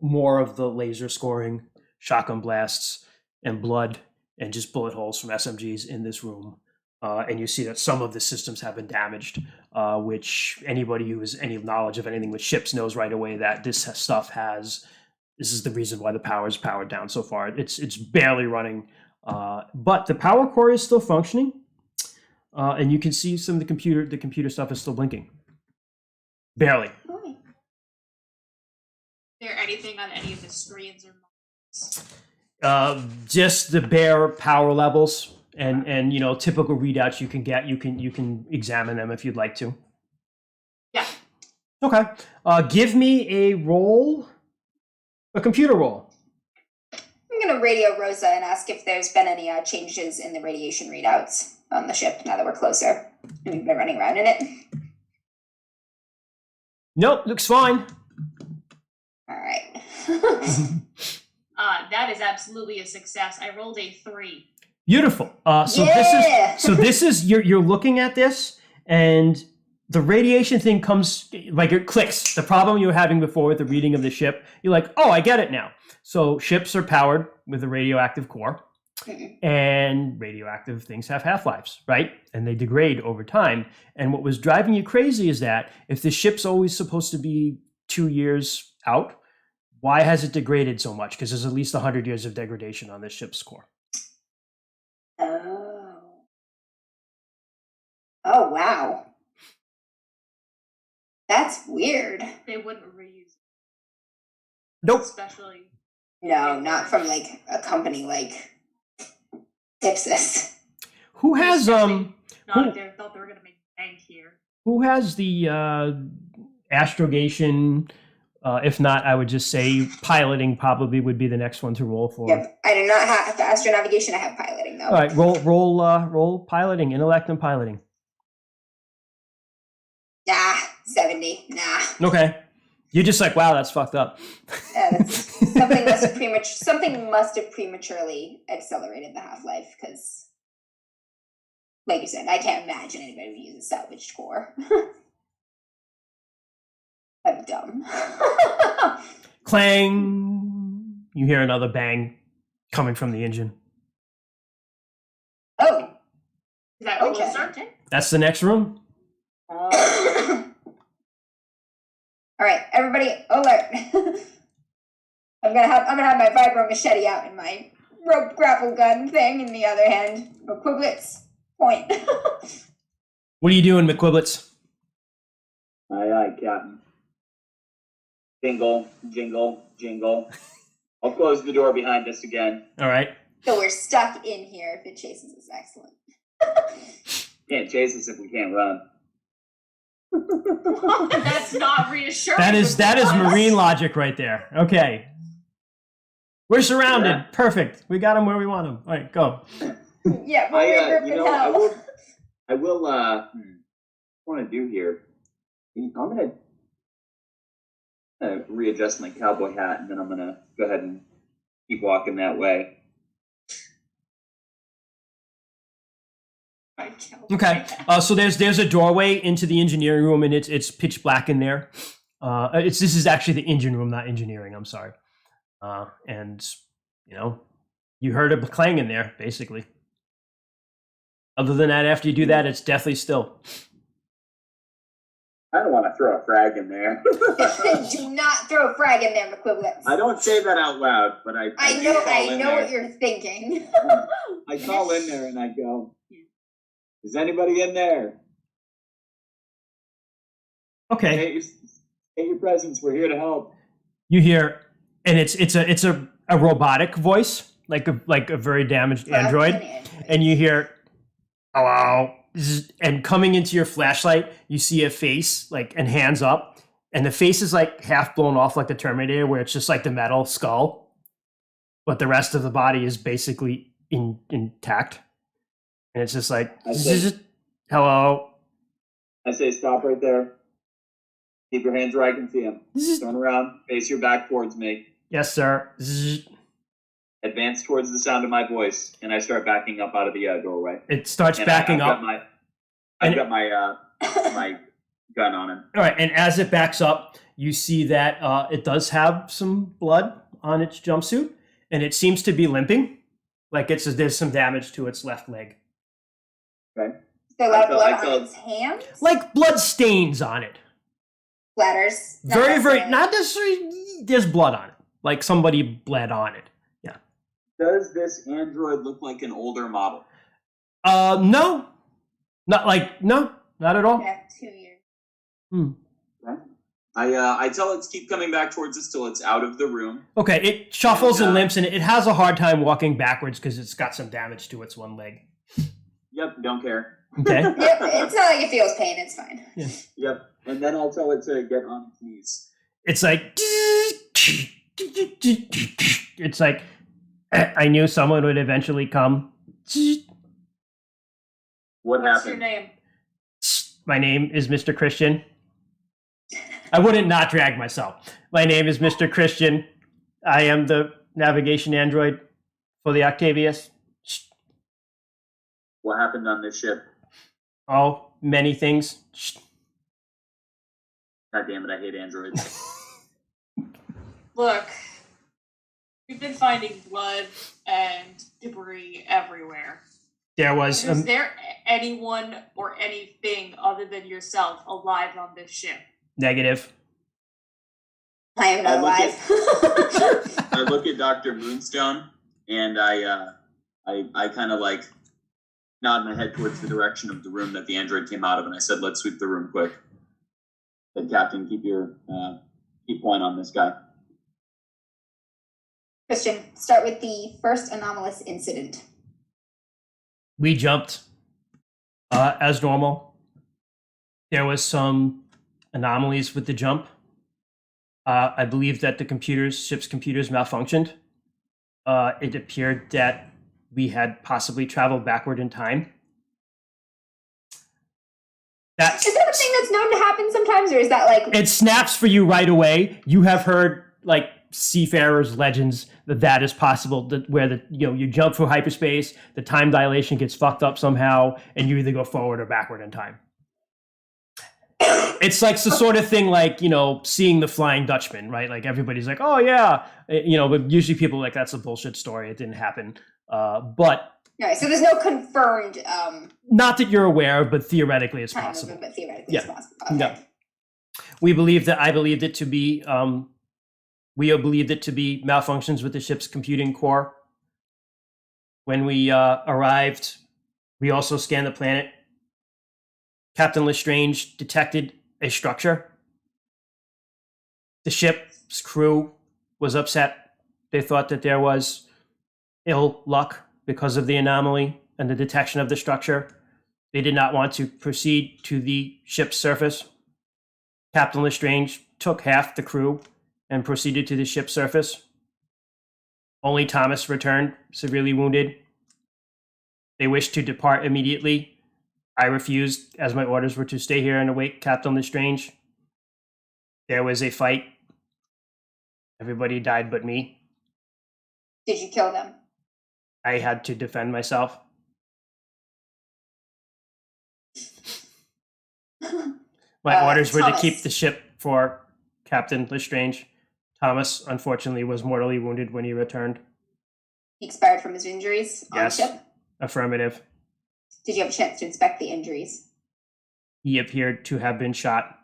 more of the laser scoring, shotgun blasts, and blood and just bullet holes from SMGs in this room. And you see that some of the systems have been damaged, which anybody who has any knowledge of anything with ships knows right away that this is the reason why the power is powered down so far. It's barely running, but the power core is still functioning, and you can see some of the computer stuff is still blinking. Barely. Oh. Is there anything on any of the screens or monitors? Just the bare power levels. And typical readouts you can get. You can examine them if you'd like to. Yeah. Okay. Give me a computer roll. I'm going to radio Rosa and ask if there's been any changes in the radiation readouts on the ship now that we're closer and we've been running around in it. Nope, looks fine. All right. That is absolutely a success. I rolled a 3. Beautiful. This is you're looking at this, and the radiation thing comes, like it clicks. The problem you were having before with the reading of the ship, you're like, oh, I get it now. So ships are powered with a radioactive core, and radioactive things have half-lives, right? And they degrade over time. And what was driving you crazy is that if the ship's always supposed to be 2 years out, why has it degraded so much? Because there's at least 100 years of degradation on this ship's core. Oh, wow. That's weird. They wouldn't reuse it, Nope. especially. No, not from like a company like Ipsis. Who has Not who- if they thought they were gonna make bank here. who has the astrogation? If not, I would just say piloting probably would be the next one to roll for. Yep. I do not have astronavigation. I have piloting though. All right, roll piloting, intellect and piloting. Nah, 70. Nah. Okay, you're just like, wow, that's fucked up. Something must have prematurely accelerated the half-life because, like you said, I can't imagine anybody would use a salvaged core. I'm dumb. Clang! You hear another bang coming from the engine. Oh. Is that Okay. starting? That's the next room. All right, everybody, alert! I'm gonna have my vibro machete out and my rope grapple gun thing in the other hand. Equiblets, point. What are you doing, McQuiblets? Aye, Captain. Jingle, jingle, jingle. I'll close the door behind us again. All right. So we're stuck in here. If it chases us, excellent. Can't chase us if we can't run. That's not reassuring. That is marine logic right there. Okay. We're surrounded. Yeah. Perfect. We got them where we want them. All right, go. Yeah, but we're I will. What want to do here? I'm gonna readjust my cowboy hat, and then I'm gonna go ahead and keep walking that way. Okay. So there's a doorway into the engineering room, and it's pitch black in there. This is actually the engine room, not engineering. I'm sorry. And you heard a clang in there, basically. Other than that, after you do that, it's deathly still. I don't want to throw a frag in there. Do not throw a frag in there, McQuiblets. I don't say that out loud, but I know what you're thinking. I call in there and I go, "Is anybody in there? Okay. State your presence. We're here to help." You hear, and it's a robotic voice, like a very damaged android, and you hear, "Hello." And coming into your flashlight, you see a face, and hands up, and the face is half blown off like the Terminator, where it's just like the metal skull, but the rest of the body is basically intact, and it's just like, hello. I say, "Stop right there. Keep your hands where I can see them. Turn around. Face your back towards me. Yes, sir. Advance towards the sound of my voice," and I start backing up out of the doorway. It starts backing up. I've got my my gun on him. All right, and as it backs up, you see that it does have some blood on its jumpsuit, and it seems to be limping, there's some damage to its left leg, Okay. So I blood felt- on its hands? like blood stains on it. Splatters. Not necessarily. There's blood on it, like somebody bled on it. Yeah. Does this android look like an older model? No, not at all. Yeah, 2 years. I tell it to keep coming back towards us till it's out of the room. Okay, it shuffles and limps, and it has a hard time walking backwards because it's got some damage to its one leg. Yep, don't care. Okay. Yep, it's not like it feels pain. It's fine. Yep, and then I'll tell it to get on its knees. It's like, it's like, I knew someone would eventually come. What What's your happened? name? My name is Mr. Christian. I wouldn't not drag myself. My name is Mr. Christian. I am the navigation android for the Octavius. What happened on this ship? Oh, many things. God damn it, I hate androids. Look, we've been finding blood and debris everywhere. There was Is there anyone or anything other than yourself alive on this ship? negative. I am not alive. I look at Dr. Moonstone and I kind of like nod my head towards the direction of the room that the android came out of, and I said, "Let's sweep the room quick." I said, "Captain, keep point on this guy." Christian, start with the first anomalous incident. We jumped as normal. There was some anomalies with the jump. I believe that the ship's computers malfunctioned. It appeared that we had possibly traveled backward in time. Is that a thing that's known to happen sometimes, or is that like... It snaps for you right away. You have heard like seafarers' legends that is possible, where you jump through hyperspace, the time dilation gets fucked up somehow, and you either go forward or backward in time. It's like the sort of thing like, seeing the Flying Dutchman, right? Like everybody's like, oh yeah, but usually people are like, that's a bullshit story. It didn't happen. But Right, so there's no confirmed not that you're aware of, but theoretically it's possible. But theoretically it's possible. Okay. No. I believed it to be malfunctions with the ship's computing core. When we arrived, we also scanned the planet. Captain Lestrange detected a structure. The ship's crew was upset. They thought that there was ill luck because of the anomaly and the detection of the structure. They did not want to proceed to the ship's surface. Captain Lestrange took half the crew and proceeded to the ship's surface. Only Thomas returned, severely wounded. They wished to depart immediately. I refused, as my orders were to stay here and await Captain Lestrange. There was a fight. Everybody died but me. Did you kill them? I had to defend myself. My orders were to keep the ship for Captain Lestrange. Thomas, unfortunately, was mortally wounded when he returned. He expired from his injuries on the ship? Affirmative. Did you have a chance to inspect the injuries? He appeared to have been shot.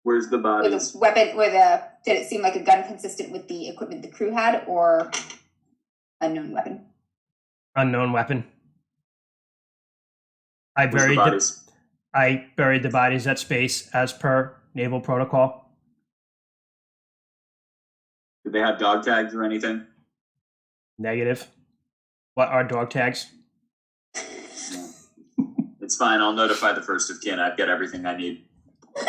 Where's the body? With a weapon, did it seem like a gun consistent with the equipment the crew had, or unknown weapon? Unknown weapon. I Where's buried the bodies? I buried the bodies at space as per naval protocol. Did they have dog tags or anything? Negative. What are dog tags? It's fine. I'll notify the first of kin. I've got everything I need.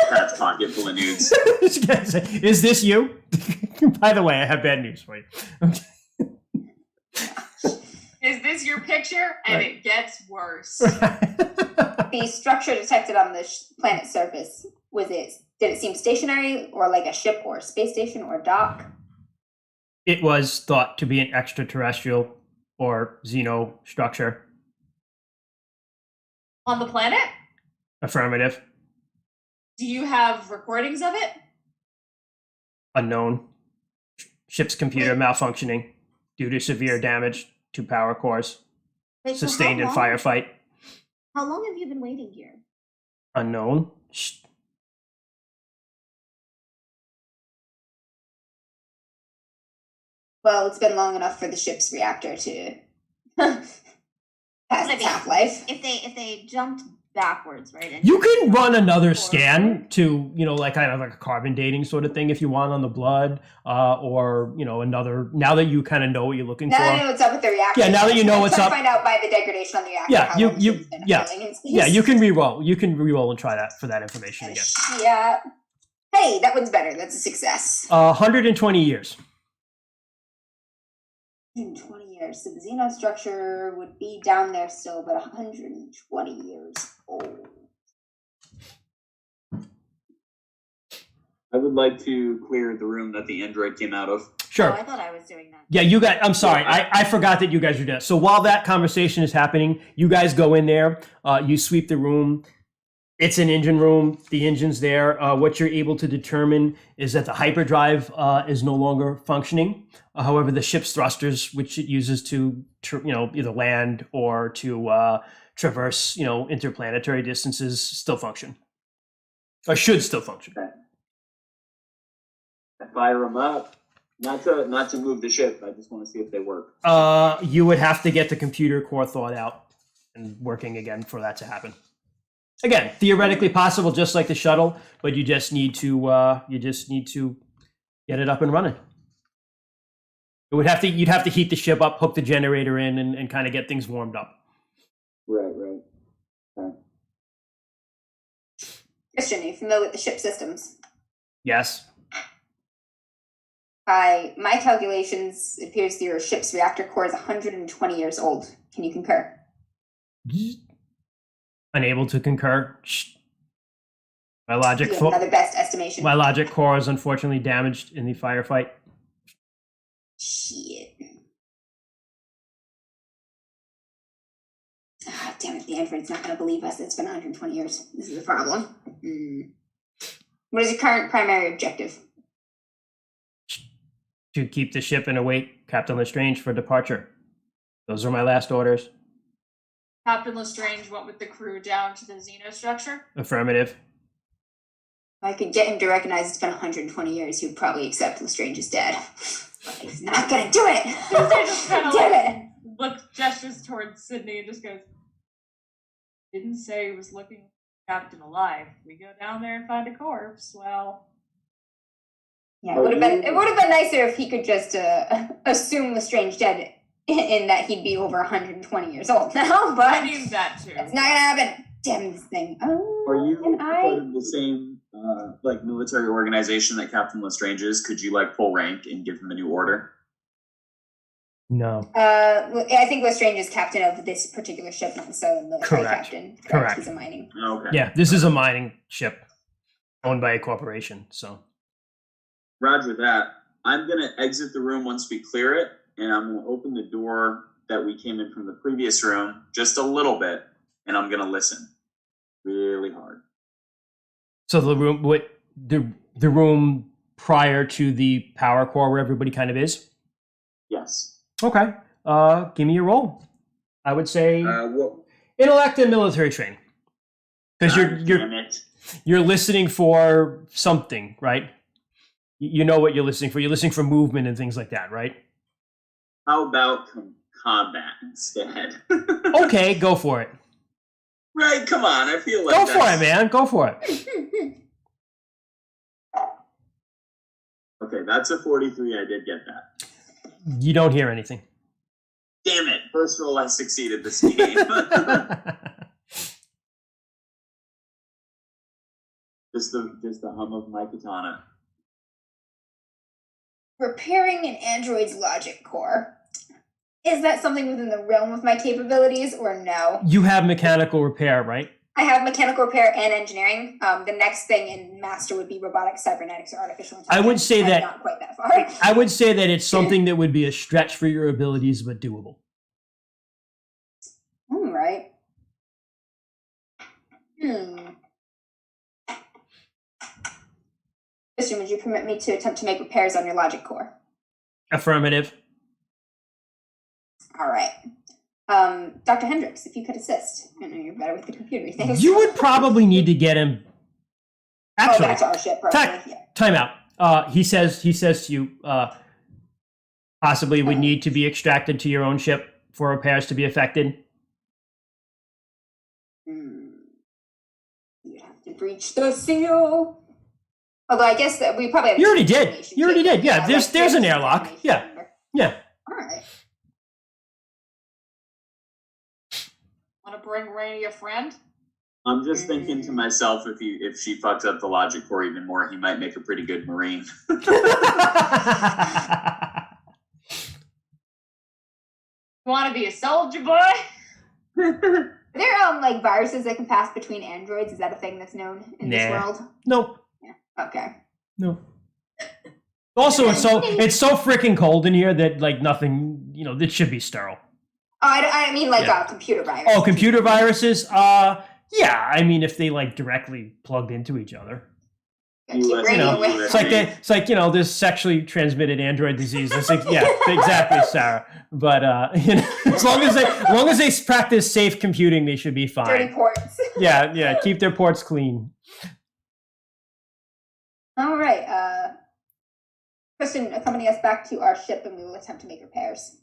Pat's pocket full of nudes. Is this you? By the way, I have bad news for you. Is this your picture? And Right. it gets worse. The structure detected on the planet's surface, did it seem stationary, or like a ship or a space station or a dock? It was thought to be an extraterrestrial or xeno structure. On the planet? Affirmative. Do you have recordings of it? Unknown. Ship's computer malfunctioning due to severe damage to power cores. Wait, so Sustained in how long- firefight. How long have you been waiting here? Unknown. Well, it's been long enough for the ship's reactor to pass its half-life. If they jumped backwards, right? And You can run another forward. scan to, like kind of like a carbon dating sort of thing if you want on the blood, or, another, now that you kind of know what you're looking Now for. that you know what's up with the reactor. Yeah, now that you know I'm what's trying up. to find out by the degradation on the reactor. Yeah, how you- long you- it's been yeah. floating in space. Yeah, you can re-roll. You can re-roll and try that for that information again. Yeah. Hey, that one's better. That's a success. 120 years. 120 years. So the xeno structure would be down there still, but 120 years old. I would like to clear the room that the android came out of. Sure. Oh, I thought I was doing that. Yeah, you guys, I'm sorry. I forgot that you guys are dead. So while that conversation is happening, you guys go in there, you sweep the room. It's an engine room. The engine's there. What you're able to determine is that the hyperdrive is no longer functioning. However, the ship's thrusters, which it uses to either land or to traverse interplanetary distances, still function, or should still function. Okay. I fire them up. Not to move the ship. I just want to see if they work. You would have to get the computer core thought out and working again for that to happen. Again, theoretically possible, just like the shuttle, but you just need to get it up and running. You'd have to heat the ship up, hook the generator in, and kind of get things warmed up. Right. Okay. Christian, are you familiar with the ship systems? Yes. By my calculations, it appears your ship's reactor core is 120 years old. Can you concur? Unable to concur. My logic. Another best estimation. My logic core is unfortunately damaged in the firefight. Shit. Ah, damn it, the android's not going to believe us. It's been 120 years. This is a problem. What is your current primary objective? To keep the ship in await Captain Lestrange for departure. Those are my last orders. Captain Lestrange went with the crew down to the Xenostructure. Affirmative. If I could get him to recognize it's been 120 years, he would probably accept Lestrange is dead. But he's not going to do it. Tuesday just kind of Damn it. gestures towards Sydney and just goes, didn't say he was looking for Captain alive. We go down there and find a corpse. Well, Yeah, it would have been nicer if he could just assume Lestrange dead in that he'd be over 120 years old now, but I mean that too. it's not gonna happen. Damn this thing. Oh, Are you and part of the same military organization that Captain Lestrange is? Could you pull rank and give him a new order? No. I think Lestrange is captain of this particular ship, not necessarily the military Correct. captain. Correct. He's a mining. Okay. Yeah, this is a mining ship owned by a corporation, so. Roger that. I'm going to exit the room once we clear it, and I'm going to open the door that we came in from the previous room just a little bit, and I'm going to listen really hard. So the room prior to the power core where everybody kind of is? Yes. Okay. Give me a roll. I would say What? intellect and military training. Because you're listening for something, right? You know what you're listening for. You're listening for movement and things like that, right? How about combat instead? Okay, go for it. Right, come on. I feel like Go for it, man. Go for it. Okay, that's a 43. I did get that. You don't hear anything. Damn it. First roll, I succeeded this game. just the hum of my katana. Repairing an android's logic core. Is that something within the realm of my capabilities or no? You have mechanical repair, right? I have mechanical repair and engineering. The next thing in master would be robotics, cybernetics, or artificial intelligence. I would say I'm that- not quite that far. I would say that it's something that would be a stretch for your abilities, but doable. All right. Christian, would you permit me to attempt to make repairs on your logic core? Affirmative. All right. Dr. Hendricks, if you could assist. I know you're better with the computer things. You would probably need to get him. Actually, back to our ship, probably. Yeah. time out. He says to you, possibly would need to be extracted to your own ship for repairs to be effected. You'd have to breach the seal. Although I guess that we probably have. You already did. information You already too. did. Yeah, there's an airlock. information. Yeah. Yeah. All right. Want to bring Rainy a friend? I'm just thinking to myself, if she fucks up the logic core even more, he might make a pretty good Marine. You want to be a soldier boy? Are there viruses that can pass between androids? Is that a thing that's known in this world? No. Yeah. Okay. No. Also, it's so freaking cold in here that nothing. It should be sterile. Oh, I mean computer viruses. Oh, computer viruses. Yeah, I mean, if they like directly plugged into each other. Keep US, bringing know, it with- It's like there's sexually transmitted android disease. It's like, yeah, exactly, Sarah. But as long as they practice safe computing, they should be dirty fine. ports. Yeah, keep their ports clean. All right. Kristen, accompany us back to our ship, and we will attempt to make repairs.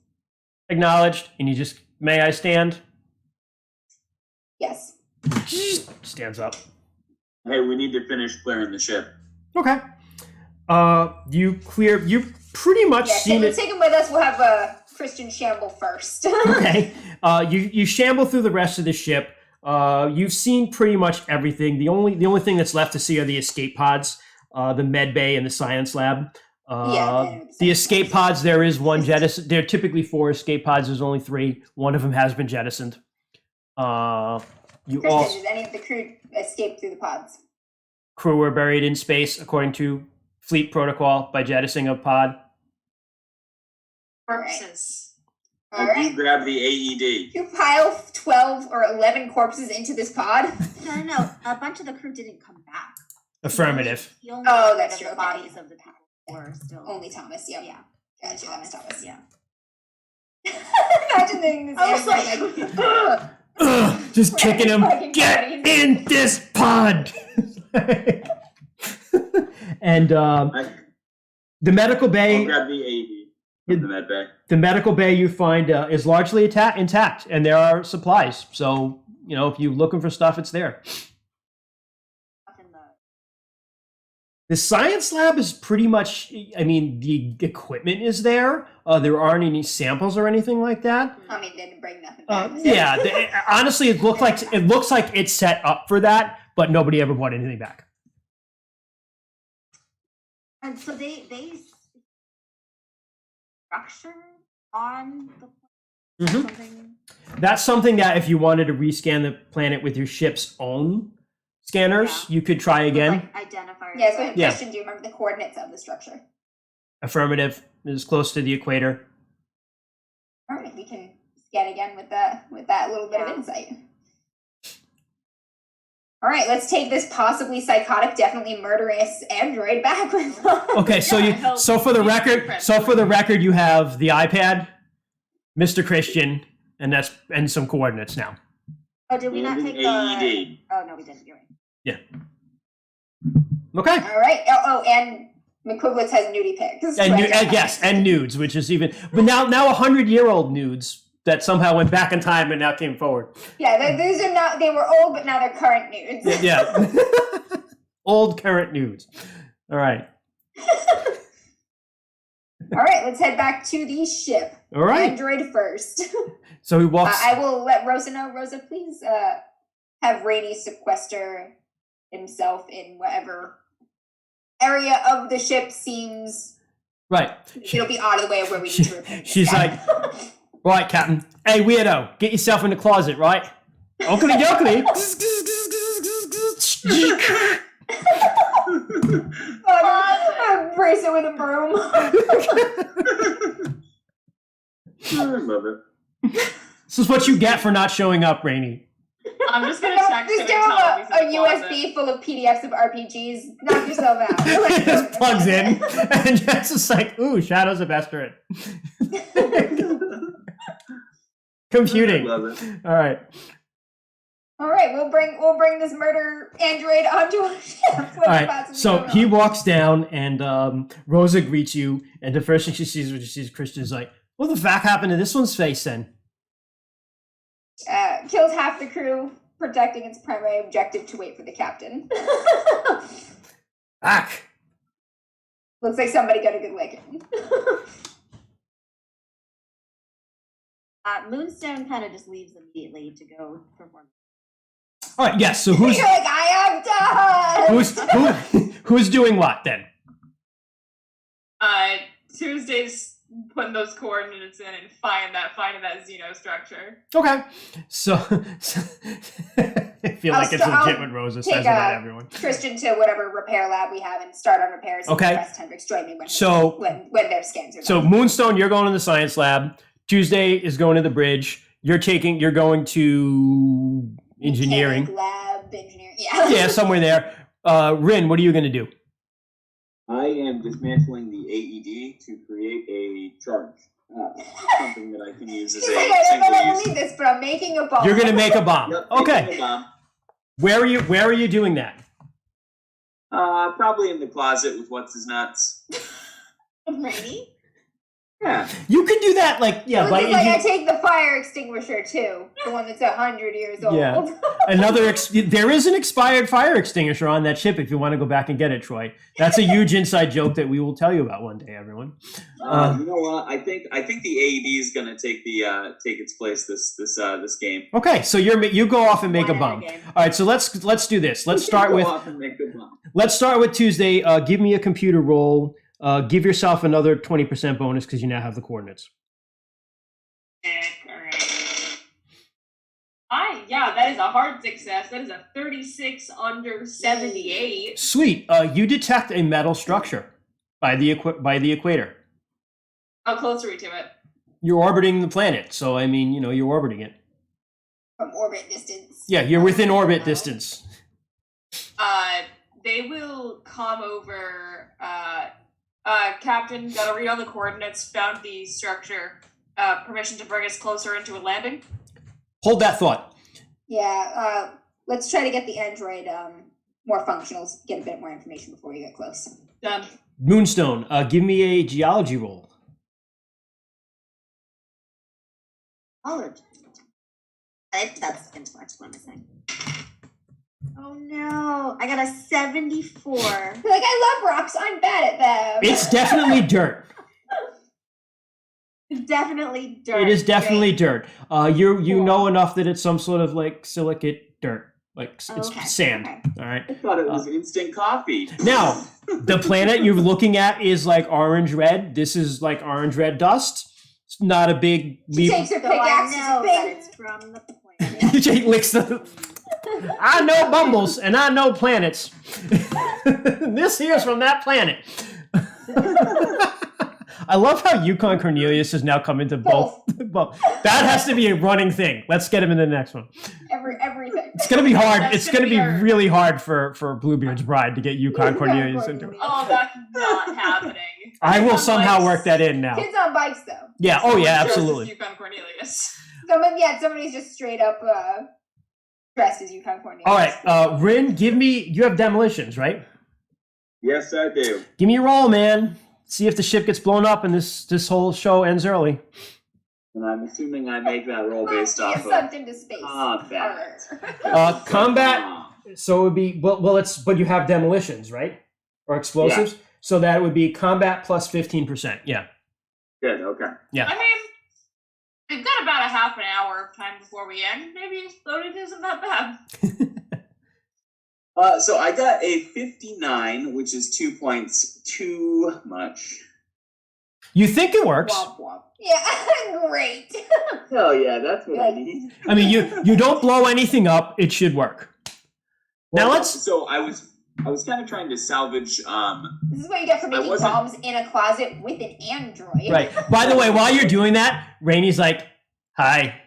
Acknowledged. And you just, may I stand? Yes. Stands up. Hey, we need to finish clearing the ship. Okay. You pretty much Yeah, seen let's it. take him with us. We'll have Christian shamble first. Okay. You shamble through the rest of the ship. You've seen pretty much everything. The only thing that's left to see are the escape pods, the med bay and the science lab. The escape pods, there is one jettison. There are typically 4 escape pods. There's only 3. One of them has been jettisoned. Kristen, did any of the crew escape through the pods? Crew were buried in space according to fleet protocol by jettisoning a pod. Corpses. All You right. grab the AED. You pile 12 or 11 corpses into this pod. No. A bunch of the crew didn't come back. Affirmative. He only Oh, got that's rid true, of the okay. bodies of the people who were still. Only Thomas. Yep. Yeah. Gotcha. That was Thomas. Yeah. Imagine this. I was android, like, Ugh, just Where kicking him. fucking Get bodies? in this pod. And the medical I'll bay. grab the AED from the med bay. The medical bay you find is largely intact, and there are supplies. So if you're looking for stuff, it's there. The science lab is pretty much. I mean, the equipment is there. There aren't any samples or anything like that. I mean, didn't bring nothing back. Honestly, it looks like it's set up for that, but nobody ever brought anything back. And so they structure on the Mhm. something. That's something that if you wanted to rescan the planet with your ship's own scanners, you could try again. Like identifiers. Yeah, so Yeah. Christian, do you remember the coordinates of the structure? Affirmative is close to the equator. All right, we can scan again with that little bit of Yeah. insight. All right, let's take this possibly psychotic, definitely murderous android back with us. Okay, so for the record, you have the iPad, Mr. Christian, and some coordinates now. Oh, did we not And take an the? AED. Oh no, we didn't. You're right. Okay. All right. Oh, and McQuiglets has nudie pics. And nudes, which is even, but now 100-year-old nudes that somehow went back in time and now came forward. Yeah, these are not. They were old, but now they're current nudes. Yeah. Old current nudes. All right. All right, let's head back to the ship. All right. Android first. So he walks. I will let Rosa know. Rosa, please have Rainey sequester himself in whatever area of the ship seems. Right. It'll be out of the way of where we need to repair. She's like, right, Captain. Hey, weirdo, get yourself in the closet, right? Oakley dokley. Brace it with a broom. I love it. This is what you get for not showing up, Rainey. I'm just gonna text him Just and give him tell him he's a in the closet. USB full of PDFs of RPGs. Knock yourself out. He just plugs in, and Jess is like, ooh, Shadows of Estrid. Computing. I love it. All right. All right, we'll bring this murder android onto a ship. All right. So he walks down, and Rosa greets you, and the first thing she sees when she sees Christian is like, what the fuck happened to this one's face then? Kills half the crew, protecting its primary objective to wait for the captain. Fuck. Looks like somebody got a good licking. Moonstone kind of just leaves immediately to go perform. All right. Yes. So who's You're like, I am done. who's doing what then? Tuesday's putting those coordinates in and finding that Xeno structure. Okay. So I feel like it's legit when Rosa says about everyone. Christian to whatever repair lab we have and start on repairs. And Okay. the rest Hendrix join me when their scans are So done. Moonstone, you're going to the science lab. Tuesday is going to the bridge. You're going to engineering. Mechanic, lab, engineering. Yeah. Yeah, somewhere there. Rin, what are you going to do? I am dismantling the AED to create a charge. Something that I can use as He's a like, I don't know single if I use. believe this, but I'm making a bomb. You're going to make a bomb. Yep, Okay. making a bomb. Where are you doing that? Probably in the closet with what's his nuts. Ready? Yeah. You could do that, like, yeah, Looks by like I take the fire extinguisher too, the one that's 100 years old. Yeah. there is an expired fire extinguisher on that ship if you want to go back and get it, Troy. That's a huge inside joke that we will tell you about one day, everyone. You know what? I think the AED is gonna take its place this game. Okay, so you go off and make a One bomb. other game. All right, so let's do this. Let's start Go with off and make a bomb. Tuesday. Give me a computer roll. Give yourself another 20% bonus because you now have the coordinates. Alright. Yeah, that is a hard success. That is a 36 under 78. Sweet. You detect a metal structure by the equator. How close are we to it? You're orbiting the planet, so I mean, you're orbiting it. From orbit distance. Yeah, you're within orbit distance. They will come over. Captain, gotta read all the coordinates. Found the structure. Permission to bring us closer into a landing. Hold that thought. Yeah, let's try to get the android more functional, get a bit more information before we get close. Done. Moonstone, give me a geology roll. Knowledge. That's intellect. What am I saying? Oh no! I got a 74. Like, I love rocks, I'm bad at them. It's definitely dirt. It's definitely dirt. It is definitely right? dirt. You Cool. know enough that it's some sort of like silicate dirt, like it's Okay, sand. okay. All right. I thought it was instant coffee. Now, the planet you're looking at is like orange red. This is like orange red dust. It's not a big She leap. takes her So I pickaxe, know she's that big. it's from the planet. Jake licks the. I know bumbles and I know planets. This here's from that planet. I love how Yukon Cornelius has now come into both. That has to be a running thing. Let's get him in the next one. Everything. It's gonna be hard. That's It's gonna be our- really hard for Bluebeard's bride to get Yukon Yukon Cornelius into it. Cornelius. Oh, that's not happening. I will Unless- somehow work that in now. Kids on bikes, though. Yeah. Oh yeah. someone dresses Absolutely. Yukon Cornelius. Somebody's just straight up dressed as Yukon Cornelius. All right, Rin, you have demolitions, right? Yes, I do. Give me a roll, man. See if the ship gets blown up and this whole show ends early. And I'm assuming I make that roll based Get off sucked of into space. combat. Combat. So it would be but you have demolitions, right? Or explosives. So that would be combat plus 15%. Yeah. Good. Okay. Yeah. I mean, we've got about a half an hour of time before we end. Maybe exploding isn't that bad. So I got a 59, which is 2 points too much. You think it works? Womp womp. Yeah, great. Hell yeah, that's what I need. I mean, you don't blow anything up. It should work. Now let's. So I was kind of trying to salvage. This is what you get for making wasn't- bombs in a closet with an android. Right. By the way, while you're doing that, Rainy's like, "Hi.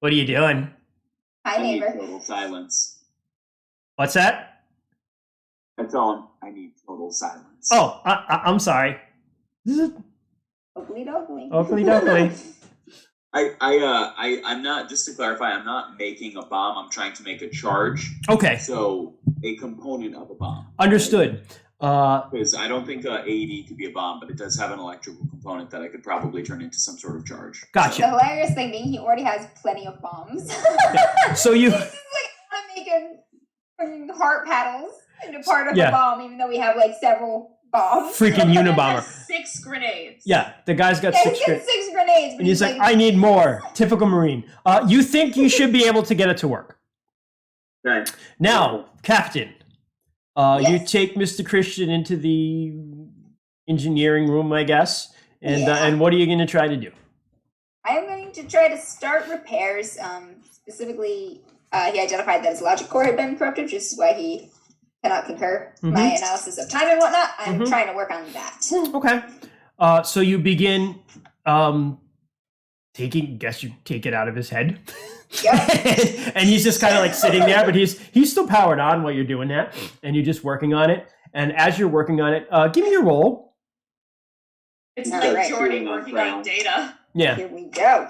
What are you doing? Hi, I need neighbor. total silence. What's that? I tell him I need total silence. Oh, I'm sorry. Oakley dokley. Oakley dokley. I'm not. Just to clarify, I'm not making a bomb. I'm trying to make a charge. Okay. So a component of a bomb. Understood. Because I don't think AED could be a bomb, but it does have an electrical component that I could probably turn into some sort of charge. Gotcha. The hilarious thing being he already has plenty of bombs. So you. It's just like, I'm making freaking heart paddles into part of Yeah. a bomb, even though we have like several bombs. Freaking Unabomber. 6 grenades. Yeah, the guy's got Yeah, six. he's got 6 grenades, but And he's like, I need more. Typical Marine. You think you should be able to get it to work. Okay. Now, Captain, you Yes. take Mr. Christian into the engineering room, I guess. And Yeah. and what are you going to try to do? I am going to try to start repairs. Specifically, he identified that his logic core had been corrupted, which is why he cannot concur my Mhm. analysis of time and whatnot. I'm Mhm. trying to work on that. Okay. So you begin guess you take it out of his head. Yep. And he's just kind of like sitting there, but he's still powered on while you're doing that, and you're just working on it. And as you're working on it, give me your roll. It's All like right. Jordan working on data. Yeah. Here we go.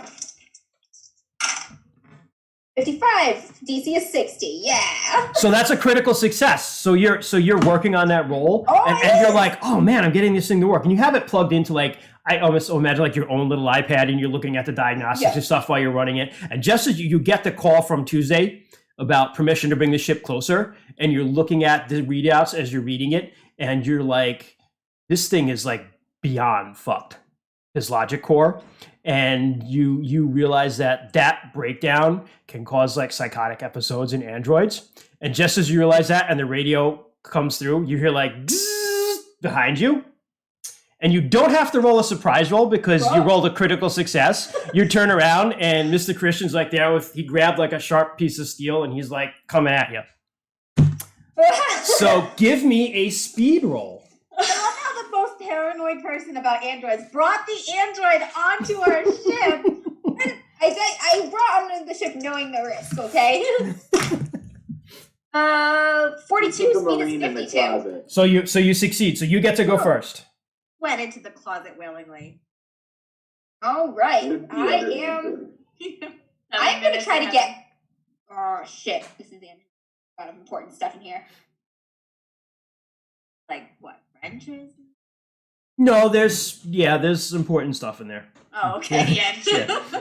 55. DC is 60. Yeah. So that's a critical success. So you're working on that roll, Oh, and you're like, oh man, I'm getting this thing to work. And you have it plugged into like, I almost imagine like your own little iPad, and you're looking at the diagnostics and stuff while you're running it. And just as you get the call from Tuesday about permission to bring the ship closer, and you're looking at the readouts as you're reading it, and you're like, this thing is like beyond fucked, this logic core. And you realize that breakdown can cause like psychotic episodes in androids. And just as you realize that, and the radio comes through, you hear like behind you. And you don't have to roll a surprise roll because you rolled a critical success. You turn around and Mr. Christian's like there he grabbed like a sharp piece of steel and he's like coming at you. So give me a speed roll. I love how the most paranoid person about androids brought the android onto our ship. I brought onto the ship knowing the risk, okay? 42, Keep the speed Marine in the is 52. closet. So you succeed. So you get to go first. Went into the closet willingly. All right. What if the I other am... android- I'm going to try to get... Oh, shit. This is a lot of important stuff in here. Like what? Wrenches? No, there's important stuff in there. Oh, okay. Yeah.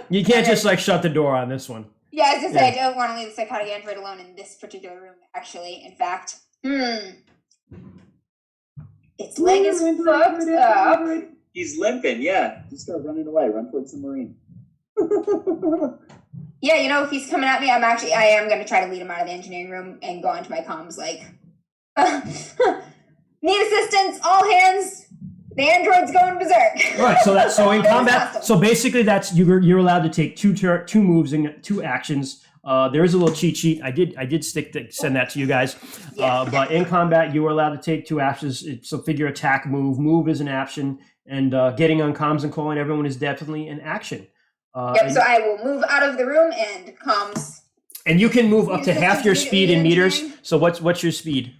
You can't just like shut the door on this one. Yeah, I was going to say, I don't want to leave the psychotic android alone in this particular room, actually. In fact, its leg is fucked up. He's limping, yeah. Just start running away. Run towards the Marine. Yeah, you know, if he's coming at me, I am going to try to lead him out of the engineering room and go onto my comms like, need assistance, all hands, the android's going berserk. All right, so in combat, so basically that's you're allowed to take two moves and 2 actions. There is a little cheat sheet. I did send that to you guys. Yeah. But in combat, you are allowed to take 2 actions. So figure attack, move. Move is an action, and getting on comms and calling everyone is definitely an action. So I will move out of the room and comms. And you can move up to half your speed in meters. engineering. So what's your speed?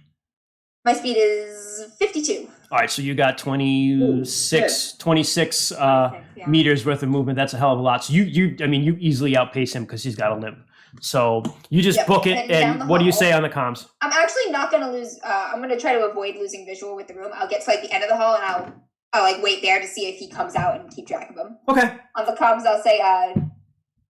My speed is 52. All right, so you got 26 Yeah. meters worth of movement. That's a hell of a lot. So you easily outpace him because he's got a limp. So you just Yep, book it. heading down And the what do you hall. say on the comms? I'm actually not going to lose. I'm going to try to avoid losing visual with the room. I'll get to like the end of the hall and I'll like wait there to see if he comes out and keep track of him. Okay. On the comms, I'll say,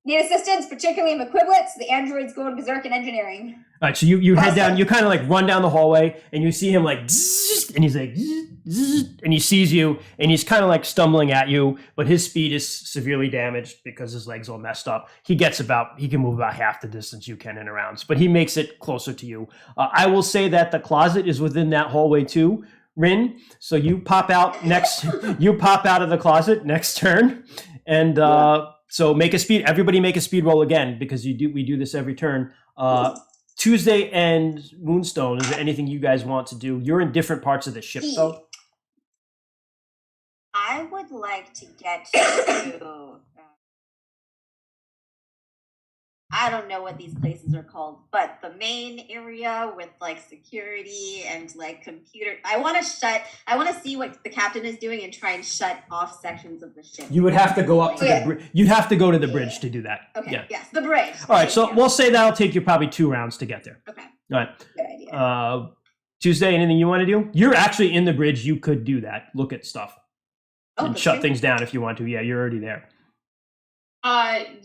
need assistance, particularly in equivalents. The android's going berserk in engineering. All right, so you head Awesome. down, you kind of like run down the hallway, and you see him like, zzz, and he's like, zzz, zzz, and he sees you, and he's kind of like stumbling at you, but his speed is severely damaged because his leg's all messed up. He can move about half the distance you can in a round, but he makes it closer to you. I will say that the closet is within that hallway too, Rin. So you pop out of the closet next turn, and so everybody make a speed roll again because we do this every turn. Tuesday and Moonstone, is there anything you guys want to do? You're in different parts of the ship, though. I would like to get to. I don't know what these places are called, but the main area with like security and like computer. I want to see what the captain is doing and try and shut off sections of the ship. You would have to go up to Yeah. the bridge. You'd have to go to the bridge to do that. Okay. Yeah. Yes, the bridge. All right. So Thank you. we'll say that'll take you probably 2 rounds to get there. Okay. All right. Good idea. Tuesday, anything you want to do? You're actually in the bridge. You could do that. Look at stuff and the shut bridge? things down if you want to. Yeah, you're already there.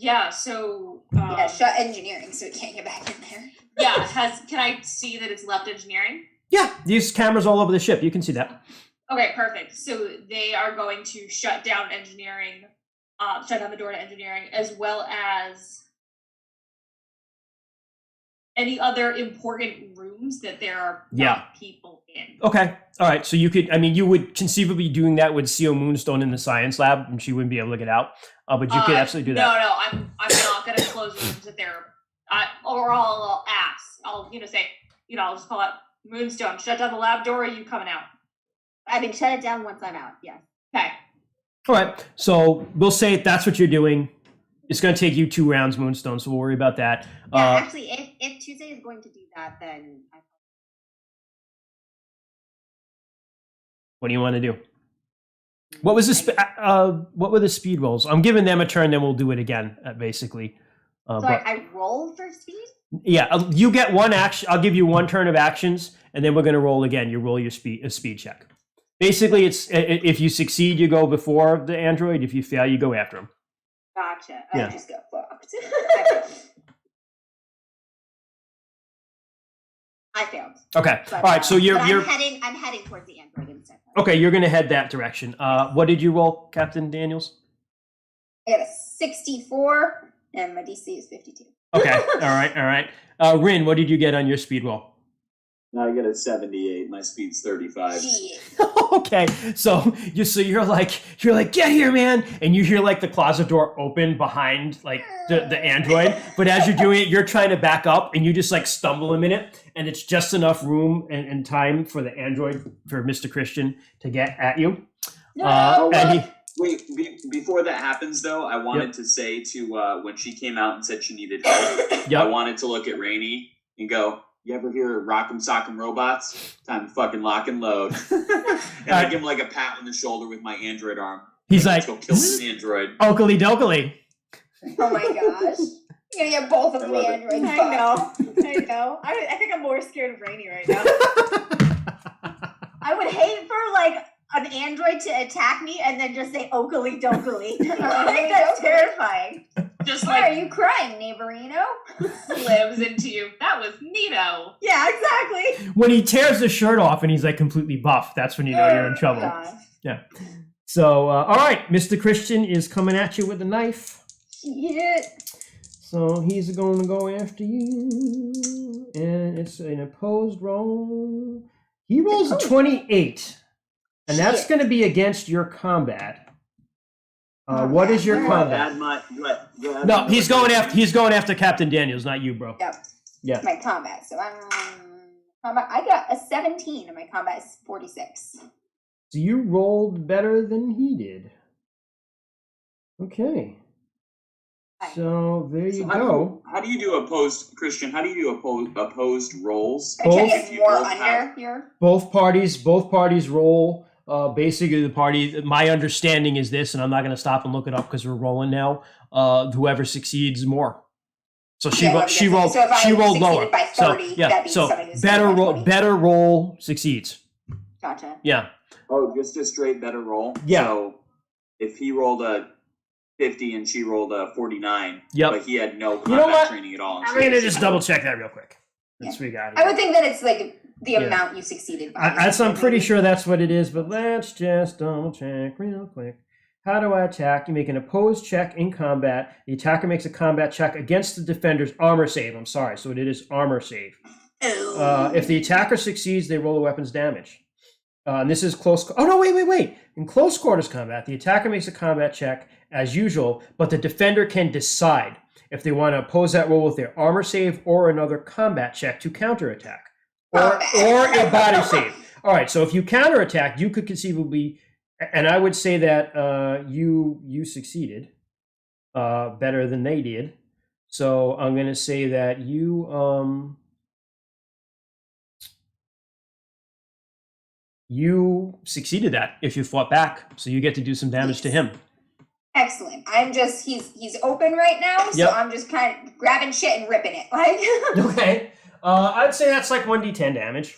Yeah, so Yeah, shut engineering so we can't get back in there. can I see that it's left engineering? Yeah, these cameras all over the ship. You can see that. Okay, perfect. So they are going to shut down engineering, shut down the door to engineering, as well as any other important rooms that there are not people in. Okay. All right. So you would conceivably be doing that with CO Moonstone in the science lab, and she wouldn't be able to get out. But you could absolutely do that. No, I'm not going to close rooms that they're, or I'll ask. I'll say, I'll just call it Moonstone. Shut down the lab door. Or are you coming out? I mean, shut it down once I'm out. Yes. Okay. All right. So we'll say that's what you're doing. It's going to take you 2 rounds, Moonstone, so we'll worry about that. Yeah, actually, if Tuesday is going to do that, then What do you want to do? What was the what were the speed rolls? I'm giving them a turn, then we'll do it again, basically. so But I roll for speed. yeah, you get 1 action. I'll give you 1 turn of actions, and then we're going to roll again. You roll your speed check. Basically, it's if you succeed, you go before the android. If you fail, you go after him. Gotcha. I Yeah. just got fucked. I failed. Okay. But, All right. So you're I'm heading towards the android instead. okay. You're going to head that direction. What did you roll, Captain Daniels? I got a 64, and my DC is 52. Okay. All right. All right. Rin, what did you get on your speed roll? Now I get a 78. My speed's 35. Shit. Okay, so you're like get here, man, and you hear like the closet door open behind like the android. But as you're doing it, you're trying to back up, and you just like stumble a minute, and it's just enough room and time for the android for Mr. Christian to get at you. And he, Wait, before that happens, though, I wanted to say to when she came out and said she needed help, I yep. wanted to look at Rainey and go, "You ever hear of Rock'em Sock'em Robots? Time to fucking lock and load." And I give him like a pat on the shoulder with my android arm. He's like, "Let's go kill this android." "Oakley dokley." Oh my gosh. You're gonna get both of I the love it. androids. I know. I think I'm more scared of Rainy right now. I would hate for like an android to attack me and then just say Oakley dokley. I think that's terrifying. Just Why are like you crying, neighborino? lives into you. That was neato. Yeah, exactly. When he tears the shirt off and he's like completely buff, that's when you know you're in trouble. Gosh. Yeah. So, all right, Mr. Christian is coming at you with a knife. Shit. So he's going to go after you, and it's an opposed roll. He rolls a 28, and that's Shit. going to be against your combat. What is your combat? No, he's going after Captain Daniels, not you, bro. Yep. Yeah. My combat. So combat. I got a 17, and my combat is 46. So you rolled better than he did. Okay. So there you go. How do you do opposed, Christian? How do you do opposed rolls? I try to Both- get more both under have- here. Both parties roll. Basically, the party. My understanding is this, and I'm not going to stop and look it up because we're rolling now. Whoever succeeds more. So she Yeah, rolled. whoever She gets it. rolled. So if I She rolled succeeded lower. by 30, so yeah. that'd be So somebody who's better by roll. 20. Better roll succeeds. Gotcha. Yeah. Oh, just a straight better roll? Yeah. So if he rolled a 50 and she rolled a 49, Yep. but he had no know combat what? training at all. and I'm she gonna was just double check that real quick. That's what we got. I would think that it's like the Yeah. amount you succeeded by. I'm pretty sure that's what it is, but let's just double check real quick. How do I attack? You make an opposed check in combat. The attacker makes a combat check against the defender's armor save. I'm sorry, so it is armor save. If the attacker succeeds, they roll the weapon's damage. And this is close. Oh, no, wait. In close quarters combat, the attacker makes a combat check as usual, but the defender can decide if they want to oppose that roll with their armor save or another combat check to counterattack. Or a body save. All right, so if you counterattack, you could conceivably, and I would say that you succeeded better than they did. So I'm going to say that you succeeded that if you fought back. So you get to do some damage to him. Excellent. He's open right now, so Yep. I'm just kind of grabbing shit and ripping it. Like, Okay. I'd say that's like 1d10 damage.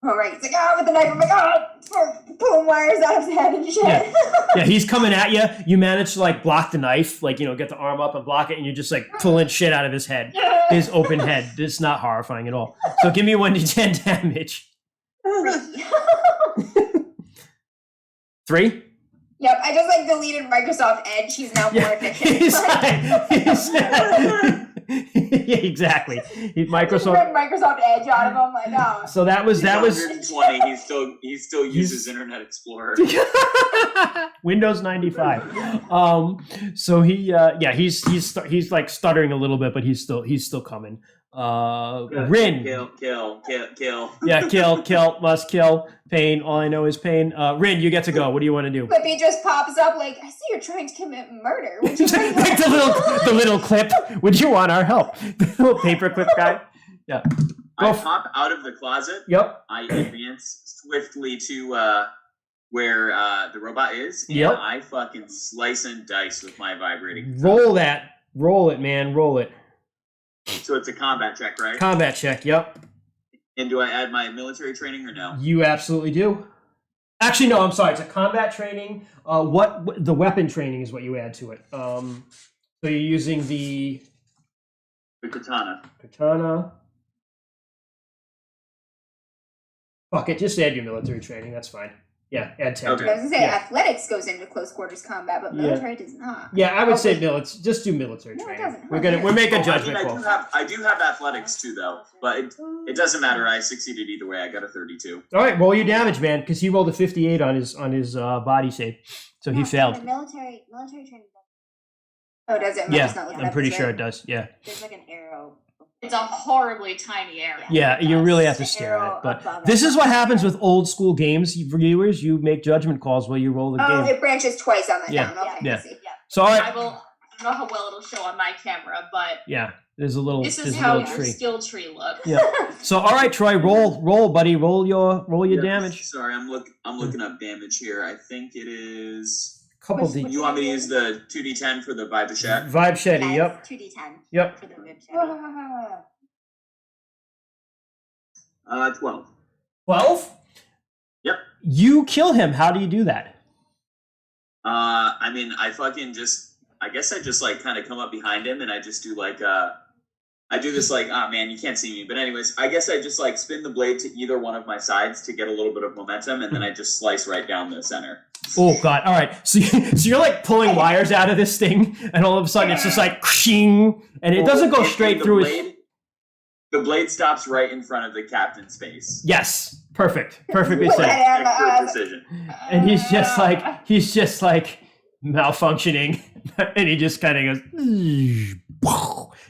all right. He's like, with the knife. I'm like, pulling wires out of his head and shit. Yeah. Yeah, he's coming at you. You manage to like block the knife, like, get the arm up and block it, and you're just like pulling shit out of his head, his open head. It's not horrifying at all. So give me 1d10 damage. 3? Yep, I just like deleted Microsoft Edge. He's now more efficient. Yeah, exactly. Microsoft. Ripped Microsoft Edge out of him. Like, oh. So that was 120. He still uses Internet Explorer. Windows 95. So he's like stuttering a little bit, but he's still coming. Rin. Kill. Yeah, kill, must kill. Pain. All I know is pain. Rin, you get to go. What do you want to do? Quippy just pops up like, I see you're trying to commit murder. Would you like Like the little clip. Would you want our help? The little paperclip guy. Yeah. I pop out of the closet. Yep. I advance swiftly to where the robot is. And Yep. I fucking slice and dice with my vibrating. Roll that. Roll it, man. Roll it. So it's a combat check, right? Combat check. Yep. And do I add my military training or no? You absolutely do. Actually, no. I'm sorry. It's a combat training. What the weapon training is what you add to it. So you're using the The katana. Fuck it. Just add your military training. That's fine. Yeah, add 10. Okay. I was gonna say Yeah. athletics goes into close quarters combat, but Yeah. military does not. Yeah, I would say military. Just do military No, it training. doesn't. We're making a Oh, judgment I call. do have athletics too, though. But it doesn't matter. I succeeded either way. I got a 32. All right, roll your damage, man, because he rolled a 58 on his body save, so he No, failed. the military training. Oh, does it? Yeah, It's not looking I'm up, pretty is sure it? it does. Yeah, There's like an arrow. It's a horribly tiny area. yeah, you really have to It's an stare at arrow it. But above this it. is what happens with old school games, viewers. You make judgment calls while you roll the Oh, game. it branches twice on that Yeah. down. Okay, Yeah. I see. So all I right, will. I don't know how well it'll show on my camera, but yeah, there's a little, this there's is a how little your tree. skill tree looks. Yeah. So all right, Troy, roll, buddy, roll your Yeah, damage. Sorry, I'm looking up damage here. I think it is. Couple What's- D. You want me to use the 2d10 for the Vibe Shack? Vibe Shetty. Yeah, Yep. it's 2d10 Yep. for the rib shot. Ah. 12. 12. Yep. You kill him. How do you do that? I mean, I guess I just like kind of come up behind him and I just do like I do this like, oh man, you can't see me. But anyways, I guess I just like spin the blade to either one of my sides to get a little bit of momentum, and then I just slice right down the center. Oh god! All right, so you're like pulling wires out of this thing, and all of a sudden it's just like shing, and it doesn't go straight the through blade, his. The blade stops right in front of the captain's face. Yes, perfectly Wait, said. Excellent precision. And he's just like malfunctioning, and he just kind of goes,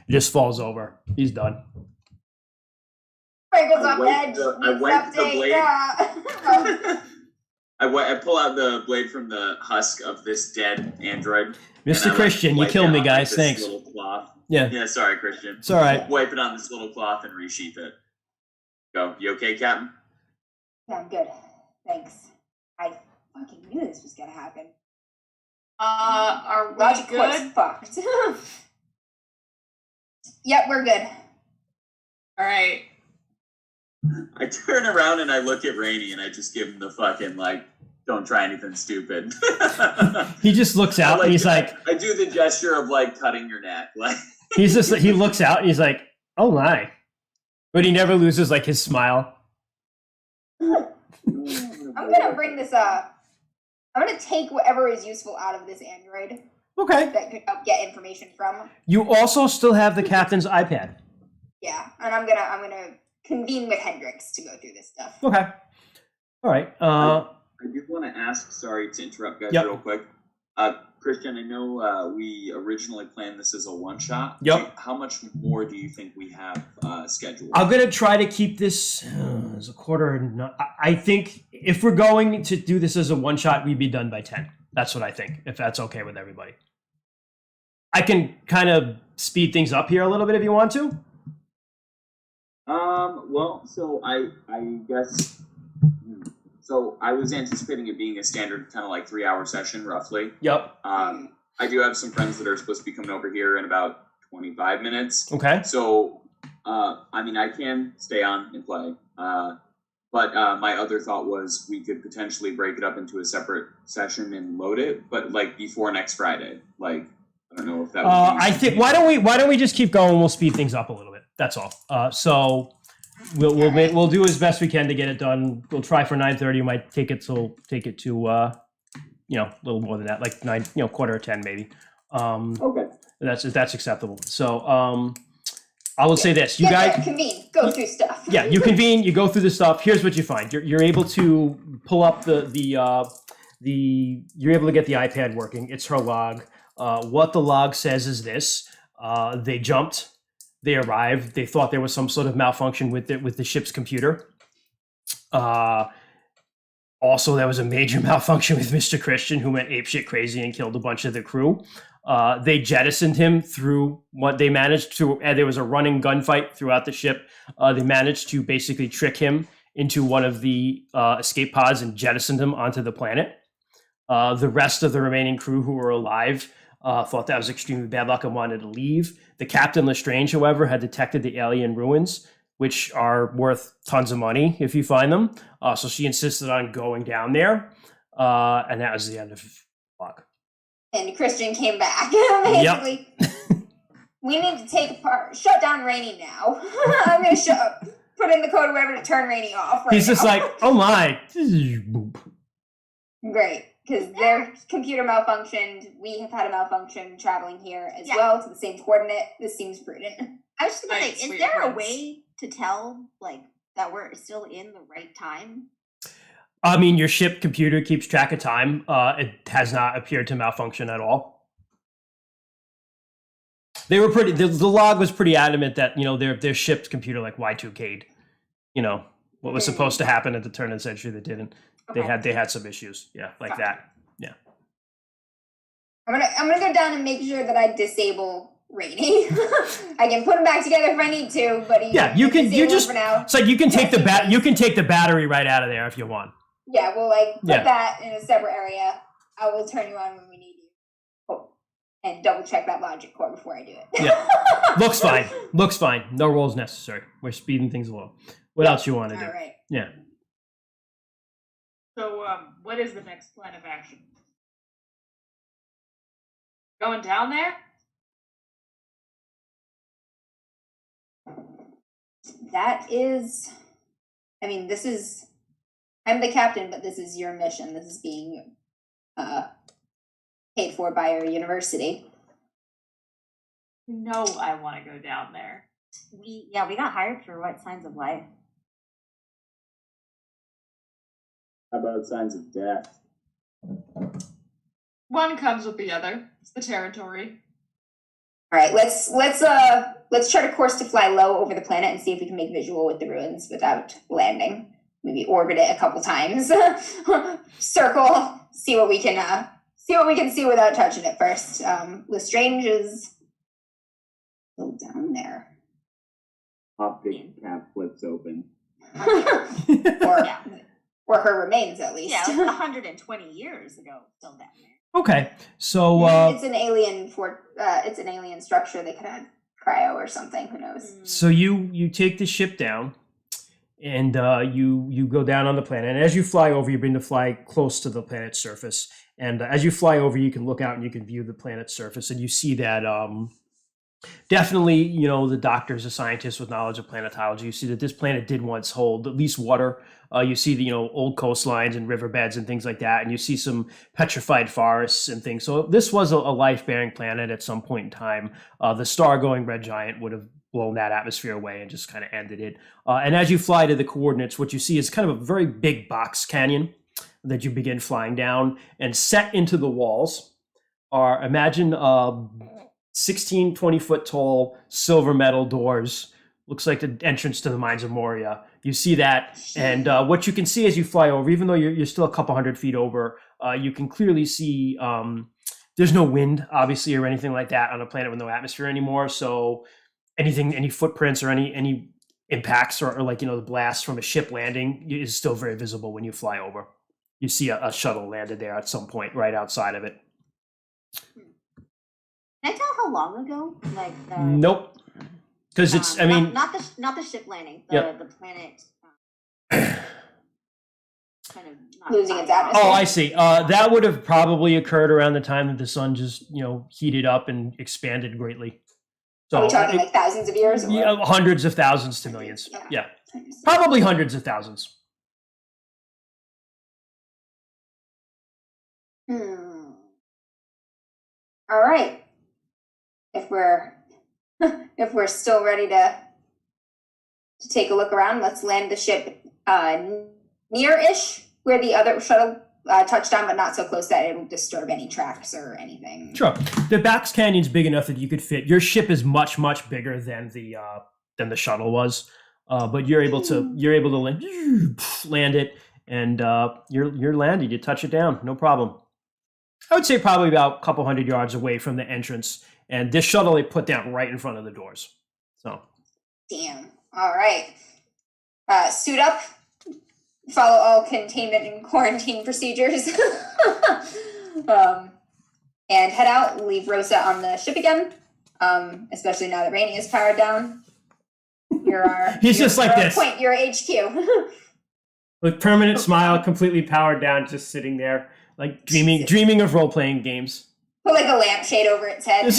just falls over. He's done. Franklin's I on wipe edge. the- I Needs wipe the update. blade. Yeah. I pull out the blade from the husk of this dead android. Mr. and I, Christian, you wipe killed it me, on, guys. this Thanks. Little cloth. Yeah, Yeah, sorry, Christian. it's all right. Wipe it on this little cloth and resheath it. Go. You okay, Captain? Yeah, I'm good. Thanks. I fucking knew this was gonna happen. Are we Logic Court's good? fucked. Yep, we're good. All right. I turn around and I look at Rainey and I just give him the fucking like, don't try anything stupid. He just looks out and he's like, I do the gesture of like cutting your neck, like. he looks out and he's like, oh my, but he never loses like his smile. I'm gonna bring this I'm gonna take whatever is useful out of this android Okay. that could get information from. You also still have the captain's iPad. Yeah, and I'm gonna convene with Hendrix to go through this stuff. Okay. All right. I do want to ask, sorry to interrupt guys Yep. real quick. Christian, I know we originally planned this as a one-shot. Yep. How much more do you think we have scheduled? I'm gonna try to keep this as a quarter. I think if we're going to do this as a one shot, we'd be done by 10. That's what I think. If that's okay with everybody, I can kind of speed things up here a little bit if you want to. Well, so I guess. So I was anticipating it being a standard kind of like 3-hour session, roughly. Yep. I do have some friends that are supposed to be coming over here in about 25 minutes. Okay. So, I mean, I can stay on and play. But my other thought was we could potentially break it up into a separate session and load it, but like before next Friday. Like, I don't know if that would be I think why don't we just keep going? We'll speed things up a little bit. That's all. So we'll do as best we can to get it done. We'll try for 9:30. We might take it to a little more than that, like 9, quarter of 10 maybe. Okay. That's acceptable. So I will say this: you guys convene, go through stuff. Yeah, you convene, you go through the stuff. Here's what you find: you're able to pull up you're able to get the iPad working. It's her log. What the log says is this: they jumped they arrived. They thought there was some sort of malfunction with the ship's computer. Also, there was a major malfunction with Mr. Christian, who went apeshit crazy and killed a bunch of the crew. They jettisoned him through what they managed to. There was a running gunfight throughout the ship. They managed to basically trick him into one of the escape pods and jettisoned him onto the planet. The rest of the remaining crew who were alive thought that was extremely bad luck and wanted to leave. The Captain Lestrange, however, had detected the alien ruins, which are worth tons of money if you find them. So she insisted on going down there, and that was the end of Flock. And Christian came back. Basically, we need to take apart, shut down Rainy now. I'm going to put in the code wherever to turn Rainy off. He's just like, oh my. Great, because their computer malfunctioned. We have had a malfunction traveling here as well to the same coordinate. This seems prudent. I was just going to say, is there a way to tell, like, that we're still in the right time? I mean, your ship computer keeps track of time. It has not appeared to malfunction at all. They were pretty. The log was pretty adamant that their ship's computer like Y2K'd. What was supposed to happen at the turn of the century that didn't. Okay. They had some issues. Yeah, like that. Yeah. I'm gonna go down and make sure that I disable Rainy. I can put him back together if I need to, but you can. You just for now. It's like you can take the battery right out of there if you want. Yeah, we'll put that in a separate area. I will turn you on when we need you. Oh, and double check that logic core before I do it. Yeah, looks fine. No rolls necessary. We're speeding things along. What else you want to do? All right. Yeah. So, what is the next plan of action? Going down there? That is, I'm the captain, but this is your mission. This is being paid for by your university. No, I want to go down there. We got hired for what signs of life? How about signs of death? One comes with the other. It's the territory. All right, let's chart a course to fly low over the planet and see if we can make visual with the ruins without landing. Maybe orbit it a couple times. Circle. See what we can see without touching it first. Lestrange is still down there. Optic cap flips open. Or her remains, at least. Yeah, it was 120 years ago, still down there. Okay, so it's an alien structure. They could have cryo or something. Who knows? So you take the ship down, and you go down on the planet. And as you fly over, you begin to fly close to the planet's surface. And as you fly over, you can look out and you can view the planet's surface, and you see that definitely, the doctors, the scientists with knowledge of planetology, you see that this planet did once hold at least water. You see the old coastlines and riverbeds and things like that, and you see some petrified forests and things. So this was a life-bearing planet at some point in time. The star-going red giant would have blown that atmosphere away and just kind of ended it. And as you fly to the coordinates, what you see is kind of a very big box canyon that you begin flying down, and set into the walls are, imagine 16, 20-foot tall silver metal doors. Looks like the entrance to the mines of Moria. You see that, and what you can see as you fly over, even though you're still a couple hundred feet over, you can clearly see there's no wind, obviously, or anything like that on a planet with no atmosphere anymore. So any footprints or any impacts or the blast from a ship landing is still very visible when you fly over. You see a shuttle landed there at some point right outside of it. Can I tell how long ago? Nope. Because it's, not the ship landing, the planet kind of not losing its atmosphere. Oh, I see. That would have probably occurred around the time that the sun just, heated up and expanded greatly. So are we talking like thousands of years? Or? Yeah, hundreds of thousands to millions. Yeah. Probably hundreds of thousands. All right. If we're still ready to take a look around, let's land the ship near-ish where the other shuttle touchdown, but not so close that it will disturb any tracks or anything. Sure. The Box Canyon's big enough that you could fit. Your ship is much, much bigger than the shuttle was, but you're able to land it, and you're landed. You touch it down, no problem. I would say probably about a couple hundred yards away from the entrance, and this shuttle they put down right in front of the doors. So. Damn. All right. Suit up. Follow all containment and quarantine procedures. And head out. Leave Rosa on the ship again. Especially now that Rainy is powered down. He's just like this. You're HQ. With permanent smile, completely powered down, just sitting there, like dreaming of role-playing games. Put like a lampshade over its head.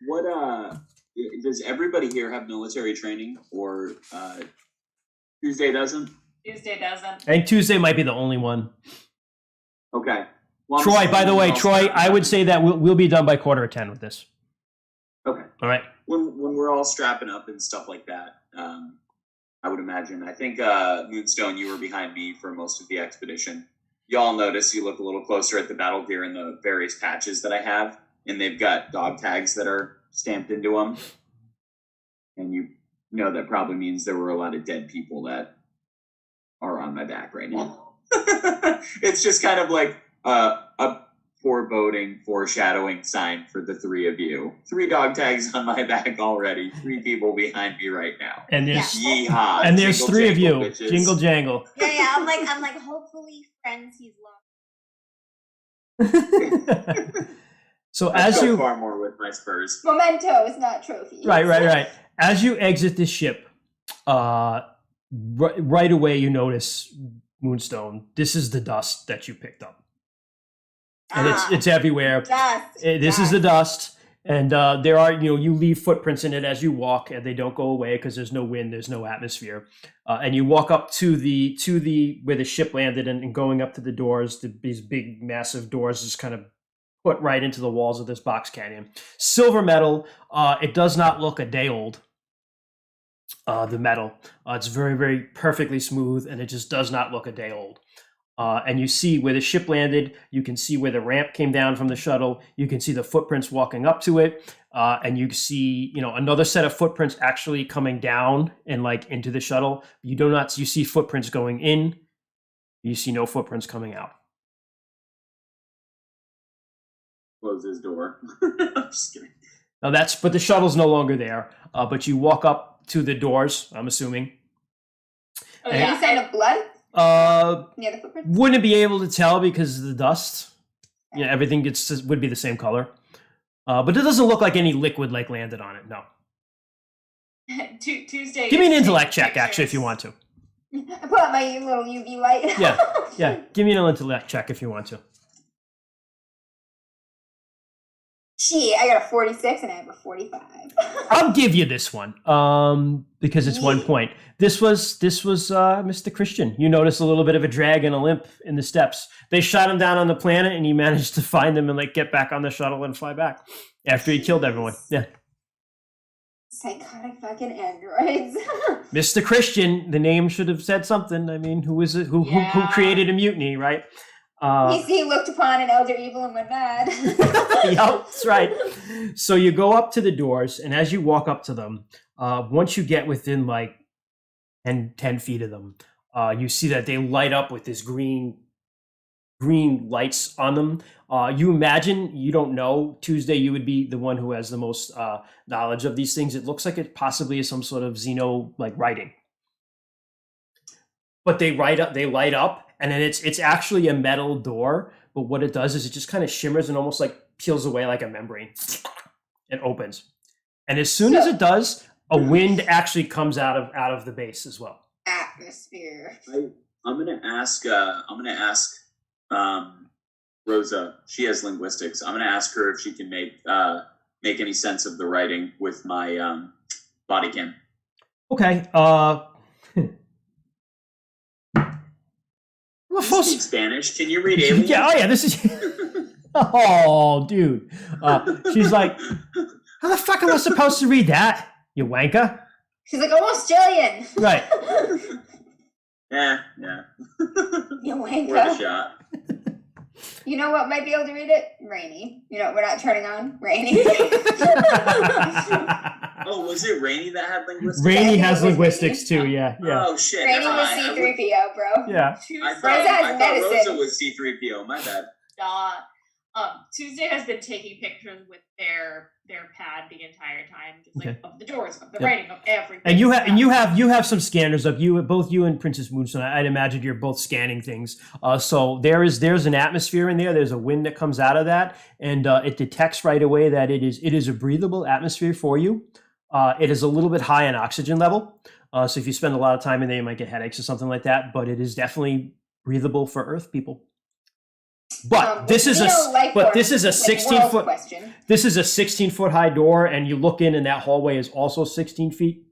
What does everybody here have military training, or Tuesday doesn't? Tuesday doesn't. I think Tuesday might be the only one. Okay. Well, Troy, by the way, Troy, I would say that we'll be done by 9:45 with this. Okay. All right. When we're all strapping up and stuff like that, I would imagine. I think Moonstone, you were behind me for most of the expedition. Y'all notice you look a little closer at the battle gear and the various patches that I have, and they've got dog tags that are stamped into them. And you know that probably means there were a lot of dead people that are on my back right now. It's just kind of like a foreboding, foreshadowing sign for the three of you. 3 dog tags on my back already. 3 people behind me right now. And there's Yeehaw! and there's Jingle 3 of you. jangle, bitches. Jingle jangle. Yeah. I'm like, hopefully, friends he's lost. So I as go you far more with my Spurs. Mementos, not trophies. right. As you exit the ship, right away you notice, Moonstone, this is the dust that you picked up. And it's everywhere. Dust. This is the dust, and there are you leave footprints in it as you walk, and they don't go away because there's no wind, there's no atmosphere, and you walk up to the where the ship landed, and going up to the doors, these big massive doors just kind of put right into the walls of this box canyon. Silver metal. It does not look a day old. The metal, it's very, very perfectly smooth, and it just does not look a day old. And you see where the ship landed. You can see where the ramp came down from the shuttle. You can see the footprints walking up to it, and you see, another set of footprints actually coming down and like into the shuttle. You see footprints going in. You see no footprints coming out. Close his door. I'm just kidding. Now but the shuttle's no longer there. But you walk up to the doors, I'm assuming. Oh, Any yeah. sign of blood near the footprints? Wouldn't be able to tell because of the dust. Everything would be the same color. But it doesn't look like any liquid landed on it. No. Tuesday. Give me an is intellect taking check, actually, if you pictures. want to. I put out my little UV light. Yeah. Give me an intellect check if you want to. Gee, I got a 46 and I have a 45. I'll give you this one because it's 1 point. This was Mr. Christian. You notice a little bit of a drag and a limp in the steps. They shot him down on the planet, and he managed to find them and get back on the shuttle and fly back after he killed everyone. Yeah, Psychotic fucking androids. Mr. Christian. The name should have said something. I mean, who is it? Who created a mutiny, right? He looked upon an elder evil and went mad. Yep, that's right. So you go up to the doors, and as you walk up to them, once you get within 10 feet of them, you see that they light up with this green lights on them. You imagine, you don't know, Tuesday, you would be the one who has the most knowledge of these things. It looks like it possibly is some sort of Xeno writing. But they light up, and then it's actually a metal door, but what it does is it just kind of shimmers and almost peels away like a membrane. It opens. And as soon as it does, a wind actually comes out of the base as well. Atmosphere. I'm gonna ask Rosa. She has linguistics. I'm gonna ask her if she can make any sense of the writing with my body cam. Okay. You speak Spanish? Can you read alien? Yeah. Oh yeah. This is. Oh, dude. She's like, how the fuck am I supposed to read that? You wanker. She's like, I'm Australian. Right. Yeah. You Worth a wanker. shot. You know what might be able to read it? Rainy. You know what we're not turning on? Rainy. Oh, was it Rainy that had linguistics? Rainy I think has it was linguistics too. Yeah. Oh shit. Rainy never was mind. C3PO, bro. Yeah. I Rosa thought has medicine. Rosa was C3PO. My bad. Tuesday has been taking pictures with their pad the entire time, just like Okay. of the doors, of the Yep. writing, of everything. And you have some scanners up. Both you and Princess Moonstone. I'd imagine you're both scanning things. So there's an atmosphere in there. There's a wind that comes out of that, and it detects right away that it is a breathable atmosphere for you. It is a little bit high in oxygen level. So if you spend a lot of time in there, you might get headaches or something like that. But it is definitely breathable for Earth people. But this is a 16-foot. Question. This is a 16-foot high door, and you look in, and that hallway is also 16 feet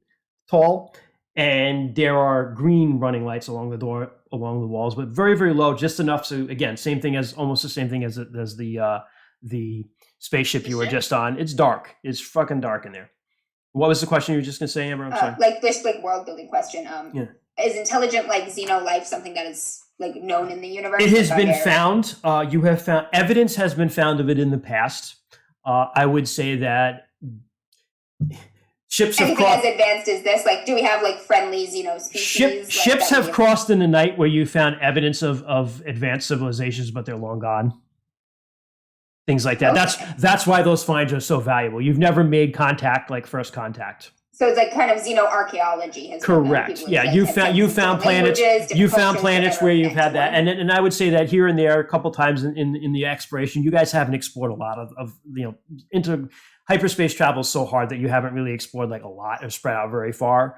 tall. And there are green running lights along the door, along the walls, but very, very low, just enough to, again, almost the same thing as the spaceship you were just on. It's dark. It's fucking dark in there. What was the question you were just gonna say, Amber? I'm sorry. Like this, like world building question. Yeah. Is intelligent like xeno life something that is like known in the universe? It has Like, been are there- found. You have found evidence has been found of it in the past. I would say that ships have Anything crossed. as advanced as this? Like, do we have like friendly xeno species? like, Ships that have we- crossed in the night where you found evidence of advanced civilizations, but they're long gone. Things like that. Okay. That's why those finds are so valuable. You've never made contact like first contact. So it's like kind of xenoarchaeology. has been done. Correct. People Yeah, like you have found different planets. languages, You different found cultures, planets whatever, where you've had that, one. and I would say that here and there, a couple times in the exploration, you guys haven't explored a lot of into hyperspace travel is so hard that you haven't really explored like a lot or spread out very far.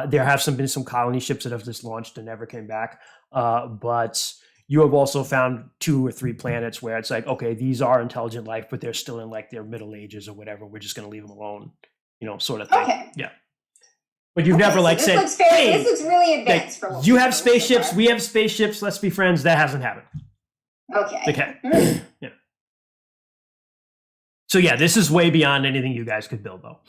There have been some colony ships that have just launched and never came back, but you have also found 2 or 3 planets where it's like, okay, these are intelligent life, but they're still in like their middle ages or whatever. We're just going to leave them alone, sort of thing. Okay. Yeah. But you've Okay, never so like this said, looks very, hey, this looks really like, advanced for what you we have know so spaceships, far. we have spaceships, let's be friends. That hasn't happened. Okay. Okay. Yeah. So yeah, this is way beyond anything you guys could build though.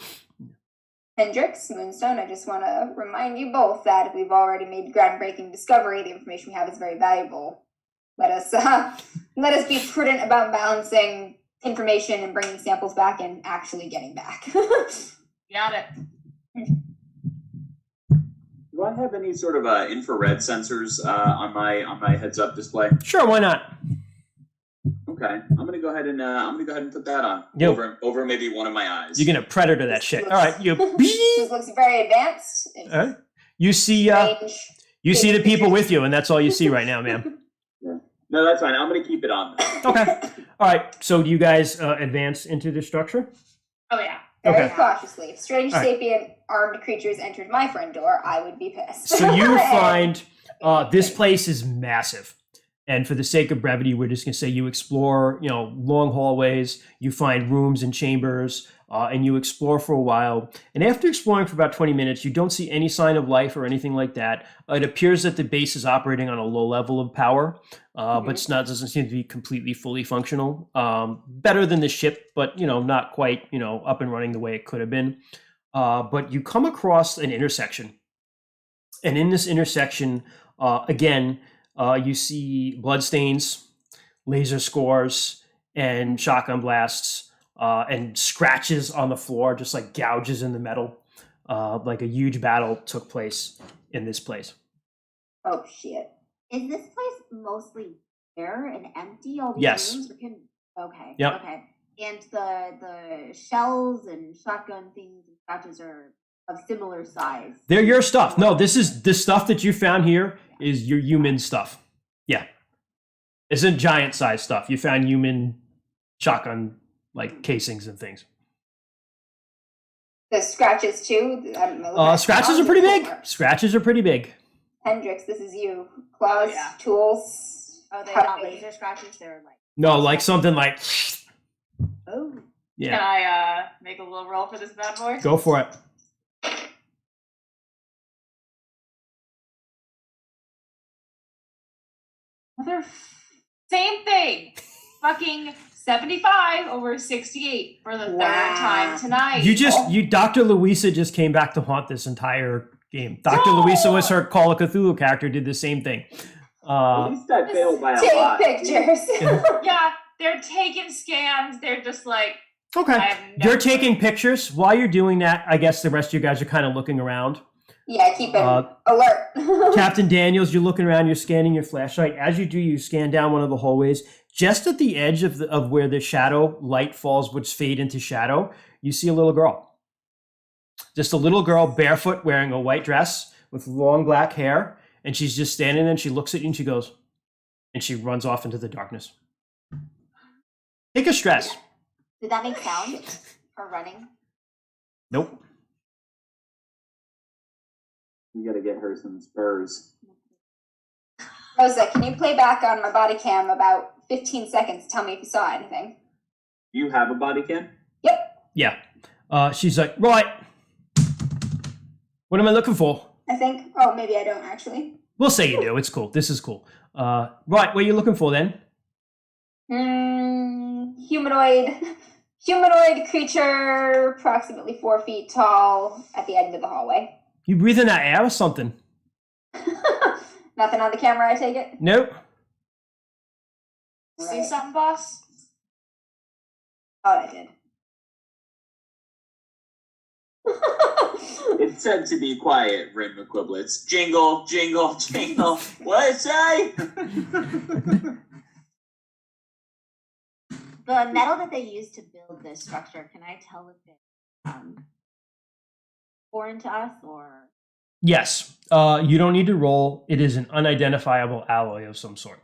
Hendrix, Moonstone, I just want to remind you both that if we've already made groundbreaking discovery, the information we have is very valuable. Let us be prudent about balancing information and bringing samples back and actually getting back. Got it. Do I have any sort of infrared sensors on my heads-up display? Sure, why not? Okay, I'm gonna go ahead and put that on Yep. over maybe one of my eyes. You're gonna predator that shit. All right, you. This looks very advanced. It's All right. You see, strange. you see the people with you, and that's all you see right now, ma'am. No, that's fine. I'm gonna keep it on. Okay. All right. So do you guys advance into the structure? Oh yeah. Very Okay. cautiously. If strange All right. sapient armed creatures entered my front door, I would be pissed. So you And- find this place is massive. And for the sake of brevity, we're just going to say you explore, long hallways, you find rooms and chambers, and you explore for a while. And after exploring for about 20 minutes, you don't see any sign of life or anything like that. It appears that the base is operating on a low level of power, but it's doesn't seem to be completely fully functional. Better than the ship, but, not quite, up and running the way it could have been. But you come across an intersection. And in this intersection, again, you see bloodstains, laser scores, and shotgun blasts, and scratches on the floor, just like gouges in the metal. Like a huge battle took place in this place. Oh, shit. Is this place mostly bare and empty? All these Yes. rooms? Okay. Yep. Okay. And the shells and shotgun things and scratches are of similar size. They're your stuff. No, this stuff that you found here is your human stuff. Yeah. It's a giant size stuff. You found human shotgun like casings and things. The scratches, too? I don't know. Scratches are pretty big. Scratches are pretty big. Hendrix, this is you. Claws, Oh, yeah. tools. Oh, they're How not big? laser scratches. They're like No, like something like, oh. yeah. Can I make a little roll for this bad boy? Go for it. Same thing. Fucking 75 over 68 for the third Wow. time tonight. You Dr. Louisa just came back to haunt this entire game. Dr. Luisa was her Call of Cthulhu character, did the same thing. At least I failed by a Take lot. pictures. Yeah, they're taking scans. They're just like, Okay. I have You're never- taking pictures. While you're doing that, I guess the rest of you guys are kind of looking around. Yeah, keep him alert. Captain Daniels, you're looking around, you're scanning your flashlight. As you do, you scan down one of the hallways. Just at the edge of where the shadow light falls, which fade into shadow, you see a little girl. Just a little girl, barefoot, wearing a white dress with long black hair. And she's just standing there and she looks at you and she goes, and she runs off into the darkness. Take a stress. Did that make sound? Her running? Nope. We gotta get her some spurs. Rosa, can you play back on my body cam about 15 seconds? Tell me if you saw anything. You have a body cam? Yep, Yeah. She's like, right. What am I looking for? I think. Oh, maybe I don't actually. We'll say you do. It's cool. This is cool. Right. What are you looking for then? Humanoid creature, approximately 4 feet tall, at the end of the hallway. You breathing that air or something? Nothing on the camera, I take it? Nope. See Right. something, boss? Oh, I did. It's said to be quiet, rim equivalents. Jingle, jingle, jingle. What say? The metal that they used to build this structure, can I tell if it's foreign to us or? Yes. You don't need to roll. It is an unidentifiable alloy of some sort.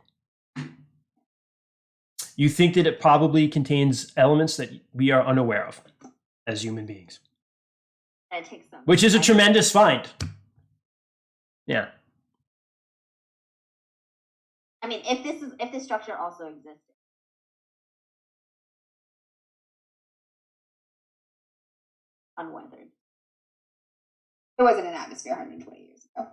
You think that it probably contains elements that we are unaware of as human beings, It takes some. which is a tremendous find. Yeah. I mean, if this structure also existed. Unweathered. It wasn't an atmosphere 120 years ago.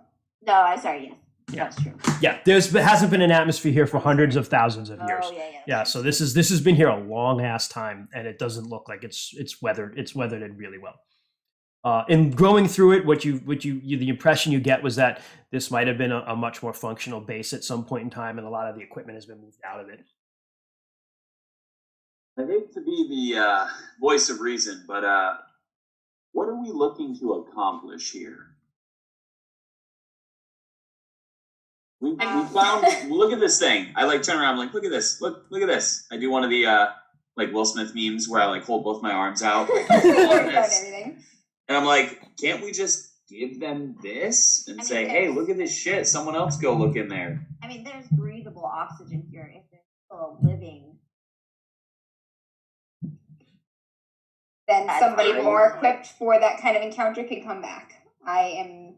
No, I'm sorry, yes. Yeah. That's true. Yeah. There hasn't been an atmosphere here for hundreds of thousands of years. Oh, yeah. Yeah, so this has been here a long ass time, and it doesn't look like it's weathered. It's weathered it really well. In going through it, the impression you get was that this might have been a much more functional base at some point in time, and a lot of the equipment has been moved out of it. I hate to be the voice of reason, but what are we looking to accomplish here? We found. Look at this thing. I like turn around. I'm like, look at this. Look at this. I do one of the like Will Smith memes where I like hold both my arms out. Like, look at this. Everything. And I'm like, can't we just give them this and I mean, say, hey, look at this shit. Someone else go look in there. I mean, there's breathable oxygen here if there's still a living. Then That's somebody fine. more equipped for that kind of encounter could come back. I'm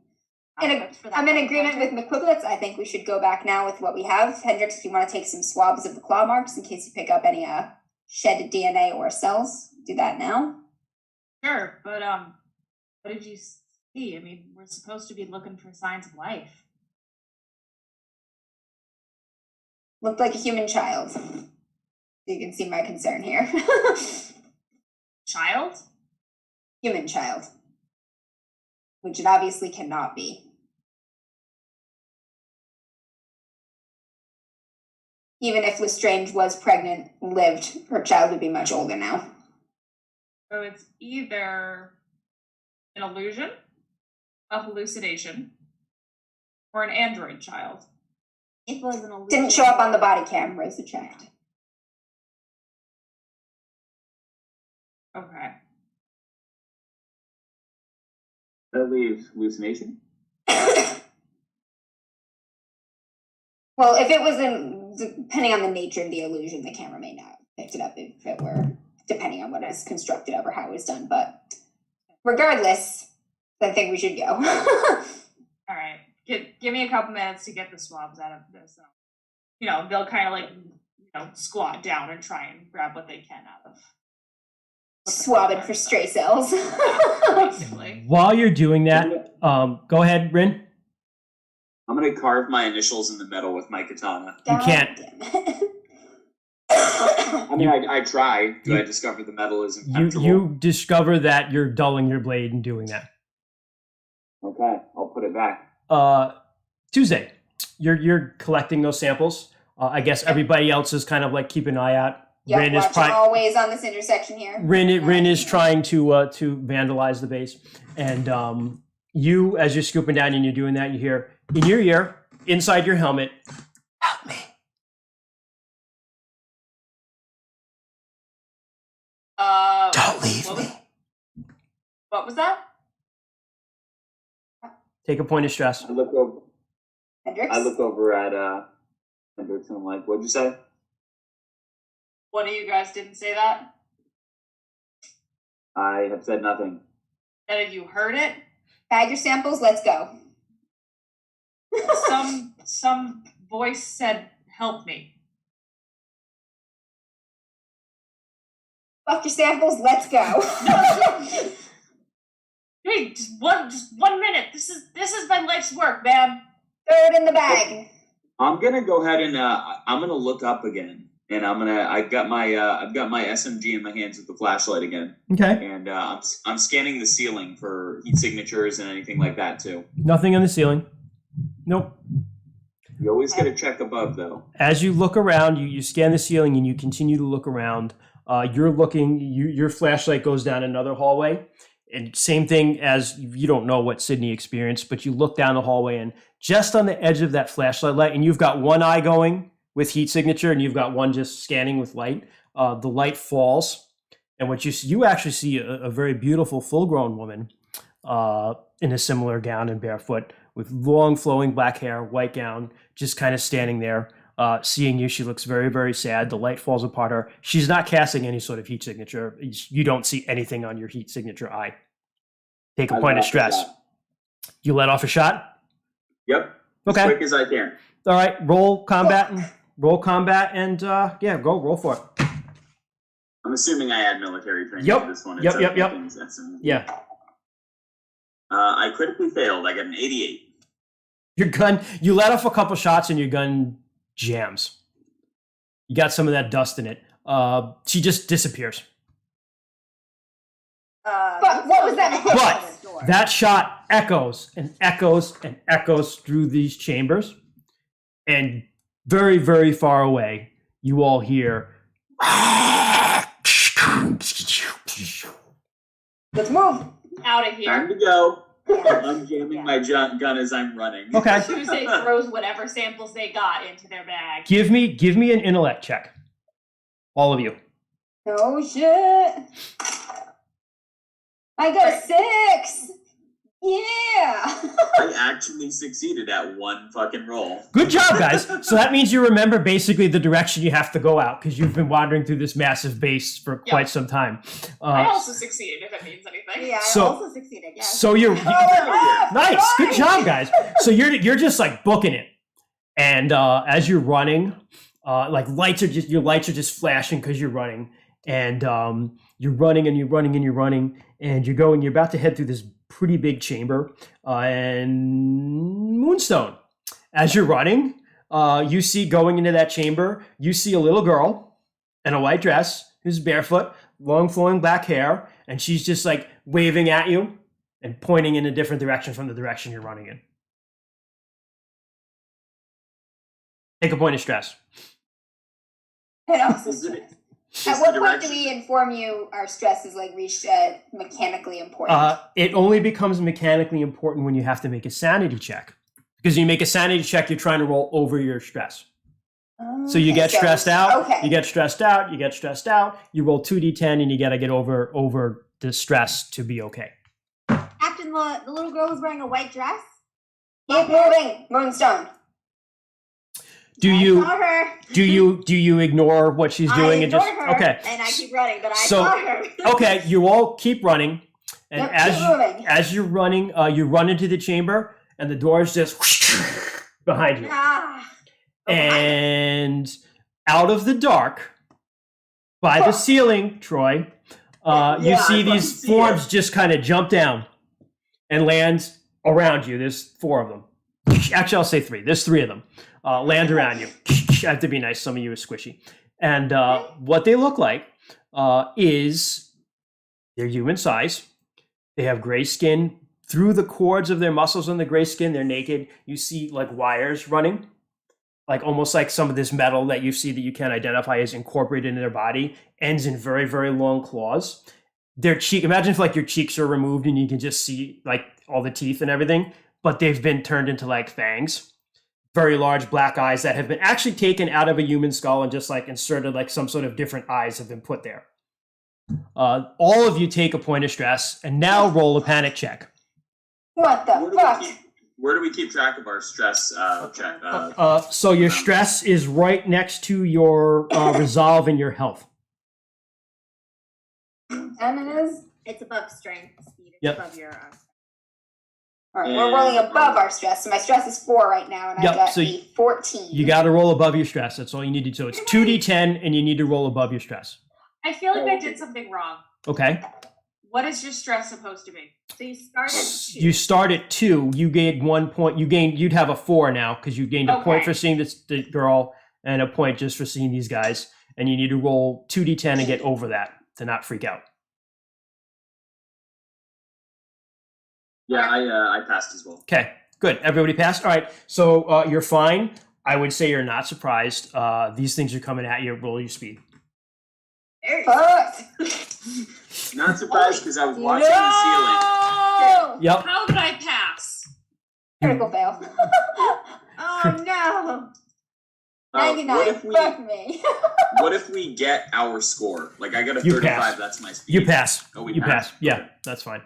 in agreement with McQuiblets. I think we should go back now with what we have. Hendrix, if you want to take some swabs of the claw marks in case you pick up any shed DNA or cells, do that now. Sure, but what did you see? I mean, we're supposed to be looking for signs of life. Looked like a human child. You can see my concern here. Child? Human child. Which it obviously cannot be. Even if Lestrange was pregnant and lived, her child would be much older now. So it's either an illusion, a hallucination, or an android child. It was an illusion. Didn't show up on the body cam, Rosa checked. Okay. That leaves hallucination. Well, if it was depending on the nature of the illusion, the camera may not have picked it up if it were, depending on what it's constructed of or how it was done. But regardless, I think we should go. All right. Give me a couple minutes to get the swabs out of this. They'll kind of like, squat down and try and grab what they can out of. Swabbing for stray cells. Basically. While you're doing that, go ahead, Rin. I'm gonna carve my initials in the metal with my katana. You can't. I mean, I try. I discover the metal is impenetrable? You discover that you're dulling your blade in doing that. Okay, I'll put it back? Tuesday. You're collecting those samples. I guess everybody else is kind of like keeping an eye out. Yep, Rin is watching always on this intersection here. Rin is trying to vandalize the base, and you, as you're scooping down and you're doing that, you hear in your ear, inside your helmet, "Help me." Don't leave me. What was that? Take a point of stress. I look over. Hendrix? I look over at Hendrix and I'm like, "What'd you say?" One of you guys didn't say that? I have said nothing. None of you heard it? Bag your samples, let's go. Some voice said, "Help me." Fuck your samples, let's go. Hey, just one minute. This is my life's work, man. Throw it in the bag. I'm gonna go ahead and I'm gonna look up again, and I've got my SMG in my hands with the flashlight again, Okay. and I'm scanning the ceiling for heat signatures and anything like that too. Nothing on the ceiling. Nope. You always get a check above though. As you look around, you scan the ceiling and you continue to look around. You're looking. Your flashlight goes down another hallway, and same thing as you don't know what Sydney experienced, but you look down the hallway and just on the edge of that flashlight light, and you've got one eye going with heat signature, and you've got one just scanning with light. The light falls, and what you actually see a very beautiful full-grown woman in a similar gown and barefoot with long flowing black hair, white gown, just kind of standing there. Seeing you, she looks very, very sad. The light falls upon her. She's not casting any sort of heat signature. You don't see anything on your heat signature eye. Take a point of stress. You let off a shot? Yep. Okay. As quick as I can. All right. Roll combat and roll for it. I'm assuming I had military training Yep. for this one. Yep. Yeah. I critically failed. I got an 88. Your gun, you let off a couple shots and your gun jams. You got some of that dust in it. She just disappears. But what was that? But that shot echoes and echoes and echoes through these chambers. And very, very far away, you all hear. Let's move. Out of Time here. to go. Yeah. I'm jamming Yeah. my gun as I'm running. Okay. Tuesday throws whatever samples they got into their bag. Give me an intellect check. All of you. Oh shit. I got a 6. Yeah. I actually succeeded at one fucking roll. Good job, guys. So that means you remember basically the direction you have to go out because you've been wandering through this massive base for quite some time. I also succeeded, if it means anything. Yeah, So- I also succeeded. Yes. So you're Oh, nice. Good nice. job, guys. So you're just like booking it, and as you're running, like your lights are just flashing because you're running, and you're running and you're running and you're running, and you're about to head through this pretty big chamber, and Moonstone. As you're running, you see going into that chamber, you see a little girl in a white dress who's barefoot, long flowing black hair, and she's just like waving at you and pointing in a different direction from the direction you're running in. Take a point of stress. And also Is it- at is what the point do direction- we inform you our stress is like reached mechanically important? It only becomes mechanically important when you have to make a sanity check. Because when you make a sanity check, you're trying to roll over your stress. So you Okay, get stressed out, Okay. you get stressed out, you roll 2d10 and you got to get over the stress to be okay. Captain, the little girl was wearing a white dress. Keep moving, Moonstone. Do I you saw her. do you ignore what she's doing I and just ignore her, okay. and I keep running, but I So- saw her. Okay, you all keep running, and Yep, keep moving. as you're running, you run into the chamber, and the doors just behind you. Ah. And out of the dark, by the ceiling, Troy, you Yeah, see I these fucking see forms it. just kind of jump down and land around you. There's 4 of them. Actually, I'll say 3. There's 3 of them. Land around you. I have to be nice. Some of you are squishy. And what they look like is they're human size. They have gray skin, through the cords of their muscles on the gray skin, they're naked. You see like wires running, like almost like some of this metal that you see that you can't identify as incorporated in their body, ends in very, very long claws. Their cheek, imagine if like your cheeks are removed and you can just see like all the teeth and everything, but they've been turned into like fangs. Very large black eyes that have been actually taken out of a human skull and just like inserted, like some sort of different eyes have been put there. All of you take a point of stress and now roll a panic check. What the fuck? Where do we keep track of our stress check? So your stress is right next to your resolve and your health. And it is? It's above strength speed. It's Yep. above your. All right, we're rolling above our stress. So my stress is 4 right now, and Yep, I got so a 14. You got to roll above your stress. That's all you need to do. So it's 2d10 and you need to roll above your stress. I feel like I did something wrong. Okay. What is your stress supposed to be? So you start at 2. You start at 2. You gained 1 point. You'd have a 4 now because you gained a point Okay. for seeing the girl and a point just for seeing these guys. And you need to roll 2d10 and get over that to not freak out. Yeah, I passed as well. Okay, good. Everybody passed? All right, so you're fine. I would say you're not surprised. These things are coming at you. Roll your speed. There you go. Fuck! Not surprised because I was watching the No! Yep. How did I pass? Critical fail. Oh no! ceiling. 99. Fuck me. What if we get our score? Like I got a You 35. pass. That's my speed. You pass. Oh, we You pass? pass. Yeah, that's fine.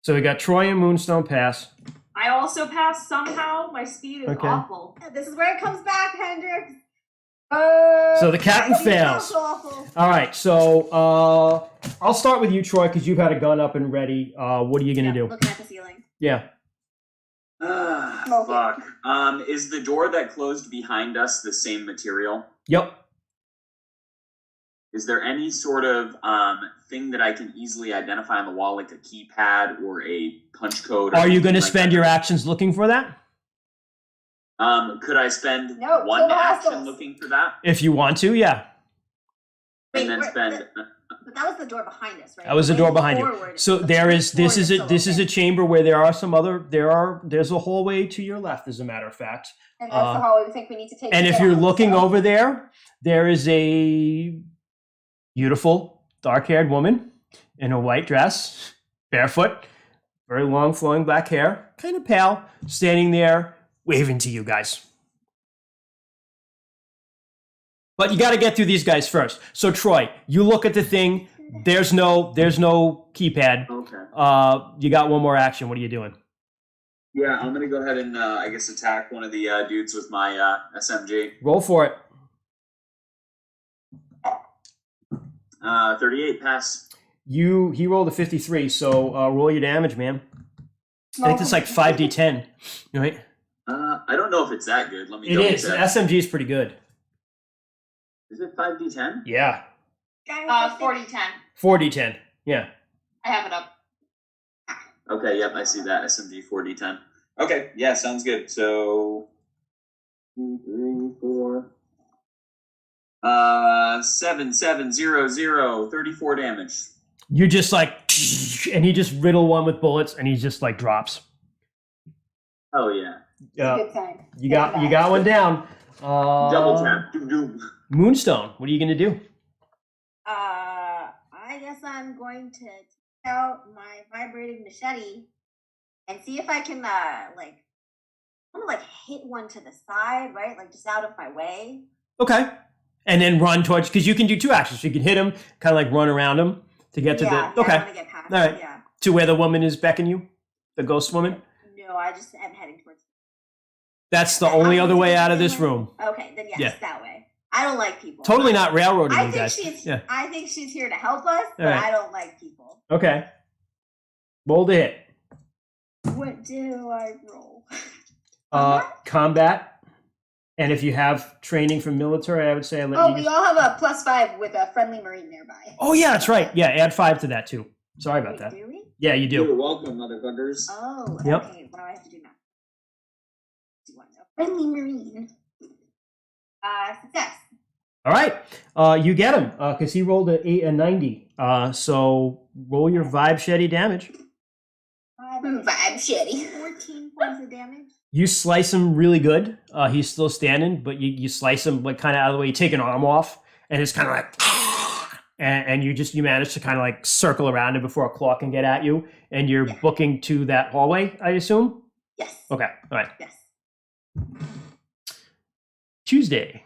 So we got Troy and Moonstone pass. I also passed somehow. My speed is Okay. awful. This is where it comes back, Hendrix. So the captain Speed fails. is awful. All right, so I'll start with you, Troy, because you've had a gun up and ready. What are you gonna Yeah, do? looking at the ceiling. Yeah. Smoke it. Fuck. Is the door that closed behind us the same material? Yep. Is there any sort of thing that I can easily identify on the wall, like a keypad or a punch code? Or Are you going to anything like spend that? your actions looking for that? Could I spend No, one kill the action hostiles. looking for that, If you want to, yeah. and then where- spend? But that was the door behind us, right? That was the door behind you. Forward. So The there is forward this is still a chamber where there are some other there's a hallway to your left, as a matter of fact. And that's the hallway we think we need to take. And to if get you're out, looking so. over there, there is a beautiful dark-haired woman in a white dress, barefoot, very long flowing black hair, kind of pale, standing there waving to you guys. But you got to get through these guys first. So Troy, you look at the thing. There's no keypad. Okay. You got one more action. What are you doing? Yeah, I'm gonna go ahead and I guess attack one of the dudes with my SMG. Roll for it. 38 pass. He rolled a 53. So roll your damage, man. I think it's like 5d10, right? I don't know if it's that good. Let me. It double is. check. SMG is pretty good. Is it 5d10? Yeah. 40-10. 4d10. Yeah. I have it up. Okay, yep, I see that. SMG 4d10. Okay, yeah, sounds good. So 2, 3, 4. 7, 7, 0, 0, 34 damage. You just like, and he just riddle one with bullets, and he just like drops. Oh yeah. Yeah. Good time. You got one down. Double tap. Doom, doom. Moonstone. What are you gonna do? I guess I'm going to take out my vibrating machete and see if I can hit one to the side, right? Like just out of my way. Okay. And then run towards, because you can do two actions. You can hit him, kind of like run around him to get to Yeah, the. Okay. I want to get past. All right. Yeah. To where the woman is beckoning you, the ghost woman. No, I just am heading towards. That's the only other way out of this room. Okay, then yes, Yeah. that way. I don't like people. Totally not railroading I you think guys. she's. Yeah. I think she's here to help us, but right. I don't like people. Okay. Roll to hit. What do I roll? Combat. And if you have training from military, I would say I let Oh, you. we all have a +5 with a friendly marine nearby. Oh yeah, that's right. Yeah, add 5 to that too. Sorry about Wait, that. do we? Yeah, you do. You're welcome, motherfuckers. Oh, Yep. okay. What do I have to do now? Friendly marine. Success. All right. You get him because he rolled a 90. So roll your vibe shitty damage. Vibe shitty. 14 points of damage. You slice him really good. He's still standing, but you slice him like kind of out of the way. You take an arm off, and it's kind of like, and you manage to kind of like circle around it before a claw can get at you, and you're booking to that hallway, I assume. Yes. Okay. All right. Yes. Tuesday's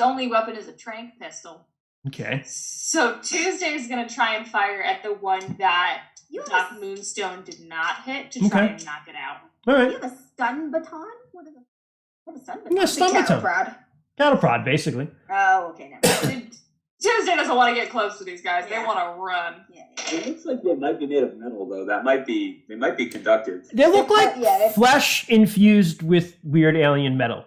only weapon is a tranq pistol. Okay. So Tuesday's gonna try and fire at the one that You have, Doc a, Moonstone did not hit to try Okay. and knock it out. All you right. have a stun baton? What is a stun baton? Yeah, It's a stun baton. cattle Cattle prod, basically. Oh, okay, never mind. Tuesday doesn't want to get close to these guys. They Yeah. want to run. Yeah. It looks like they might be made of metal, though. They might be conductive. They look like Yeah, flesh infused with weird alien metal.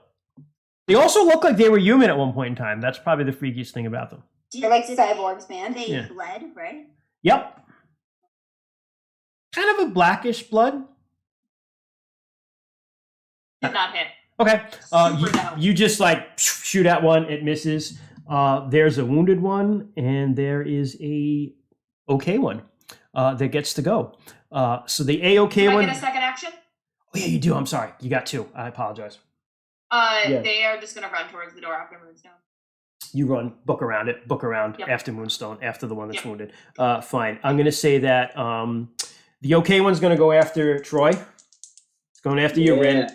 They also look like they were human at one point in time. That's probably the freakiest thing about them. They're like Did cyborgs, man. They Yeah. bled, right? Yep. Kind of a blackish blood. Did not hit. Okay. Super no. You just like shoot at one, it misses. There's a wounded one, and there is a okay one that gets to go. So the A-OK Can I one. get a second action? Oh, yeah, you do. I'm sorry. You got two. I apologize. Yeah. They are just gonna run towards the door after Moonstone. You run, book around Yep. after Moonstone, after the one that's Yep. wounded. Fine. I'm going to say that the okay one's going to go after Troy. It's going after you, Rin.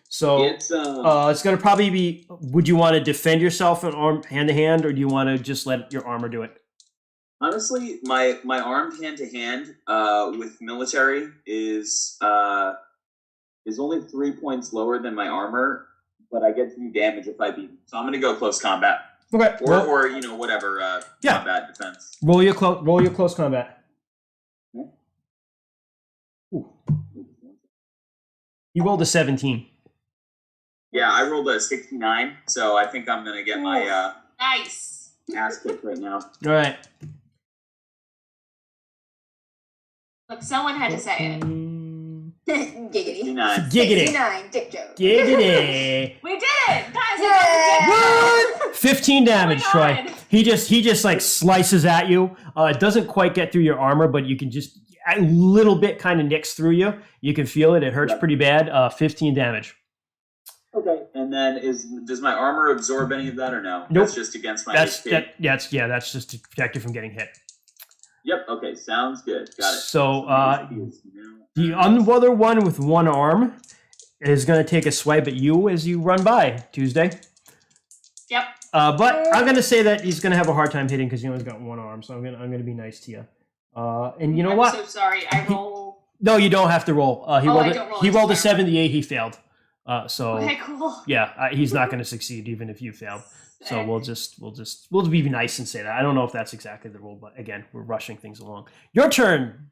So It's it's going to probably be, would you want to defend yourself in arm hand to hand, or do you want to just let your armor do it? Honestly, my armed hand to hand with military is only 3 points lower than my armor, but I get to do damage if I beat him. So I'm gonna go close combat. Okay. Or whatever Yeah. combat defense. Roll your close combat. Yeah. Ooh. You rolled a 17. Yeah, I rolled a 69, so I think I'm gonna get my Nice. ass kicked right now. All right. Look, someone had to say it. Giggity. 69. Giggity. 69, dick joke. Giggity. We did it, guys. We Yay! What? 15 damage, Oh Troy. my God. He just like slices at you. It doesn't quite get through your armor, but you can just a little bit kind of nicks through you. You can feel it. It hurts Yep. pretty bad. 15 damage. Okay, and then does my armor absorb any of that or no? Nope. That's just against my That's HP. that's just to protect you from getting hit. Yep. Okay, sounds good. Got it. So My HP is now- the other one with one arm is going to take a swipe at you as you run by, Tuesday. Yep. But I'm going to say that he's going to have a hard time hitting because he only got one arm. So I'm going to be nice to you. And you know I'm what? so sorry. I roll. No, you don't have to roll. He rolled I it. don't roll, He it's rolled a fine. 78. He failed. So Okay, cool. yeah, he's not going to succeed even if you fail. So we'll just be nice and say that. I don't know if that's exactly the rule, but again, we're rushing things along. Your turn,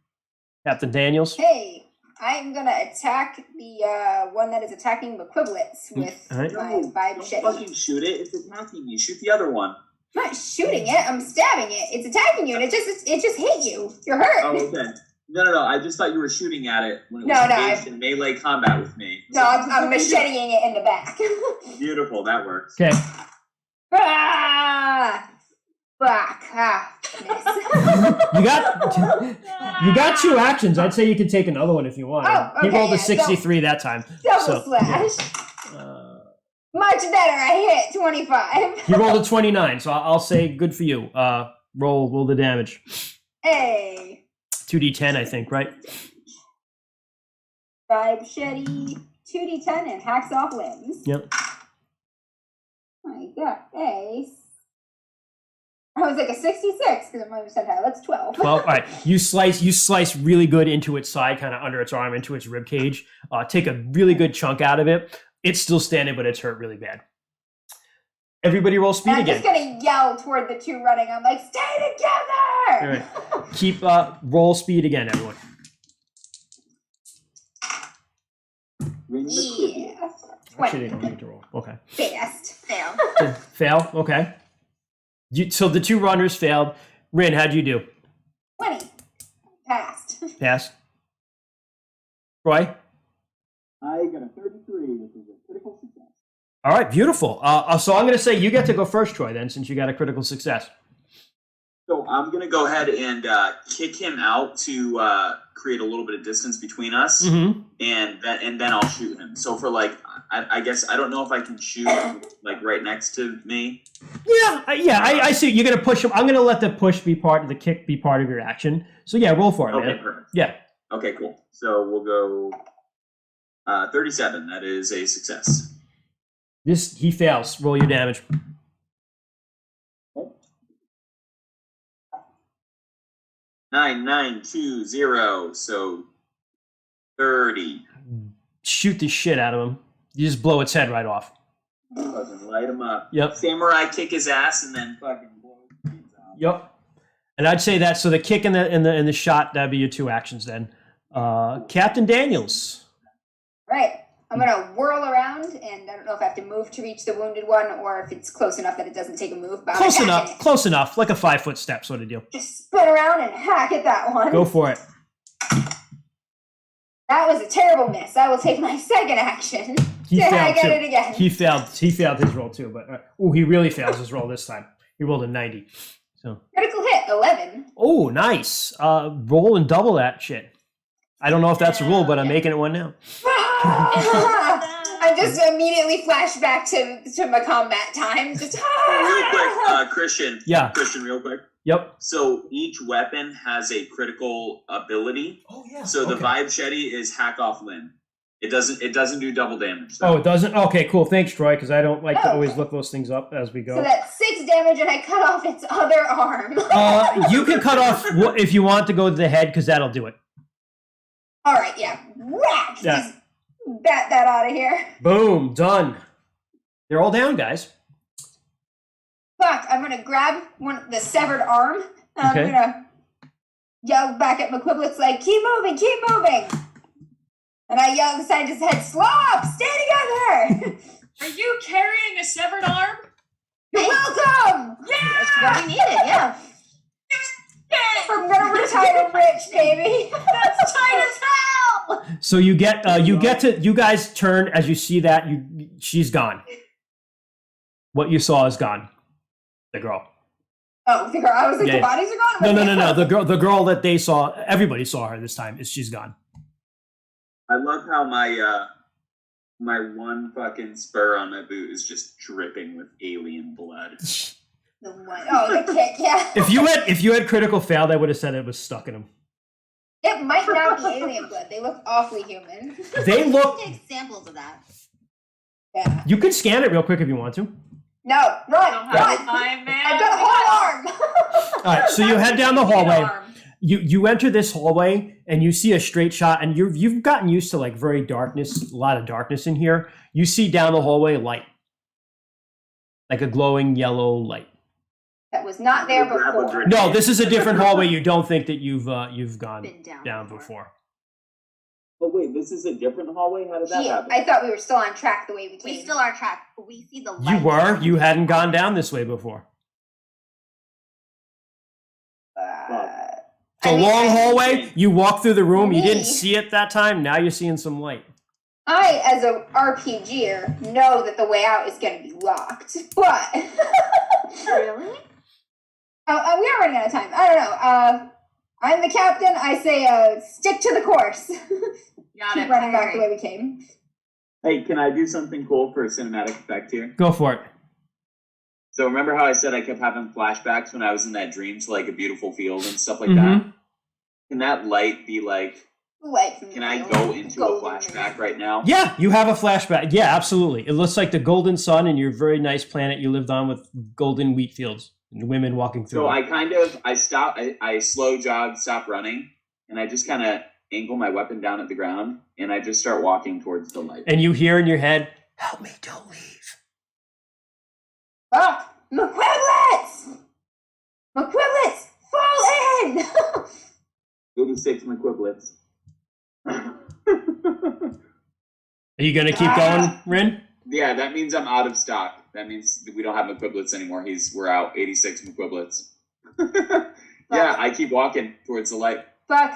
Captain Daniels. Hey, I'm gonna attack the one that is attacking the equivalents with All right. my vibe Don't shitty. fucking shoot it. It's attacking you. Shoot the other one. I'm not shooting it. I'm stabbing it. It's attacking you, and it just hit you. You're hurt. Oh, okay. No. I just thought you were shooting at it when it was No, engaged in melee combat with me. No, I'm macheteing it in the back. Beautiful. That works. Okay. Ah! Fuck. Ah. Miss. You got two actions. I'd say you can take another one if you want. Oh, He okay, rolled a yeah, 63 that time. Double So, slash. Much better. I hit 25. He rolled a 29, so I'll say good for you. Roll the damage. Hey. 2d10, I think, right? Vibe shitty. 2d10 and hacks off limbs. Yep. I got a. I was like a 66 because I'm on percentile. That's 12. 12. All right. You slice really good into its side, kind of under its arm, into its rib cage. Take a really good chunk out of it. It's still standing, but it's hurt really bad. Everybody roll speed And I'm again. just gonna yell toward the two running. I'm like, stay together! All right. Keep roll speed again, everyone. Ring the quid. Yeah. Actually, they 20. don't need to roll. Okay. Fast. Fail. Fail. Okay. So the two runners failed. Rin, how'd you do? 20. Passed. Pass. Troy? I got a 33, which is a critical success. All right, beautiful. So I'm going to say you get to go first, Troy, then, since you got a critical success. So I'm gonna go ahead and kick him out to create a little bit of distance between us, Mm-hmm. and then I'll shoot him. So for like, I guess I don't know if I can shoot like right next to me. Yeah, I see. You're gonna push him. I'm gonna let the push be part of the kick, be part of your action. So yeah, roll for it, Okay, man. perfect. Yeah. Okay, cool. So we'll go 37. That is a success. He fails. Roll your damage. 9,920. So 30. Shoot the shit out of him. You just blow its head right off. Fucking light him up. Yep. Samurai kick his ass and then fucking blow his brains out. Yep. And I'd say that. So the kick and the shot, that'd be your two actions then. Captain Daniels. Right. I'm gonna whirl around, and I don't know if I have to move to reach the wounded one, or if it's close enough that it doesn't take a move. But I'm Close attacking enough. it. Close enough. Like a 5-foot step sort of deal. Just spin around and hack at that one. Go for it. That was a terrible miss. I will take my second action He to failed hack at too. it again. He failed his roll too, but he really fails his roll this time. He rolled a 90. So Critical hit, 11. oh, nice. Roll and double that shit. I don't know if that's a rule, but I'm making it one now. I just immediately flash back to my combat time. Just Real quick, Christian. Yeah. Christian, real quick. Yep. So each weapon has a critical ability. Oh yeah. So the Okay. Vibe Shetty is hack off limb. It doesn't do double damage. Oh, it doesn't? Okay, cool. Thanks, Troy, because I don't like to Oh. always look those things up as we go. So that's 6 damage, and I cut off its other arm. You can cut off if you want to go to the head, because that'll do it. All right, yeah. Whack! Yeah. Just bat that out of here. Boom, done. They're all down, guys. Fuck! I'm gonna grab the severed arm, and Okay. I'm gonna yell back at McQuiblets like, "Keep moving, keep moving!" And I yell inside his head, "Slow up! Stay together!" Are you carrying a severed arm? You're welcome. That's what we needed, yeah. I'm gonna retire rich, baby. That's tight as hell! So you guys turn as you see that she's gone. What you saw is gone. The girl. Oh, the girl. I was like, Yeah. the bodies are gone. No. The girl that they saw, everybody saw her this time. She's gone. I love how my one fucking spur on my boot is just dripping with alien blood. The one. Oh, the kick. Yeah. If you had critical failed, I would have said it was stuck in him. It might not be alien blood. They look awfully human. They look. Take samples of that. Yeah. You can scan it real quick if you want to. No, I run, don't have run. time, man. I've got a whole arm. All right, so you head down the hallway. Arm. You enter this hallway and you see a straight shot, and you've gotten used to like a lot of darkness in here. You see down the hallway light, like a glowing yellow light. That was not there before. No, this is a different hallway. You don't think that you've gone Been down before. Oh wait, this is a different hallway? How did that Yeah, happen? I thought we were still on track the way we came. We still are trapped, but we see the You light. were. You hadn't gone down this way before. It's a long hallway. You walk through the room. You didn't see it that time. Now you're seeing some light. I, as a RPGer, know that the way out is going to be locked, but Really? we are running out of time. I don't know. I'm the captain. I say, stick to the course. Got Keep it. running back the way we came. Hey, can I do something cool for a cinematic effect here? Go for it. So remember how I said I kept having flashbacks when I was in that dream to like a beautiful field and stuff like Mhm. that? Can that light be like, Light from the can I field. go into a Golden flashback right now? Yeah, you have a flashback. Yeah, absolutely. It looks like the golden sun and your very nice planet you lived on with golden wheat fields and women walking through. So them. I slow jog, stop running, and I just kind of angle my weapon down at the ground, and I just start walking towards the light. And you hear in your head, "Help me, don't leave." Ah, McQuiblets! McQuiblets, fall in! 86 McQuiblets. Are you gonna keep going, Rin? Yeah, that means I'm out of stock. That means we don't have McQuiblets anymore. We're out. 86 McQuiblets. Yeah, I keep walking towards the light. Fuck.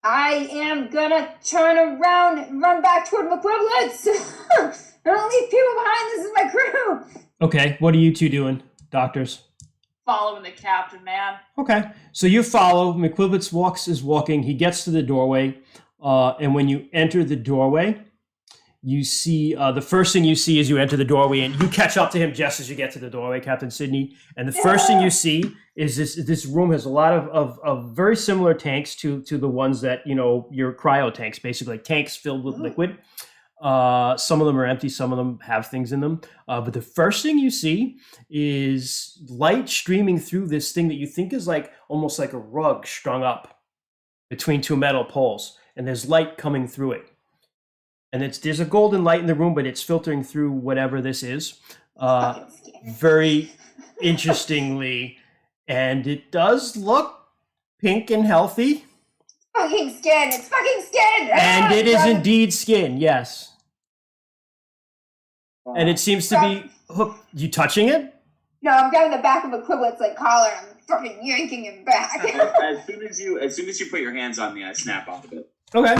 I am gonna turn around and run back toward McQuiblets! I don't leave people behind, this is my crew! Okay, what are you two doing, doctors? following the captain, man. Okay, so you follow. McQuibbets is walking. He gets to the doorway, and when you enter the doorway, you see the first thing you see is you enter the doorway, and you catch up to him just as you get to the doorway, Captain Sydney. And the first thing you see is this room has a lot of very similar tanks to the ones that your cryo tanks, basically like tanks filled with liquid. Some of them are empty, some of them have things in them. But the first thing you see is light streaming through this thing that you think is like almost like a rug strung up between two metal poles, and there's light coming through it. And there's a golden light in the room, but it's filtering through whatever this is. Very interestingly, and it does look pink and healthy. Fucking skin! It's fucking skin! And it is indeed skin, yes. And it seems to be hooked. You touching it? No, I'm grabbing the back of Equivalent's like collar and I'm fucking yanking him back. As soon as you put your hands on me, I snap off of it. Okay.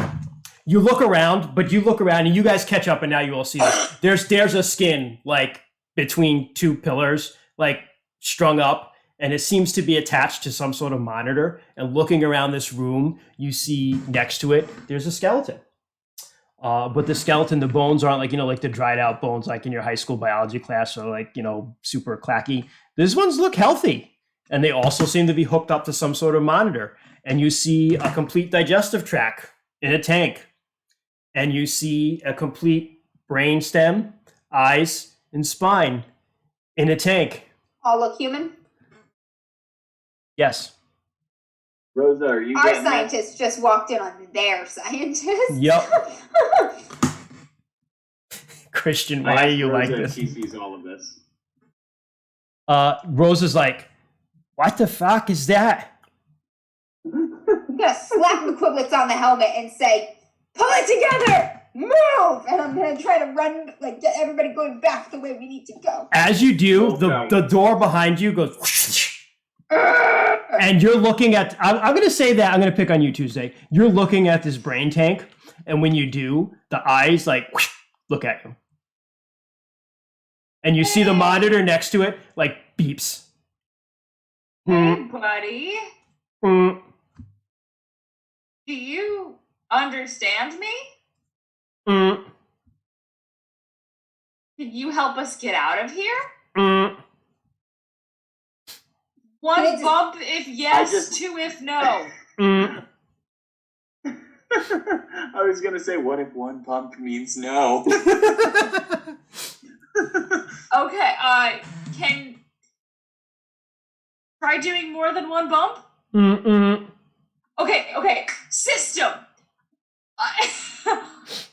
You look around, and you guys catch up, and now you all see this. There's a skin like between two pillars, like strung up, and it seems to be attached to some sort of monitor. And looking around this room, you see next to it, there's a skeleton. But the skeleton, the bones aren't like the dried out bones like in your high school biology class, or like super clacky. These ones look healthy, and they also seem to be hooked up to some sort of monitor. And you see a complete digestive tract in a tank. And you see a complete brain stem, eyes, and spine in a tank. All look human? Yes. Rosa, are you Our getting that? scientists just walked in on their scientists. Yep. Christian, why are you like this? She sees all of this. Rose is like, what the fuck is that? I'm gonna slap Equivalents on the helmet and say, pull it together! Move! And I'm gonna try to run, like, get everybody going back the way we need to go. As you do, the door behind you goes whoosh, and you're looking at, I'm going to say that, I'm going to pick on you, Tuesday. You're looking at this brain tank, and when you do, the eyes, like, whoosh, look at you. And you see the monitor next to it, like, beeps. Hey, buddy. Mm. Do you understand me? Mm. Can you help us get out of here? Mm. One bump if yes, two if no. Mm. I was gonna say, what if one pump means no? Okay, can try doing more than one bump? Mm-mm. Okay, system.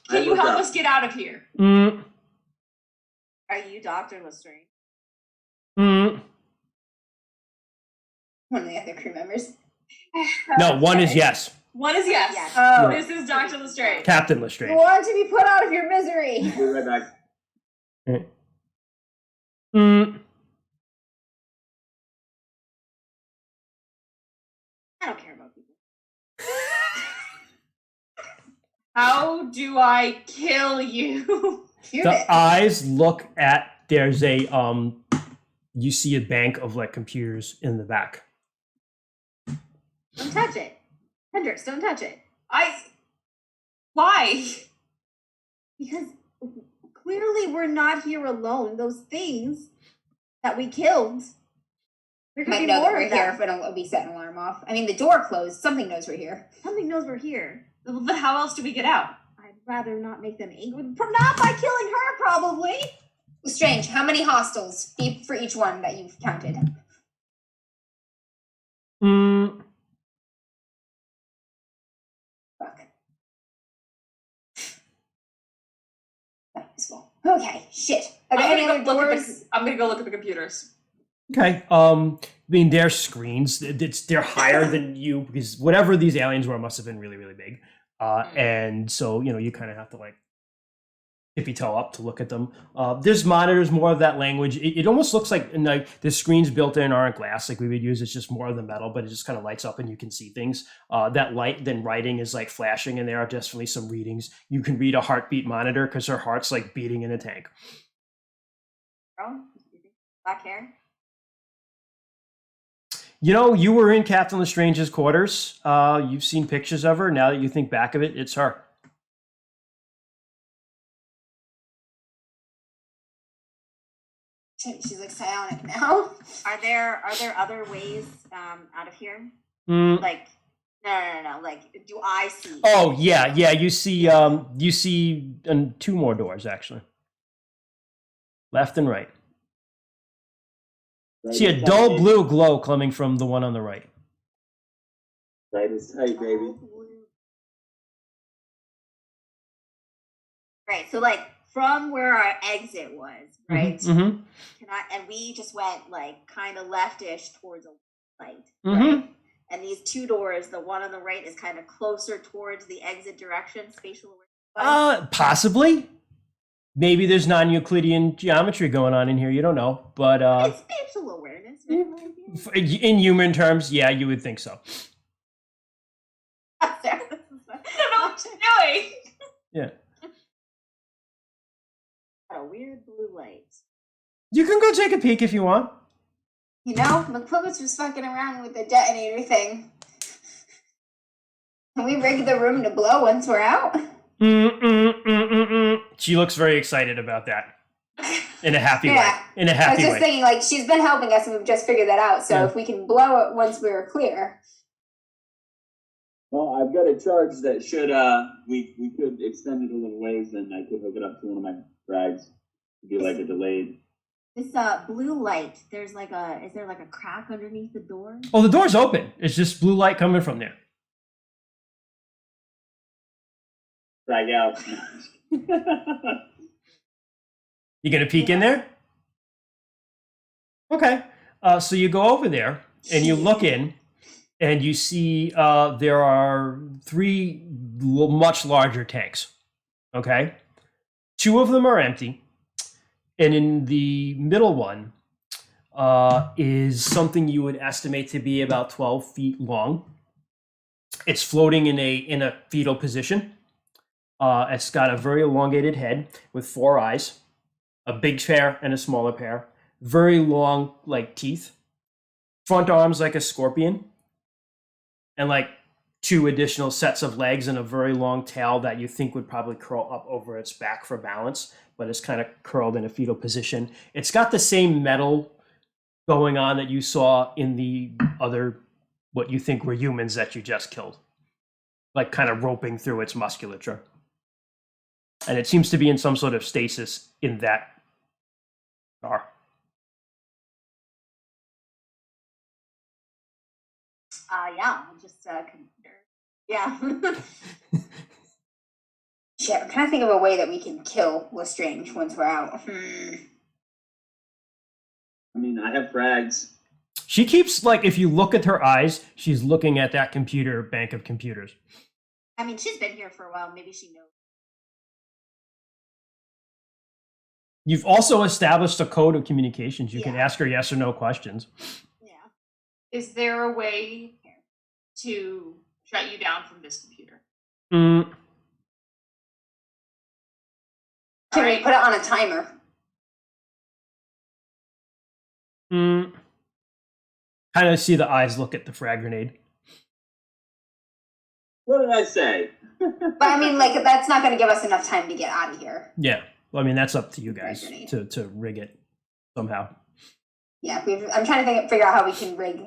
Can you help us get out of here? Mm. Are you Dr. Lestrange? Mm. One of the other crew members. No, one is yes. One is yes. Yes. Oh. This is Dr. Lestrange. Captain You Lestrange. want to be put out of your misery. Be right back. Mm. I don't care about people. How do I kill you? The eyes look at, there's a you see a bank of like computers in the back. Don't touch it. Hendrix, don't touch it. Why? Because clearly we're not here alone. Those things that we killed. There could Might be know that more we're of here them. if we set an alarm off. I mean, the door closed. Something knows we're here. Something knows we're here. But how else do we get out? I'd rather not make them angry. Not by killing her, probably. Strange. How many hostiles for each one that you've counted? Mm. Fuck. Not useful. Okay, shit. Are there any other doors? I'm gonna go look at the computers. Okay. I mean, their screens, they're higher than you because whatever these aliens were must have been really, really big. And so, you kind of have to like tippy toe up to look at them. There's monitors, more of that language. It almost looks like the screens built in aren't glass like we would use. It's just more of the metal, but it just kind of lights up and you can see things. That light, then writing is like flashing, and there are definitely some readings. You can read a heartbeat monitor because her heart's like beating in a tank. Brown? Black hair? You know, you were in Captain Lestrange's quarters. You've seen pictures of her. Now that you think back of it, it's her. She's like psionic now. Are there other ways out of here? Mm. Like, no. Like, do I see? Oh yeah. You see 2 more doors actually, left and right. See a dull blue glow coming from the one on the right. Right is tight, baby. Right. So, like, from where our exit was, right? Mm-hmm. And we just went like kind of leftish towards a light, Mm-hmm. right? And these 2 doors, the one on the right is kind of closer towards the exit direction, spatial awareness. Possibly. Maybe there's non-Euclidean geometry going on in here. You don't know, but It's spatial awareness. Right? in human terms, yeah, you would think so. I don't know what you're doing. Yeah. A weird blue light. You can go take a peek if you want. You know, McPuppets was fucking around with the detonator thing. Can we rig the room to blow once we're out? She looks very excited about that. In a happy way. In a I was happy just way. thinking, like, she's been helping us and we've just figured that out. So Yeah. if we can blow it once we're clear. Well, I've got a charge that should we could extend it a little ways, and I could hook it up to one of my frags. It'd be like a delayed. This blue light. Is there like a crack underneath the door? Oh, the door's open. It's just blue light coming from there. Frag out. You gonna peek in there? Okay. So you go over there and you look in, and you see there are 3 much larger tanks. Okay, 2 of them are empty, and in the middle one is something you would estimate to be about 12 feet long. It's floating in a fetal position. It's got a very elongated head with 4 eyes, a big pair and a smaller pair, very long like teeth, front arms like a scorpion, and like 2 additional sets of legs and a very long tail that you think would probably curl up over its back for balance, but it's kind of curled in a fetal position. It's got the same metal going on that you saw in the other, what you think were humans that you just killed, like kind of roping through its musculature. And it seems to be in some sort of stasis in that car. Yeah, just yeah. Shit, I'm trying to think of a way that we can kill Lestrange once we're out. I mean, I have frags. She keeps, like, if you look at her eyes, she's looking at that computer bank of computers. I mean, she's been here for a while. Maybe she knows. You've also established a code of communications. You can Yeah. ask her yes or no questions. Yeah. Is there a way to shut you down from this computer? Mm, Can we Alright. put it on a timer? Kind of see the eyes look at the frag grenade. What did I say? But I mean, like, that's not going to give us enough time to get out of here. Yeah. Well, I mean, that's up to you guys Frag grenade. to rig it somehow. Yeah, I'm trying to figure out how we can rig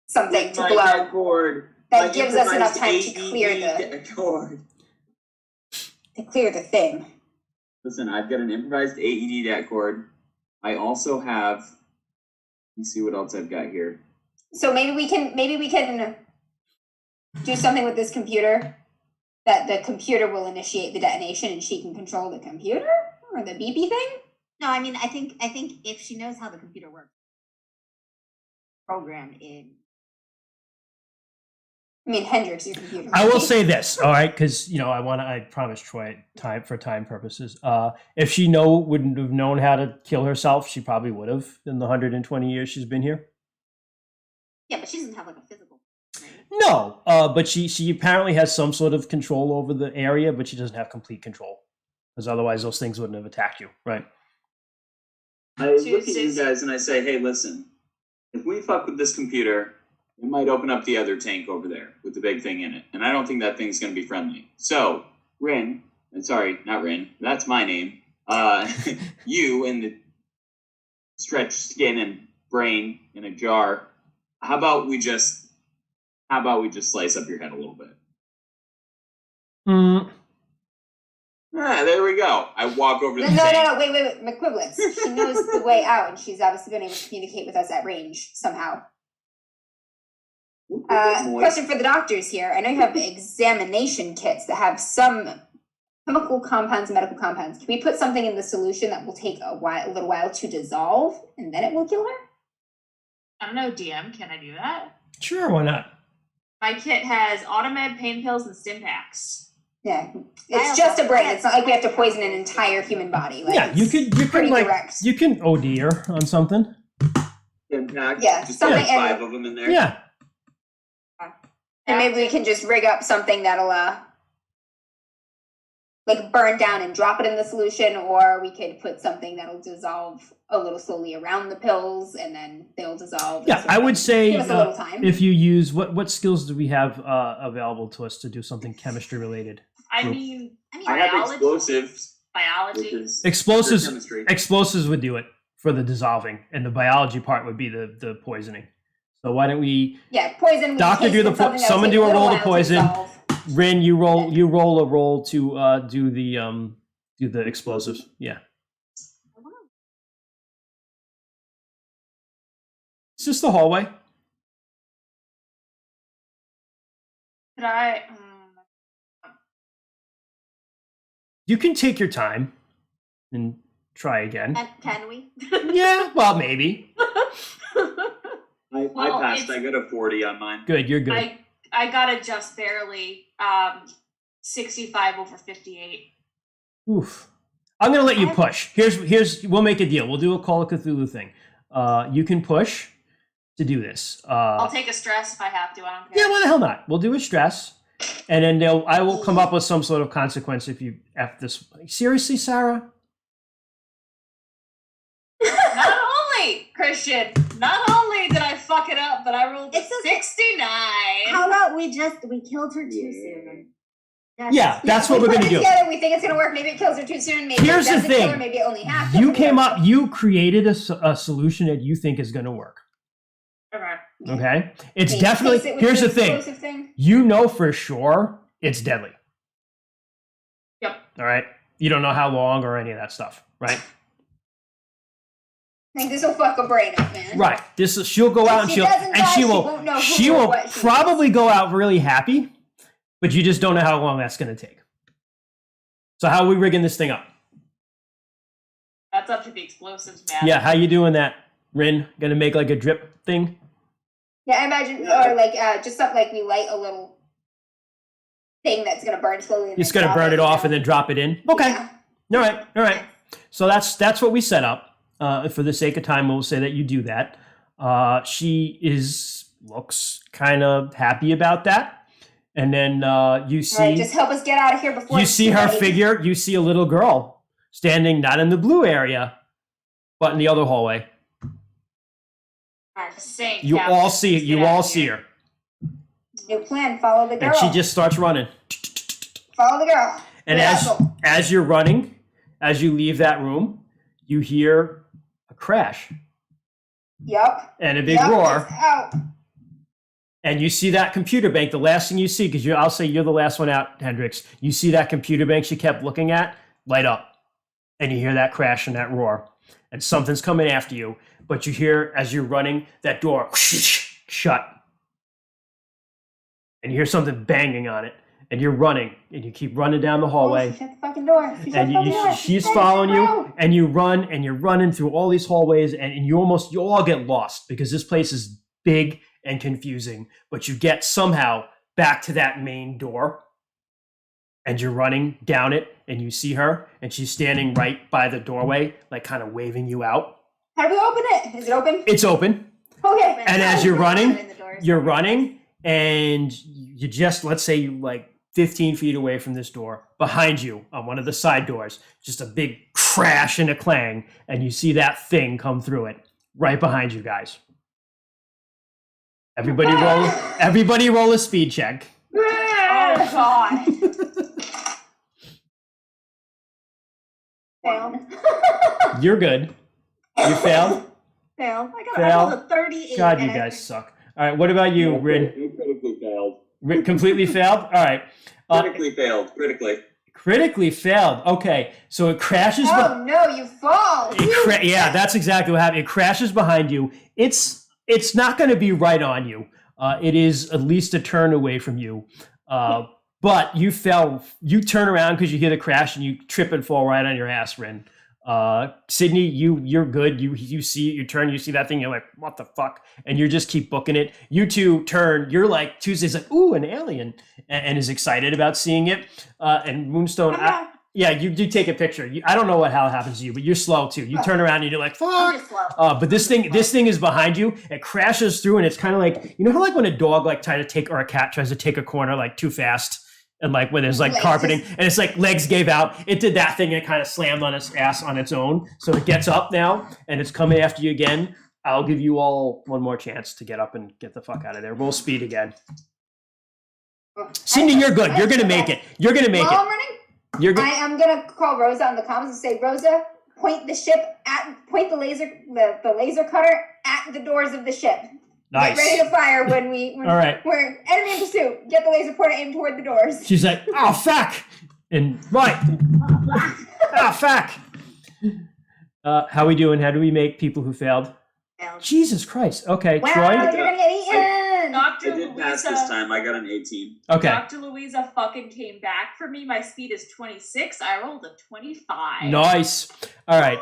something to My blow cord. that My gives us enough time to improvised clear AED cord. the thing. Listen, I've got an improvised AED dat cord. I also have. Let me see what else I've got here. So maybe we can do something with this computer that the computer will initiate the detonation and she can control the computer or the beepy thing. No, I mean, I think if she knows how the computer works, program in. I mean, Hendrix, your computer. I will say this, all right, because I promised Troy for time purposes. If she wouldn't have known how to kill herself, she probably would have in the 120 years she's been here. Yeah, but she doesn't have like a physical. Right? No, but she apparently has some sort of control over the area, but she doesn't have complete control, because otherwise those things wouldn't have attacked you, right? I look at you guys and I say, hey, listen, if we fuck with this computer, it might open up the other tank over there with the big thing in it. And I don't think that thing's going to be friendly. So, Rin, sorry, not Rin, that's my name. You and the stretched skin and brain in a jar, how about we just slice up your head a little bit? There we go. I walk over to the tank. No, wait. McQuiblets. She knows the way out, and she's obviously been able to communicate with us at range somehow. Question for the doctors here. I know you have examination kits that have some chemical compounds, medical compounds. Can we put something in the solution that will take a little while to dissolve, and then it will kill her? I don't know, DM, can I do that? Sure, why not? My kit has Automed, pain pills, and stim packs. Yeah, it's just a brain. It's not like we have to poison an entire human body. Like, Yeah, you can like direct. you can OD her on something. Impact. Yeah, Just something- like 5 of them in there. Yeah. And maybe we can just rig up something that'll like burn down and drop it in the solution, or we could put something that'll dissolve a little slowly around the pills, and then they'll dissolve. Yeah, I would say give us a little time. if you use what skills do we have available to us to do something chemistry related? I Cool. mean, I have biology. explosives. Which Biology. is Explosives. pure chemistry. Explosives would do it for the dissolving, and the biology part would be the poisoning. So why don't we, Poison. Doctor, do the someone do a roll to poison. Rin, you roll a roll to do the explosives. Yeah. It's just the hallway. Could I? You can take your time and try again. Can we? Yeah, well, maybe. I passed. it's- I got a 40 on mine. Good, you're good. I got it just barely. 65 over 58. Oof. I'm gonna let you push. Here's we'll make a deal. We'll do a Call of Cthulhu thing. You can push to do this. I'll take a stress if I have to. I don't care. Yeah, why the hell not? We'll do a stress, and then I will come up with some sort of consequence if you F this. Seriously, Sarah? Not only, Christian, not only did I fuck it up, but I rolled a It's a- 69. How about we killed her too soon? Yeah, that's what we're gonna do. Together, we think it's gonna work. Maybe it kills her too soon. Maybe Here's it the doesn't kill thing. her. Maybe it only half. You kills her. came up. You created a solution that you think is gonna work. Okay. Okay, it's Can you definitely. fix it with Here's the explosive thing. You know for sure it's deadly. Yep. All right. You don't know how long or any of that stuff, right? I think this will fuck a brain up, man. Right. She'll go out and If she she'll doesn't die, she she will won't know who she or will what she probably go out really happy, but you just don't know how long that's going to take. So how are we rigging this thing up? That's up to the explosives, man. Yeah, how you doing that, Rin? Gonna make like a drip thing? Yeah, I imagine, or like just something like we light a little thing that's gonna burn slowly. And Just then gonna drop burn it off and then down. drop it in. Okay. Yeah. All right. So that's what we set up. For the sake of time, we'll say that you do that. She looks kind of happy about that. And then you All right, see just help us get out of here before you it's see too her late. figure. You see a little girl standing not in the blue area, but in the other hallway. Saint You Captain, all see it. get You out all of see here. her, New plan: follow the girl. and she just starts running. follow the girl. And The asshole. as you're running, as you leave that room, you hear a crash Yep. and a big Yep, roar. it's out. And you see that computer bank. The last thing you see, because I'll say you're the last one out, Hendrix. You see that computer bank she kept looking at light up, and you hear that crash and that roar, and something's coming after you. But you hear as you're running that door shut, and you hear something banging on it, and you're running, and you keep running down the hallway. Oh, she shut the fucking door. She shut And the fucking door. she's Hey, following you, bro. and you run, and you're running through all these hallways, and you all get lost because this place is big and confusing. But you get somehow back to that main door, and you're running down it, and you see her, and she's standing right by the doorway, like kind of waving you out. How do we open it? Is it open? It's open, Okay. and as you're running, you're running. running, and you just, let's say you like 15 feet away from this door, behind you on one of the side doors, just a big crash and a clang, and you see that thing come through it right behind you guys. Everybody roll a speed check. Oh god. Failed. You're good. You failed? Failed. I Failed. rolled a 38. God, you and I guys suck. All right, what about you, Rin? You critically failed. Completely failed? All right. Critically failed. Critically failed. Okay, so it crashes. Oh no, you fall. Yeah, that's exactly what happened. It crashes behind you. It's not going to be right on you. It is at least a turn away from you. But you fell. You turn around because you hear the crash and you trip and fall right on your ass, Rin. Sydney, you're good. You see it. You turn. You see that thing. You're like, what the fuck? And you just keep booking it. You two turn. You're like, Tuesday's like, ooh, an alien, and is excited about seeing it. And Moonstone, yeah, you do take a picture. I don't know what hell happens to you, but you're slow too. You turn around and you're like, I'm fuck. just slow. But this thing is behind you. It crashes through, and it's kind of like, you know how like when a dog like or a cat tries to take a corner like too fast, and like when there's like Legs carpeting, and it's like legs gave out. It did that thing and it kind of slammed on its ass on its own. So it gets up now, and it's coming after you again. I'll give you all one more chance to get up and get the fuck out of there. Roll speed again. Cindy, you're good. You're gonna make it. You're gonna make While I'm it. running, You're good. I am gonna call Rosa on the comms and say, Rosa, point the laser cutter at the doors of the ship. Nice. Get ready to fire when All right. we're enemy in pursuit. Get the laser pointer aimed toward the doors. She's like, oh fuck, and right. Oh fuck. How we doing? How do we make people who failed? Failed. Jesus Christ. Okay, Wow, Troy. you're gonna get eaten. I Dr. did pass Louisa. this time. I got an 18. Okay. Dr. Louisa fucking came back for me. My speed is 26. I rolled a 25. Nice. All right.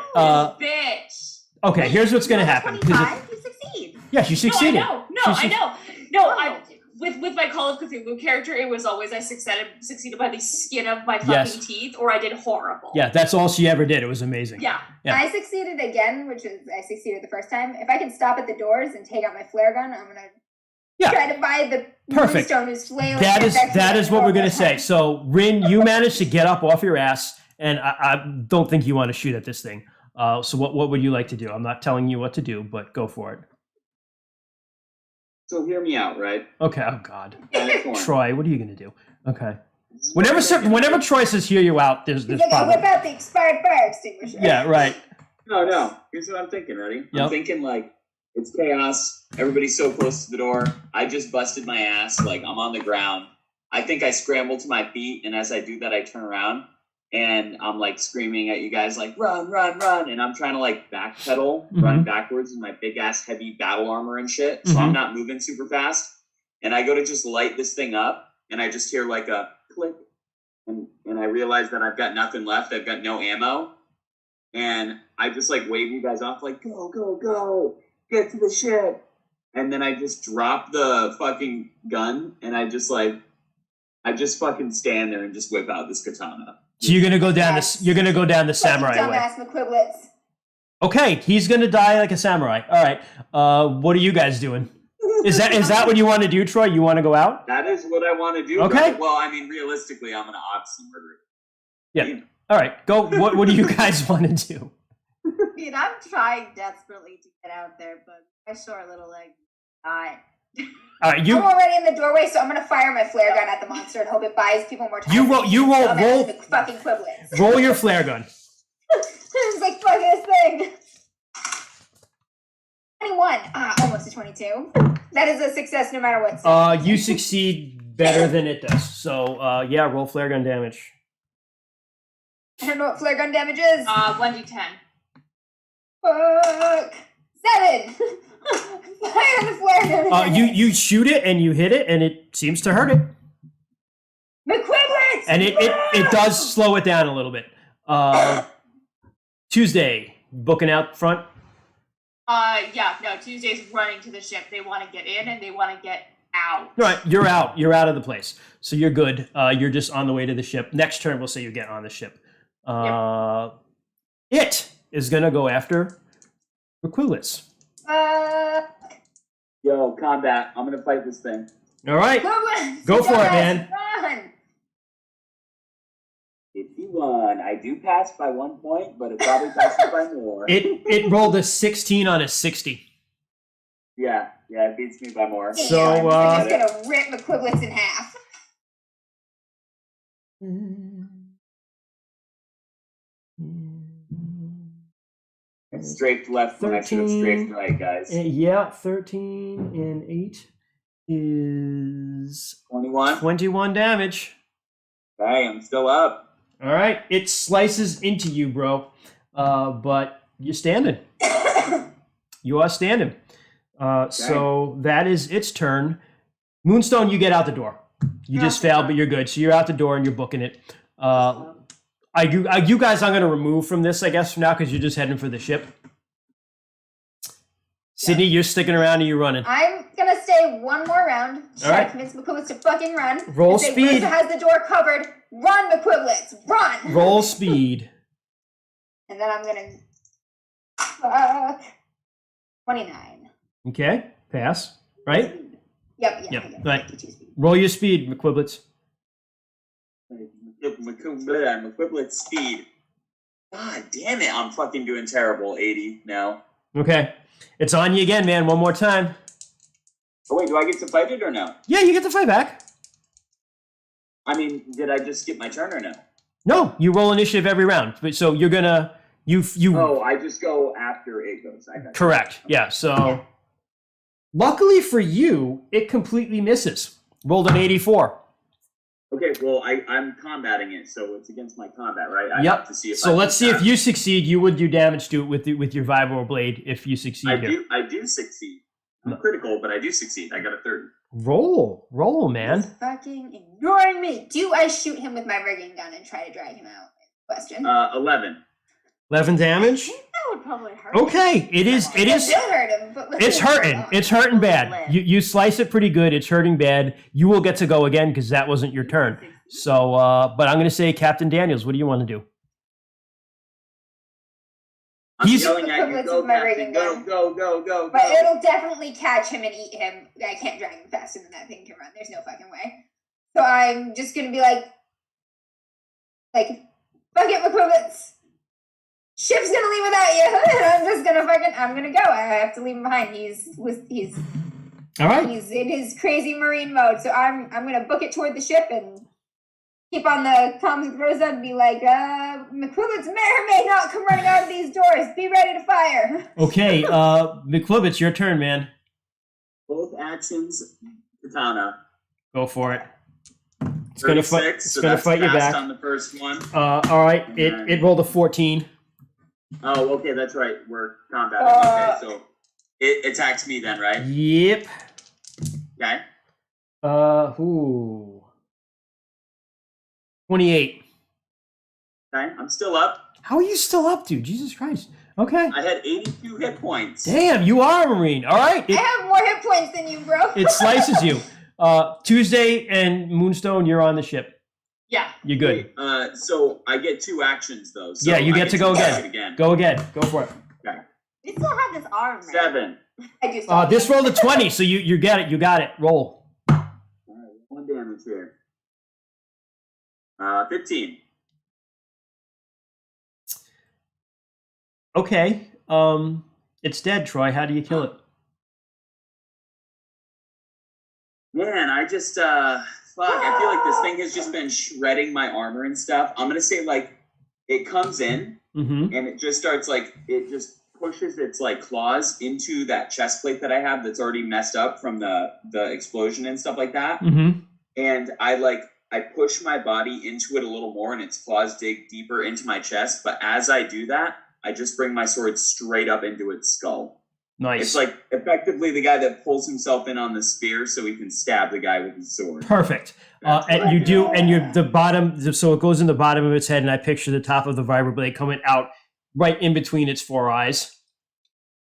Bitch. Okay. Here's what's gonna happen. 25, you succeed. Yeah, she succeeded. No, She I know. No, with my Call of Cthulhu character, it was always I succeeded by the skin of my fucking Yes. teeth, or I did horrible. Yeah, that's all she ever did. It was amazing. Yeah. Yeah. I succeeded again, which is I succeeded the first time. If I can stop at the doors and take out my flare gun, I'm gonna try to buy the Perfect. moonstone who's flailing. That is what we're gonna say. So, Rin, you managed to get up off your ass, and I don't think you want to shoot at this thing. So, what would you like to do? I'm not telling you what to do, but go for it. So hear me out, right? Okay. Oh God. Troy. Troy, what are you gonna do? Okay. Whenever Troy says "hear you out," there's He's like, problem. whip out the expired fire extinguisher. Yeah. Right. No. Here's what I'm thinking. Ready? Yep. I'm thinking like it's chaos. Everybody's so close to the door. I just busted my ass. Like I'm on the ground. I think I scramble to my feet, and as I do that, I turn around and I'm like screaming at you guys, like run, run, run, and I'm trying to like backpedal, run backwards in my big ass heavy battle armor and shit. So I'm not moving super fast, and I go to just light this thing up, and I just hear like a click, and I realize that I've got nothing left. I've got no ammo, and I just like wave you guys off, like go, go, go, get to the ship, and then I just drop the fucking gun, and I just fucking stand there and just whip out this katana. So you're gonna go down this. You're gonna go down the samurai way. Dumbass McQuiblets. Okay, he's gonna die like a samurai. All right. What are you guys doing? Is that what you want to do, Troy? You want to go out? That is what I want to do. Okay. Right? Well, I mean, realistically, I'm gonna obviously murder it. Yeah. All right. Go. What do you guys want to do? I mean, I'm trying desperately to get out there, but my short little leg died. All right. I'm already in the doorway, so I'm gonna fire my flare gun at the monster and hope it buys people more time. You roll. Dumbass fucking Quiblets. Roll your flare gun. It's like fuck this thing. 21. Almost a 22. That is a success no matter what. You succeed better than it does. So yeah, roll flare gun damage. I don't know what flare gun damage is. 1d10. Fuck. 7. Fire the flare gun. You shoot it and you hit it and it seems to hurt it. McQuiblets! And it does slow it down a little bit. Tuesday, booking out front. Tuesday's running to the ship. They want to get in and they want to get out. Right, you're out. You're out of the place. So you're good. You're just on the way to the ship. Next turn, we'll say you get on the ship. It is going to go after McQuiblets. Yo, combat. I'm gonna fight this thing. All right. Go for it, man. Run. 51. I do pass by 1 point, but it probably passes by more. It rolled a 16 on a 60. Yeah. Yeah, it beats me by more. So, I'm just gonna rip McQuiblets in half. I strafed left when I should have strafed right, guys. Yeah, 13 and 8 is 21. 21 damage. Hey, I'm still up. All right, it slices into you, bro. But you're standing. You are standing. So that is its turn. Moonstone, you get out the door. You just failed, but you're good. So you're out the door and you're booking it. You guys, I'm going to remove from this, I guess, for now, because you're just heading for the ship. Sydney, you're sticking around and you're running. I'm gonna stay one more round. Try to convince McQuiblets to fucking run. Roll speed. Marissa has the door covered. Run, McQuiblets, run! Roll speed. And then I'm gonna 29. Okay, pass. Right? Yep. Right. 52 speed. Roll your speed, McQuiblets. McQuiblet speed. God damn it, I'm fucking doing terrible. 80 now. Okay. It's on you again, man. One more time. Oh, wait, do I get to fight it or no? Yeah, you get the fight back. I mean, did I just skip my turn or no? No, you roll initiative every round. But so you're gonna you. Oh, I just go after it goes. I got Correct. Yeah. So luckily for you, it completely misses. Rolled an 84. Okay, well, I'm combating it, so it's against my combat, right? I Yep. have to see if So let's see if you succeed. You would do damage to it with your vibro blade if you succeed. I do succeed. I'm critical, but I do succeed. I got a 30. Roll, man. He's fucking ignoring me. Do I shoot him with my rigging gun and try to drag him out? Question. 11. 11 damage. That would probably hurt. Okay, it is. It will hurt him, but It's hurting. It's hurting bad. You slice it pretty good. It's hurting bad. You will get to go again because that wasn't your turn. So, but I'm going to say, Captain Daniels, what do you want to do? He's yelling at you. Go, Captain. Go. But it'll definitely catch him and eat him. I can't drag him faster than that thing can run. There's no fucking way. So I'm just going to be like, fuck it, McQuiblets. Ship's gonna leave without you, and I'm gonna go. I have to leave him behind. He's all right. He's in his crazy marine mode, so I'm gonna book it toward the ship and keep on the comms with Rosa and be like, McQuiblets may or may not come running out of these doors. Be ready to fire. Okay, McQuiblets, your turn, man. Both actions, katana. Go for it. It's gonna fight. It's so gonna fight you back. On the first one. All right. It rolled a 14. Oh, okay, that's right. We're combating. Okay, so it attacks me then, right? Yep. Okay. 28. Okay, I'm still up. How are you still up, dude? Jesus Christ. Okay. I had 82 hit points. Damn, you are a Marine. All right. I have more hit points than you, bro. It slices you. Tuesday and Moonstone, you're on the ship. Yeah. You're good. Wait, so I get 2 actions though. So yeah, you get to go again. Go again. Go for it. Okay. We still have this arm. 7. I do. This rolled a 20, so you get it. You got it. Roll. All right, 1 damage here. 15. Okay. It's dead, Troy. How do you kill it? Man, I just I feel like this thing has just been shredding my armor and stuff. I'm gonna say it comes in and it just starts it just pushes its claws into that chest plate that I have that's already messed up from the explosion and stuff like that. And I push my body into it a little more and its claws dig deeper into my chest. But as I do that, I just bring my sword straight up into its skull. Nice. It's effectively the guy that pulls himself in on the spear so he can stab the guy with his sword. Perfect. And you do, and you're the bottom, so it goes in the bottom of its head, and I picture the top of the vibroblade coming out right in between its 4 eyes.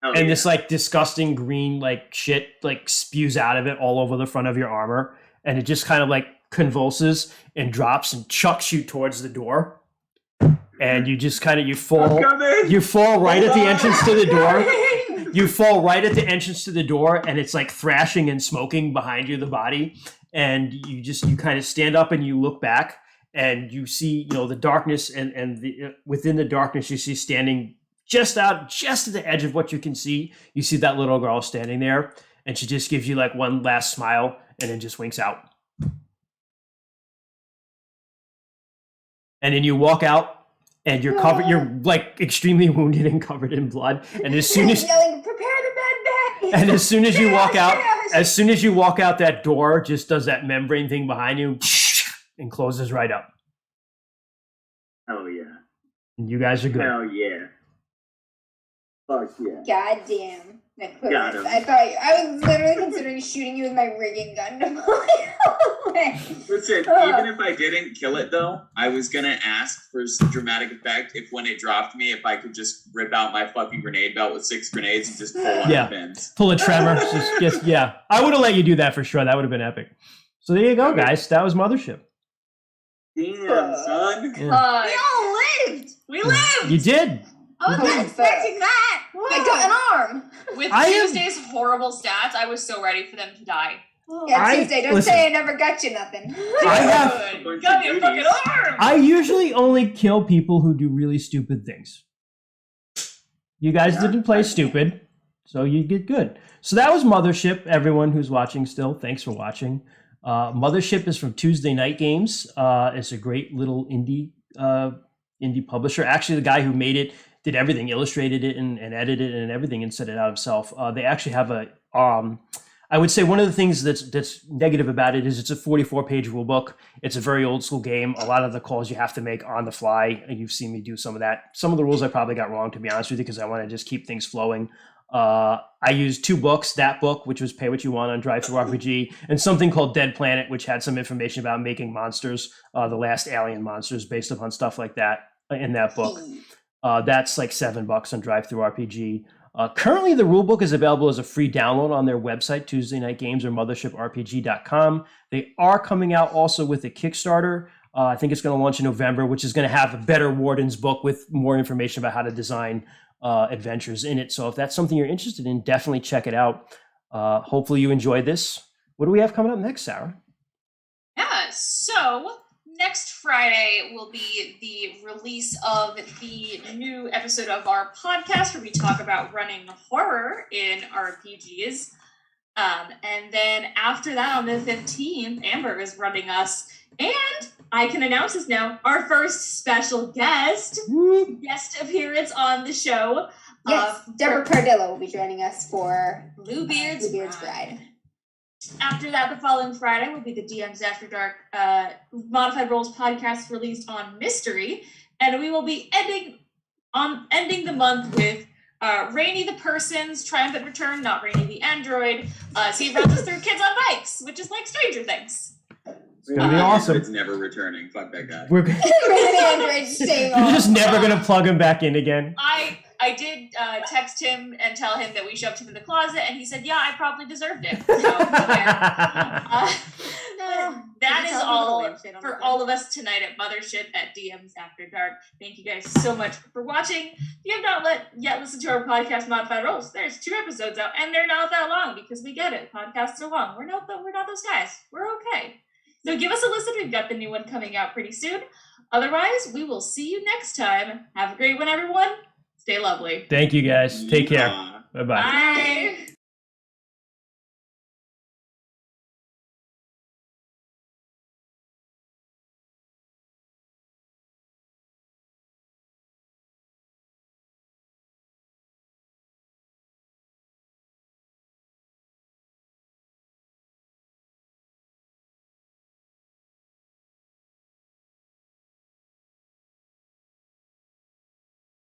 And this disgusting green shit spews out of it all over the front of your armor, and it just kind of convulses and drops and chucks you towards the door. And you just kind of you fall right at the entrance to the door. You fall right at the entrance to the door, and it's thrashing and smoking behind you, the body. And you kind of stand up and you look back, and you see, the darkness, and within the darkness, you see standing just at the edge of what you can see. You see that little girl standing there, and she just gives you like one last smile and then just winks out. And then you walk out and you're covered, you're like extremely wounded and covered in blood. And as soon as yelling, prepare the med bay. and as soon as you walk out, that door just does that membrane thing behind you and closes right up. Hell yeah. And you guys are good. Hell yeah. Fuck yeah. Goddamn. Got him. I was literally considering shooting you with my rigging gun to blow you away. Listen, even if I didn't kill it though, I was gonna ask for some dramatic effect if when it dropped me, if I could just rip out my fucking grenade belt with 6 grenades and just pull on the pins. Pull a tremor. Yeah. I would have let you do that for sure. That would have been epic. So there you go, guys. That was Mothership. Damn, son. Yeah. We all lived. We lived. You did. I was not expecting that. I got an arm. With I am- Tuesday's horrible stats, I was so ready for them to die. Yeah, Tuesday. Don't say I never got you nothing. Dude, got me a fucking arm! I usually only kill people who do really stupid things. You guys didn't play stupid, so you get good. So that was Mothership. Everyone who's watching still, thanks for watching. Mothership is from Tuesday Night Games. It's a great little indie publisher. Actually, the guy who made it did everything, illustrated it and edited it and everything, and set it out himself. They actually have a, I would say one of the things that's negative about it is it's a 44-page rule book. It's a very old school game. A lot of the calls you have to make on the fly. You've seen me do some of that. Some of the rules I probably got wrong, to be honest with you, because I want to just keep things flowing. I used 2 books, that book, which was Pay What You Want on Drive-Thru RPG, and something called Dead Planet, which had some information about making monsters, the last alien monsters based upon stuff like that in that book. That's like $7 on Drive-Thru RPG. Currently, the rulebook is available as a free download on their website, Tuesday Night Games or MothershipRPG.com. They are coming out also with a Kickstarter. I think it's going to launch in November, which is going to have a better Warden's book with more information about how to design adventures in it. So if that's something you're interested in, definitely check it out. Hopefully you enjoy this. What do we have coming up next, Sarah? Yeah, so next Friday will be the release of the new episode of our podcast where we talk about running horror in RPGs. And then after that, on the 15th, Amber is running us. And I can announce this now, our first special guest appearance on the show. Yes, Deborah Cardillo will be joining us for Bluebeard's Bride. After that, the following Friday will be the DM's After Dark Modified Roles podcast released on Mystery, and we will be ending the month with Rainy the Person's Triumphant Return, not Rainy the Android. So he runs us through Kids on Bikes, which is like Stranger Things. It's gonna be awesome. It's never returning. Fuck that guy. We're Rainy the Android staying on. You're just never gonna plug him back in again. I did text him and tell him that we shoved him in the closet, and he said, "Yeah, I probably deserved it." So, that is all for all of us tonight at Mothership at DM's After Dark. Thank you guys so much for watching. If you have not yet listened to our podcast, Modified Roles, there's 2 episodes out, and they're not that long because we get it. Podcasts are long. We're not those guys. We're okay. So give us a listen. We've got the new one coming out pretty soon. Otherwise, we will see you next time. Have a great one, everyone. Stay lovely. Thank you guys. Take care. Bye-bye. Bye.